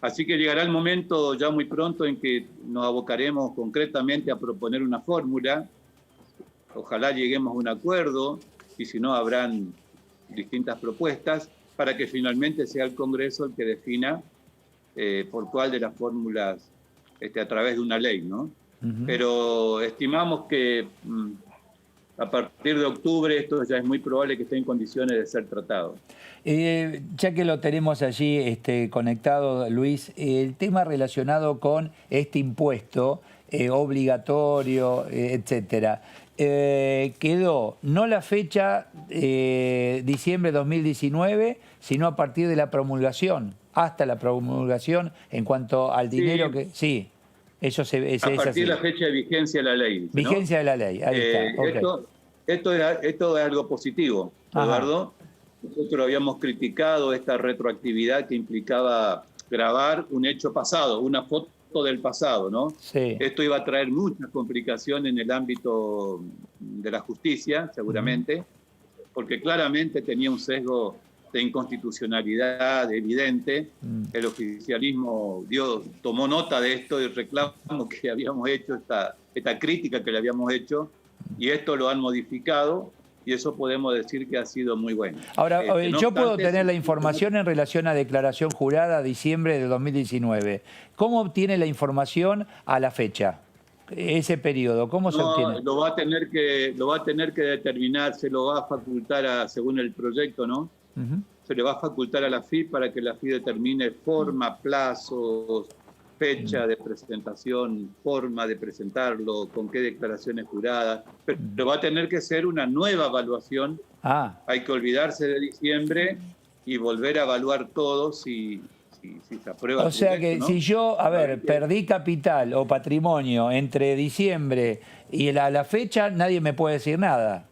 Así que llegará el momento ya muy pronto en que nos abocaremos concretamente a proponer una fórmula. Ojalá lleguemos a un acuerdo, y si no, habrán distintas propuestas, para que finalmente sea el Congreso el que defina por cuál de las fórmulas a través de una ley, ¿no? Pero estimamos que a partir de octubre esto ya es muy probable que esté en condiciones de ser tratado. Ya que lo tenemos allí conectado, Luis, el tema relacionado con este impuesto obligatorio, etcétera, quedó no la fecha diciembre de 2019, sino a partir de la promulgación, hasta la promulgación en cuanto al dinero que... Sí, eso a partir de la fecha de vigencia de la ley. ¿No? Vigencia de la ley, ahí está. Okay. Esto es algo positivo, Eduardo. Nosotros habíamos criticado esta retroactividad que implicaba grabar un hecho pasado, una foto del pasado, ¿no? Sí. Esto iba a traer muchas complicaciones en el ámbito de la justicia, seguramente, porque claramente tenía un sesgo de inconstitucionalidad evidente. El oficialismo tomó nota de esto y reclamo que habíamos hecho, esta crítica que le habíamos hecho, y esto lo han modificado, y eso podemos decir que ha sido muy bueno. Ahora, yo puedo tener la información en relación a declaración jurada diciembre de 2019. ¿Cómo obtiene la información a la fecha? ese periodo? ¿Cómo se obtiene? Lo va a tener que determinar, se lo va a facultar según el proyecto, ¿no? Se le va a facultar a la FIP para que la FIP determine forma, plazos, fecha de presentación, forma de presentarlo, con qué declaraciones juradas. Pero va a tener que ser una nueva evaluación. Hay que olvidarse de diciembre y volver a evaluar todo si se aprueba. O sea que, ¿no? Si yo, perdí capital o patrimonio entre diciembre y la fecha, nadie me puede decir nada.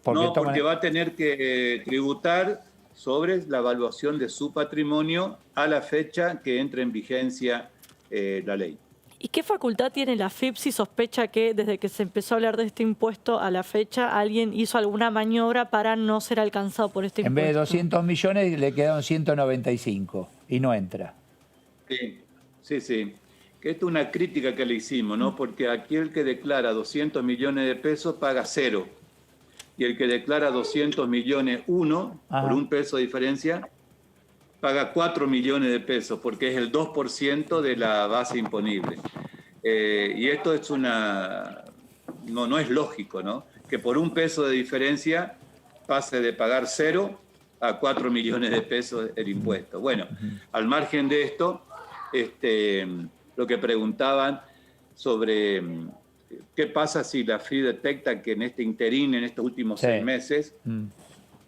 Porque va a tener que tributar sobre la evaluación de su patrimonio a la fecha que entre en vigencia la ley. ¿Y qué facultad tiene la FIP si sospecha que desde que se empezó a hablar de este impuesto a la fecha alguien hizo alguna maniobra para no ser alcanzado por este impuesto? En vez de 200 millones le quedaron 195 y no entra. Sí. Que esto es una crítica que le hicimos, ¿no? Porque aquí el que declara 200 millones de pesos paga 0. Y el que declara 200 millones por un peso de diferencia, paga 4 millones de pesos, porque es el 2% de la base imponible. Y esto es no es lógico, ¿no? Que por un peso de diferencia pase de pagar 0 a 4 millones de pesos el impuesto. Bueno, al margen de esto, lo que preguntaban sobre qué pasa si la FIP detecta que en este interín, en estos últimos 6 meses,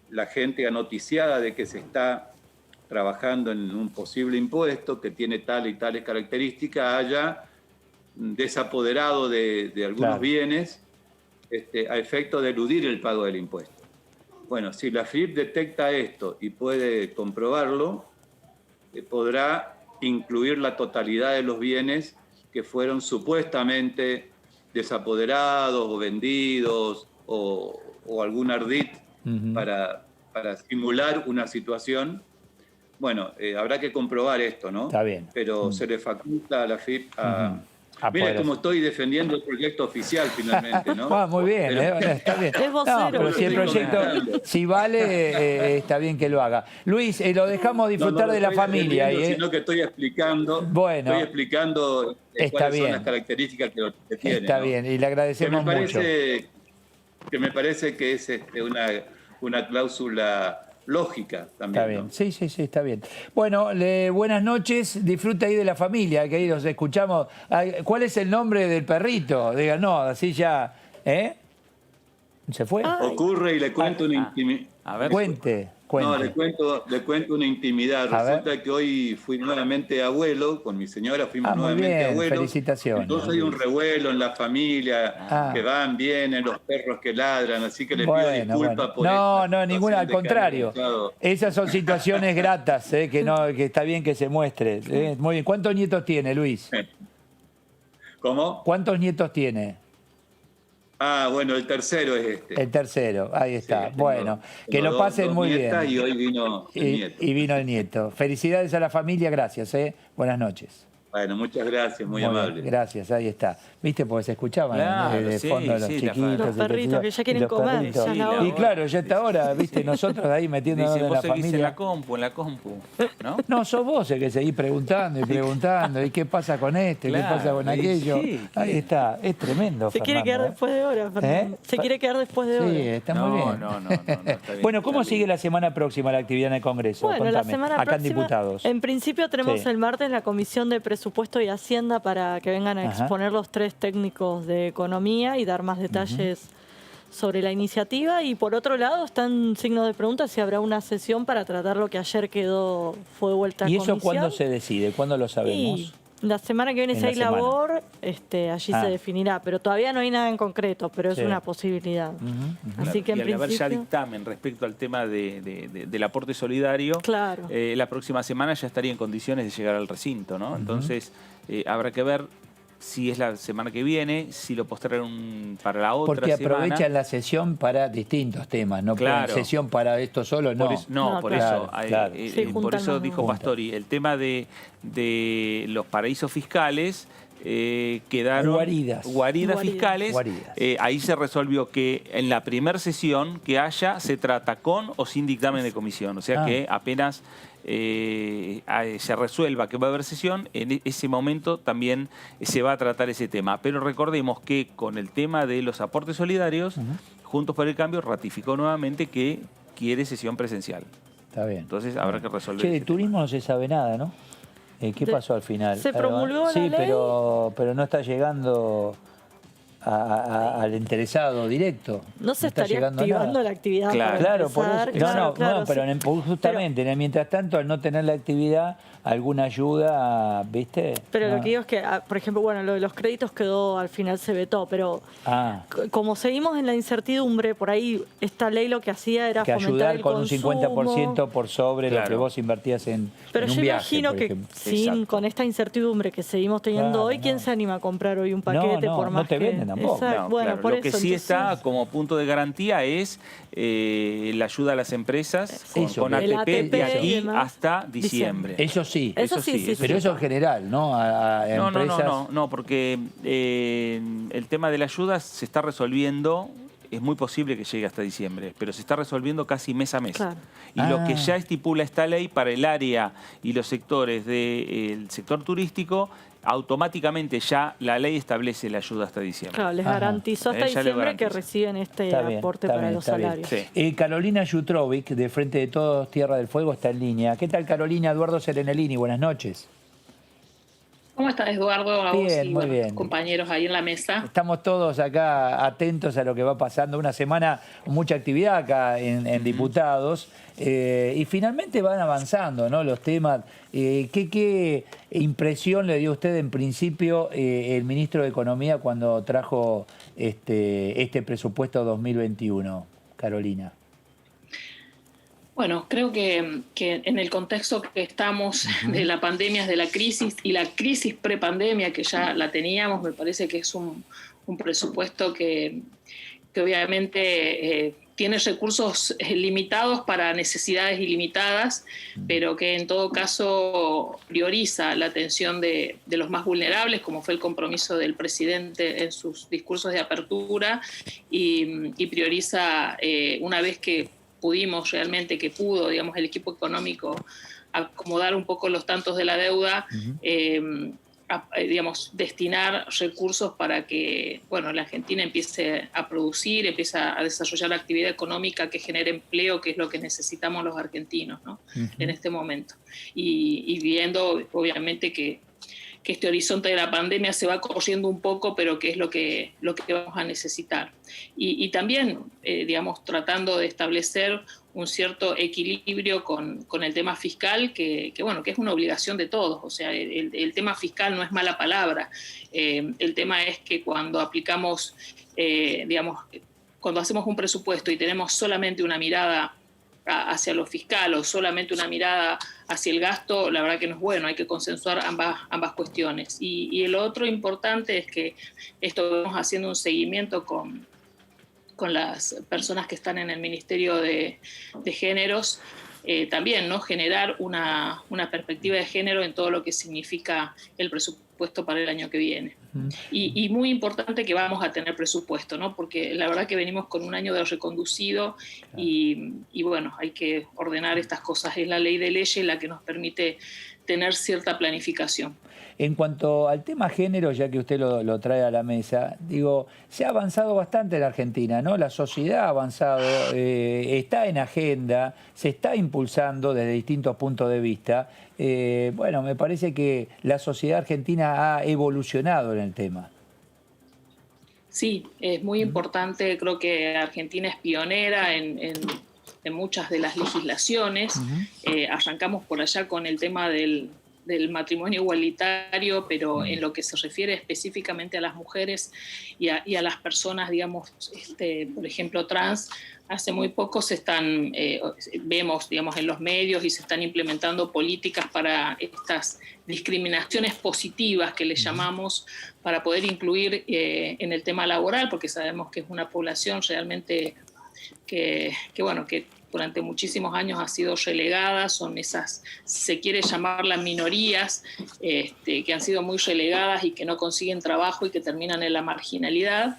la gente anoticiada de que se está trabajando en un posible impuesto que tiene tales y tales características, haya desapoderado de algunos bienes a efecto de eludir el pago del impuesto. Bueno, si la FIP detecta esto y puede comprobarlo, podrá incluir la totalidad de los bienes que fueron supuestamente desapoderados o vendidos o algún ardid para simular una situación. Bueno, habrá que comprobar esto, ¿no? Está bien. Pero se le faculta a la FIP Mira cómo estoy defendiendo el proyecto oficial finalmente, ¿no? Muy bien, está bien. Es vocero. Pero si el proyecto, si vale, está bien que lo haga. Luis, lo dejamos disfrutar de la familia. Sino que estoy explicando, cuáles son las características que tiene. Está bien, y le agradecemos mucho. Que me parece que es una cláusula lógica también. Está bien, sí, está bien. Bueno, buenas noches, disfruta ahí de la familia, que ahí los escuchamos. ¿Cuál es el nombre del perrito? Digan, no, así ya, ¿se fue? Ocurre y le cuento una intimidad. A ver, cuente. No, le cuento una intimidad. Resulta que hoy fui nuevamente abuelo, con mi señora fuimos nuevamente abuelos. Felicitaciones. Entonces hay un revuelo en la familia, que van, vienen, los perros que ladran, así que les pido disculpas por No, ninguna, al contrario. Esas son situaciones gratas, que está bien que se muestre. Muy bien. ¿Cuántos nietos tiene, Luis? ¿Cómo? ¿Cuántos nietos tiene? Bueno, el tercero es este. El tercero, ahí está. Sí, bueno, que lo pasen muy bien. Y hoy vino el nieto. Y vino el nieto. Felicidades a la familia, gracias. Buenas noches. Bueno, muchas gracias, muy amable. Gracias, ahí está. ¿Viste? Porque se escuchaban de fondo los chiquitos. Los perritos que ya quieren comer. Y claro, ya está ahora, ¿viste? Nosotros ahí metiéndonos en la familia. En la compu, ¿no? No, sos vos el que seguís preguntando. ¿Y qué pasa con este? ¿Qué pasa con aquello? Ahí está, es tremendo, Se quiere quedar después de horas, Fernando. Se quiere quedar después de horas. Sí, está muy bien. No, está bien. Bueno, ¿cómo sigue la semana próxima la actividad en el Congreso? Bueno, la semana próxima, acá en Diputados. En principio tenemos el martes la Comisión de Presupuesto y Hacienda para que vengan a exponer los 3 técnicos de Economía y dar más detalles sobre la iniciativa. Y por otro lado está en signo de pregunta si habrá una sesión para tratar lo que ayer fue vuelta a comisión. ¿Y eso cuándo se decide? ¿Cuándo lo sabemos? La semana que viene, si hay labor, allí se definirá, pero todavía no hay nada en concreto, pero es una posibilidad. Así que en principio... haber ya dictamen respecto al tema del aporte solidario, la próxima semana ya estaría en condiciones de llegar al recinto, ¿no? Entonces habrá que ver si es la semana que viene, si lo postergan para la otra semana. Porque aprovechan la sesión para distintos temas, no sesión para esto solo, no. Por eso dijo Pastori, el tema de los paraísos fiscales quedaron guaridas fiscales. Guaridas. Ahí se resolvió que en la primera sesión que haya se trata con o sin dictamen de comisión. O sea que apenas se resuelva que va a haber sesión, en ese momento también se va a tratar ese tema. Pero recordemos que con el tema de los aportes solidarios, Juntos por el Cambio ratificó nuevamente que quiere sesión presencial. Está bien. Entonces habrá que resolver. Che, de turismo no se sabe nada, ¿no? ¿Qué pasó al final? Se promulgó la ley. Sí, pero no está llegando al interesado directo. No se estaría activando la actividad. Claro, por eso. No, pero justamente, mientras tanto, al no tener la actividad, alguna ayuda, ¿viste? Pero lo que digo es que, por ejemplo, bueno, lo de los créditos quedó, al final se vetó, pero como seguimos en la incertidumbre, por ahí esta ley lo que hacía era fomentar ayudar el con consumo. un 50% por sobre lo que vos invertías en pero un yo viaje, imagino que con esta incertidumbre que seguimos teniendo hoy, ¿quién se anima a comprar hoy un paquete por más no te venden tampoco. Bueno, por lo que sí está como punto de garantía es la ayuda a las empresas con ATP de aquí hasta diciembre. Eso sí. Sí. Pero eso en general, ¿no? A empresas. No, porque el tema de la ayuda se está resolviendo. Es muy posible que llegue hasta diciembre, pero se está resolviendo casi mes a mes. Claro. Y lo que ya estipula esta ley para el área y los sectores del sector turístico, automáticamente ya la ley establece la ayuda hasta diciembre. Claro, les garantizó hasta diciembre que reciben este aporte para los salarios. Sí. Carolina Jutrovic, de Frente de Todos, Tierra del Fuego, está en línea. ¿Qué tal, Carolina? Eduardo Serenellini, buenas noches. ¿Cómo estás, Eduardo? A vos y muy bien. Compañeros ahí en la mesa. Estamos todos acá atentos a lo que va pasando. Una semana con mucha actividad acá en Diputados. Y finalmente van avanzando, ¿no? Los temas. ¿Qué impresión le dio a usted en principio el ministro de Economía cuando trajo este presupuesto 2021, Carolina? Bueno, creo que en el contexto que estamos de la pandemia, de la crisis y la crisis prepandemia que ya la teníamos, me parece que es un presupuesto que obviamente tiene recursos limitados para necesidades ilimitadas, pero que en todo caso prioriza la atención de los más vulnerables, como fue el compromiso del presidente en sus discursos de apertura, y prioriza, una vez que pudimos realmente, que pudo, digamos, el equipo económico acomodar un poco los tantos de la deuda, digamos, destinar recursos para que, bueno, la Argentina empiece a producir, empiece a desarrollar actividad económica que genere empleo, que es lo que necesitamos los argentinos, ¿no? En este momento. Y viendo, obviamente, que este horizonte de la pandemia se va corriendo un poco, pero que es lo que vamos a necesitar. Y también, digamos, tratando de establecer un cierto equilibrio con el tema fiscal, que bueno, que es una obligación de todos. O sea, el tema fiscal no es mala palabra. El tema es que cuando aplicamos, digamos, cuando hacemos un presupuesto y tenemos solamente una mirada hacia lo fiscal o solamente una mirada hacia el gasto, la verdad que no es bueno, hay que consensuar ambas cuestiones. Y el otro importante es que esto vamos haciendo un seguimiento con las personas que están en el Ministerio de Géneros, también, ¿no? Generar una perspectiva de género en todo lo que significa el presupuesto para el año que viene. Y muy importante que vamos a tener presupuesto, ¿no? Porque la verdad que venimos con un año de reconducido y bueno, hay que ordenar estas cosas. Es la ley de leyes la que nos permite tener cierta planificación. En cuanto al tema género, ya que usted lo trae a la mesa, digo, se ha avanzado bastante en la Argentina, ¿no? La sociedad ha avanzado, está en agenda, se está impulsando desde distintos puntos de vista. Bueno, me parece que la sociedad argentina ha evolucionado en el tema. Sí, es muy importante, creo que Argentina es pionera en muchas de las legislaciones. Arrancamos por allá con el tema del matrimonio igualitario, pero en lo que se refiere específicamente a las mujeres y a las personas, digamos, por ejemplo, trans, hace muy poco vemos, digamos, en los medios y se están implementando políticas para estas discriminaciones positivas que le llamamos, para poder incluir en el tema laboral, porque sabemos que es una población realmente que durante muchísimos años ha sido relegada, son esas, se quiere llamar las minorías, que han sido muy relegadas y que no consiguen trabajo y que terminan en la marginalidad.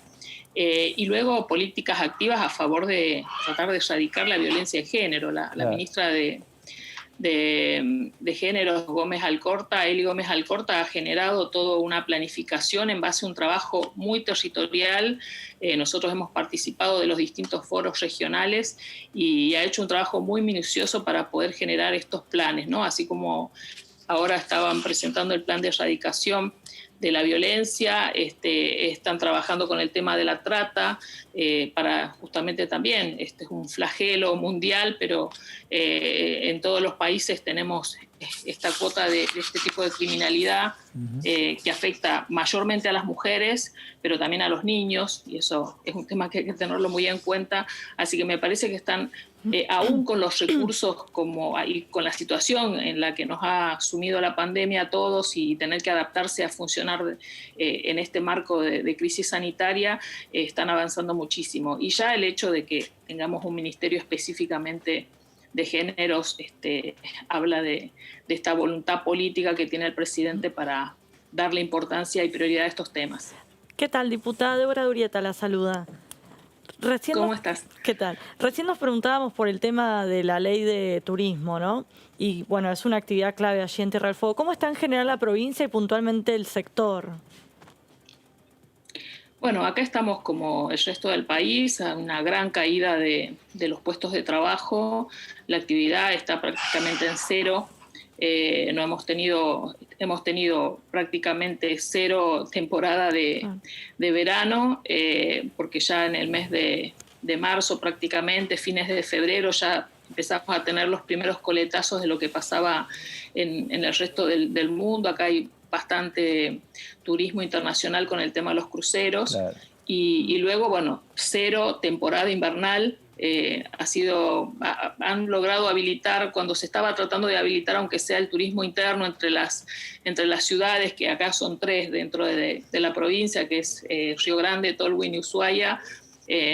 Y luego políticas activas a favor de tratar de erradicar la violencia de género. La ministra de Género, Eli Gómez Alcorta, ha generado toda una planificación en base a un trabajo muy territorial. Nosotros hemos participado de los distintos foros regionales y ha hecho un trabajo muy minucioso para poder generar estos planes, ¿no? Así como ahora estaban presentando el plan de erradicación de la violencia, están trabajando con el tema de la trata, para justamente también, este es un flagelo mundial, pero en todos los países tenemos esta cuota de este tipo de criminalidad que afecta mayormente a las mujeres, pero también a los niños, y eso es un tema que hay que tenerlo muy en cuenta, así que me parece que están, aún con los recursos y con la situación en la que nos ha sumido la pandemia a todos y tener que adaptarse a funcionar en este marco de crisis sanitaria, están avanzando muchísimo. Y ya el hecho de que tengamos un ministerio específicamente de géneros habla de esta voluntad política que tiene el presidente para darle importancia y prioridad a estos temas. ¿Qué tal, diputada? Débora Durieta la saluda. ¿Cómo estás? ¿Qué tal? Recién nos preguntábamos por el tema de la ley de turismo, ¿no? Y bueno, es una actividad clave allí en Tierra del Fuego. ¿Cómo está en general la provincia y puntualmente el sector? Bueno, acá estamos como el resto del país, a una gran caída de los puestos de trabajo. La actividad está prácticamente en cero. No hemos tenido prácticamente cero temporada de verano, porque ya en el mes de marzo, prácticamente fines de febrero, ya empezamos a tener los primeros coletazos de lo que pasaba en el resto del mundo. Acá hay bastante turismo internacional con el tema de los cruceros. Claro. Y luego, bueno, cero temporada invernal. Han logrado habilitar, cuando se estaba tratando de habilitar, aunque sea el turismo interno entre las ciudades, que acá son 3 dentro de la provincia, que es Río Grande, Tolwyn y Ushuaia,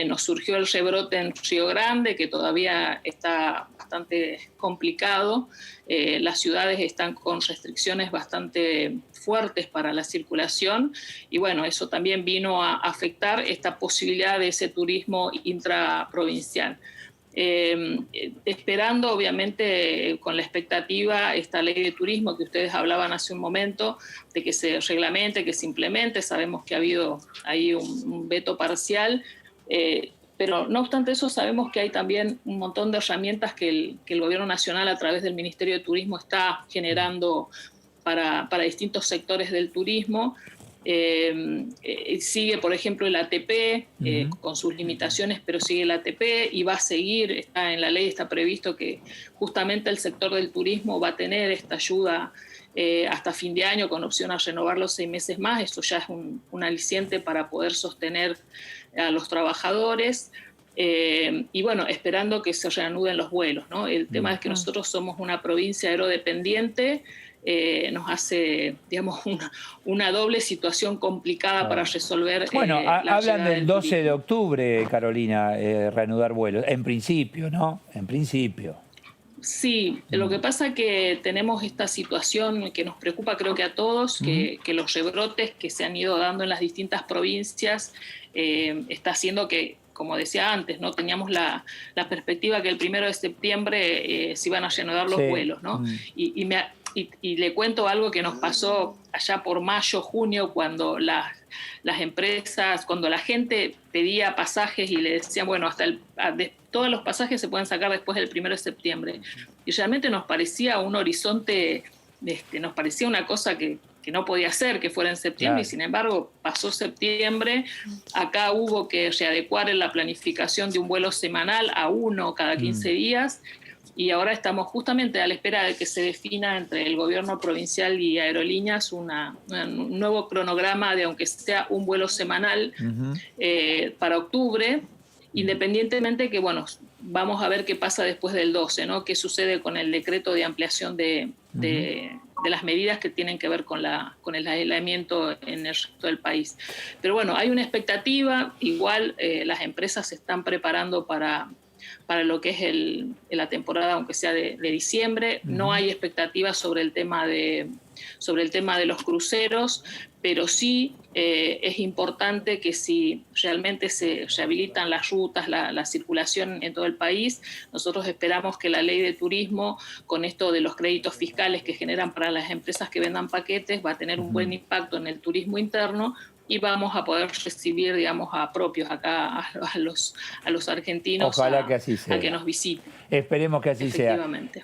nos surgió el rebrote en Río Grande, que todavía está bastante complicado. Las ciudades están con restricciones bastante fuertes para la circulación y bueno, eso también vino a afectar esta posibilidad de ese turismo intraprovincial. Esperando, obviamente, con la expectativa, esta ley de turismo que ustedes hablaban hace un momento, de que se reglamente, que se implemente. Sabemos que ha habido ahí un veto parcial, pero no obstante eso sabemos que hay también un montón de herramientas que el Gobierno Nacional a través del Ministerio de Turismo está generando para distintos sectores del turismo. Sigue, por ejemplo, el ATP con sus limitaciones, pero sigue el ATP y va a seguir, está en la ley, está previsto que justamente el sector del turismo va a tener esta ayuda hasta fin de año con opción a renovarlo 6 meses más. Esto ya es un aliciente para poder sostener a los trabajadores. Y bueno, esperando que se reanuden los vuelos, ¿no? El tema es que nosotros somos una provincia aerodependiente, nos hace, digamos, una doble situación complicada para resolver. Bueno, hablan del 12 de octubre, Carolina, reanudar vuelos, en principio, ¿no? En principio. Sí, lo que pasa es que tenemos esta situación que nos preocupa, creo que a todos, que los rebrotes que se han ido dando en las distintas provincias está haciendo que, como decía antes, ¿no? Teníamos la perspectiva que el 1 de septiembre se iban a reanudar los vuelos, ¿no? Y le cuento algo que nos pasó allá por mayo, junio, cuando las empresas, cuando la gente pedía pasajes y le decían, bueno, todos los pasajes se pueden sacar después del 1 de septiembre. Y realmente nos parecía un horizonte, nos parecía una cosa que no podía ser que fuera en septiembre, claro. Y sin embargo pasó septiembre, acá hubo que readecuar en la planificación de un vuelo semanal a 1 cada 15 días, y ahora estamos justamente a la espera de que se defina entre el gobierno provincial y Aerolíneas un nuevo cronograma de, aunque sea un vuelo semanal, para octubre, independientemente que, bueno, vamos a ver qué pasa después del 12, ¿no? Qué sucede con el decreto de ampliación de las medidas que tienen que ver con el aislamiento en el resto del país. Pero bueno, hay una expectativa, igual las empresas se están preparando para para lo que es la temporada, aunque sea de diciembre. No hay expectativas sobre el tema de los cruceros, pero sí es importante que si realmente se rehabilitan las rutas, la circulación en todo el país, nosotros esperamos que la ley de turismo, con esto de los créditos fiscales que generan para las empresas que vendan paquetes, va a tener un buen impacto en el turismo interno, y vamos a poder recibir, digamos, a propios acá, a los argentinos. Ojalá que así sea. A que nos visiten. Esperemos que así sea.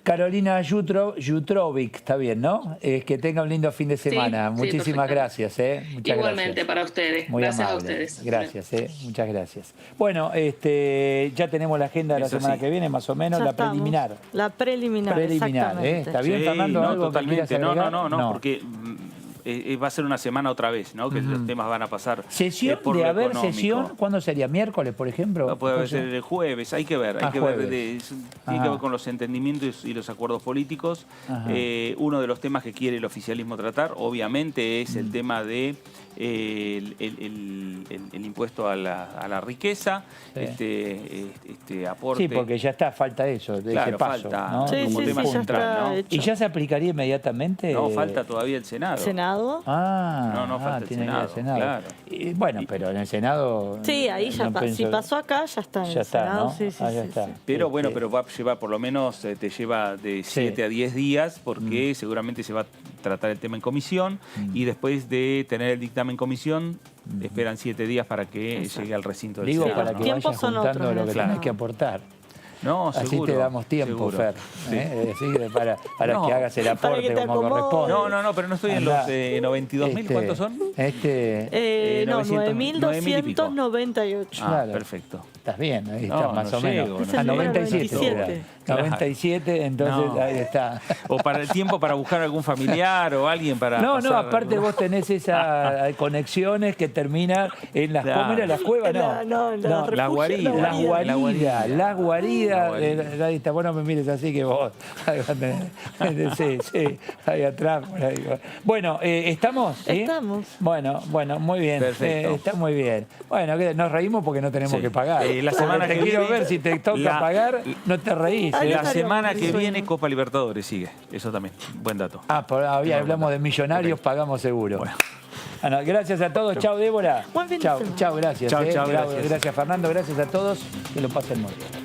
Carolina Jutrovic, está bien, ¿no? Que tenga un lindo fin de semana. Sí, muchísimas gracias. Muchas Igualmente gracias. para ustedes. Muy gracias amable. a ustedes. Gracias, muchas gracias. Bueno, ya tenemos la agenda de la semana que viene, más o menos, ya la estamos. preliminar. La preliminar, exactamente. ¿Está bien, Fernando? No, ¿Algo totalmente. que quieras agregar? No, porque va a ser una semana otra vez, ¿no? Que los temas van a pasar sesión por de lo haber económico. sesión, ¿cuándo sería? ¿Miércoles, por ejemplo? No, puede ser el jueves, hay que ver. Tiene que ver con los entendimientos y los acuerdos políticos. Uno de los temas que quiere el oficialismo tratar, obviamente, es el tema de el impuesto a la riqueza, aporte. Sí, porque ya está, falta eso, de ese paso. Falta, ¿no? como tema central, ¿no? ¿Y ya se aplicaría inmediatamente? No, falta todavía el Senado. ¿Senado? No, falta el tiene Senado, que ir al Senado. claro. Y, bueno, pero en el Senado... Sí, ahí ya está. Si pasó acá, ya está en el Senado. ¿no? Sí, ya está. Pero bueno, pero va a llevar, por lo menos, te lleva de 7 a 10 días, porque seguramente se va a tratar el tema en comisión, y después de tener el dictamen en comisión, esperan 7 días para que llegue al recinto del Senado. Para que vayas juntando lo que tenés que aportar. No, así seguro, te damos tiempo, seguro. Fer. Para que hagas el aporte como corresponde. No, pero no estoy en los 92.000. ¿Cuántos son? No, 9.298. Perfecto. Estás bien, ahí está, más o menos. Es el 97. 97, entonces ahí está. O para el tiempo para buscar algún familiar o alguien para. No, aparte vos tenés esas conexiones que terminan en las cuevas, las guaridas. Las guaridas. Ahí está, vos no me mires así que vos. Sí, ahí atrás. Por ahí. Bueno, ¿estamos? ¿Sí? Estamos. Bueno, muy bien. Perfecto. Está muy bien. Bueno, nos reímos porque no tenemos que pagar. La semana que quiero viene, ver si te toca pagar, no te reís. La semana que viene Copa Libertadores sigue. Eso también, buen dato. Hablamos de millonarios, pagamos seguro. Bueno, gracias a todos. Chao, Débora. Chao, gracias. Chao, gracias. Gracias, Fernando. Gracias a todos. Que lo pasen muy bien.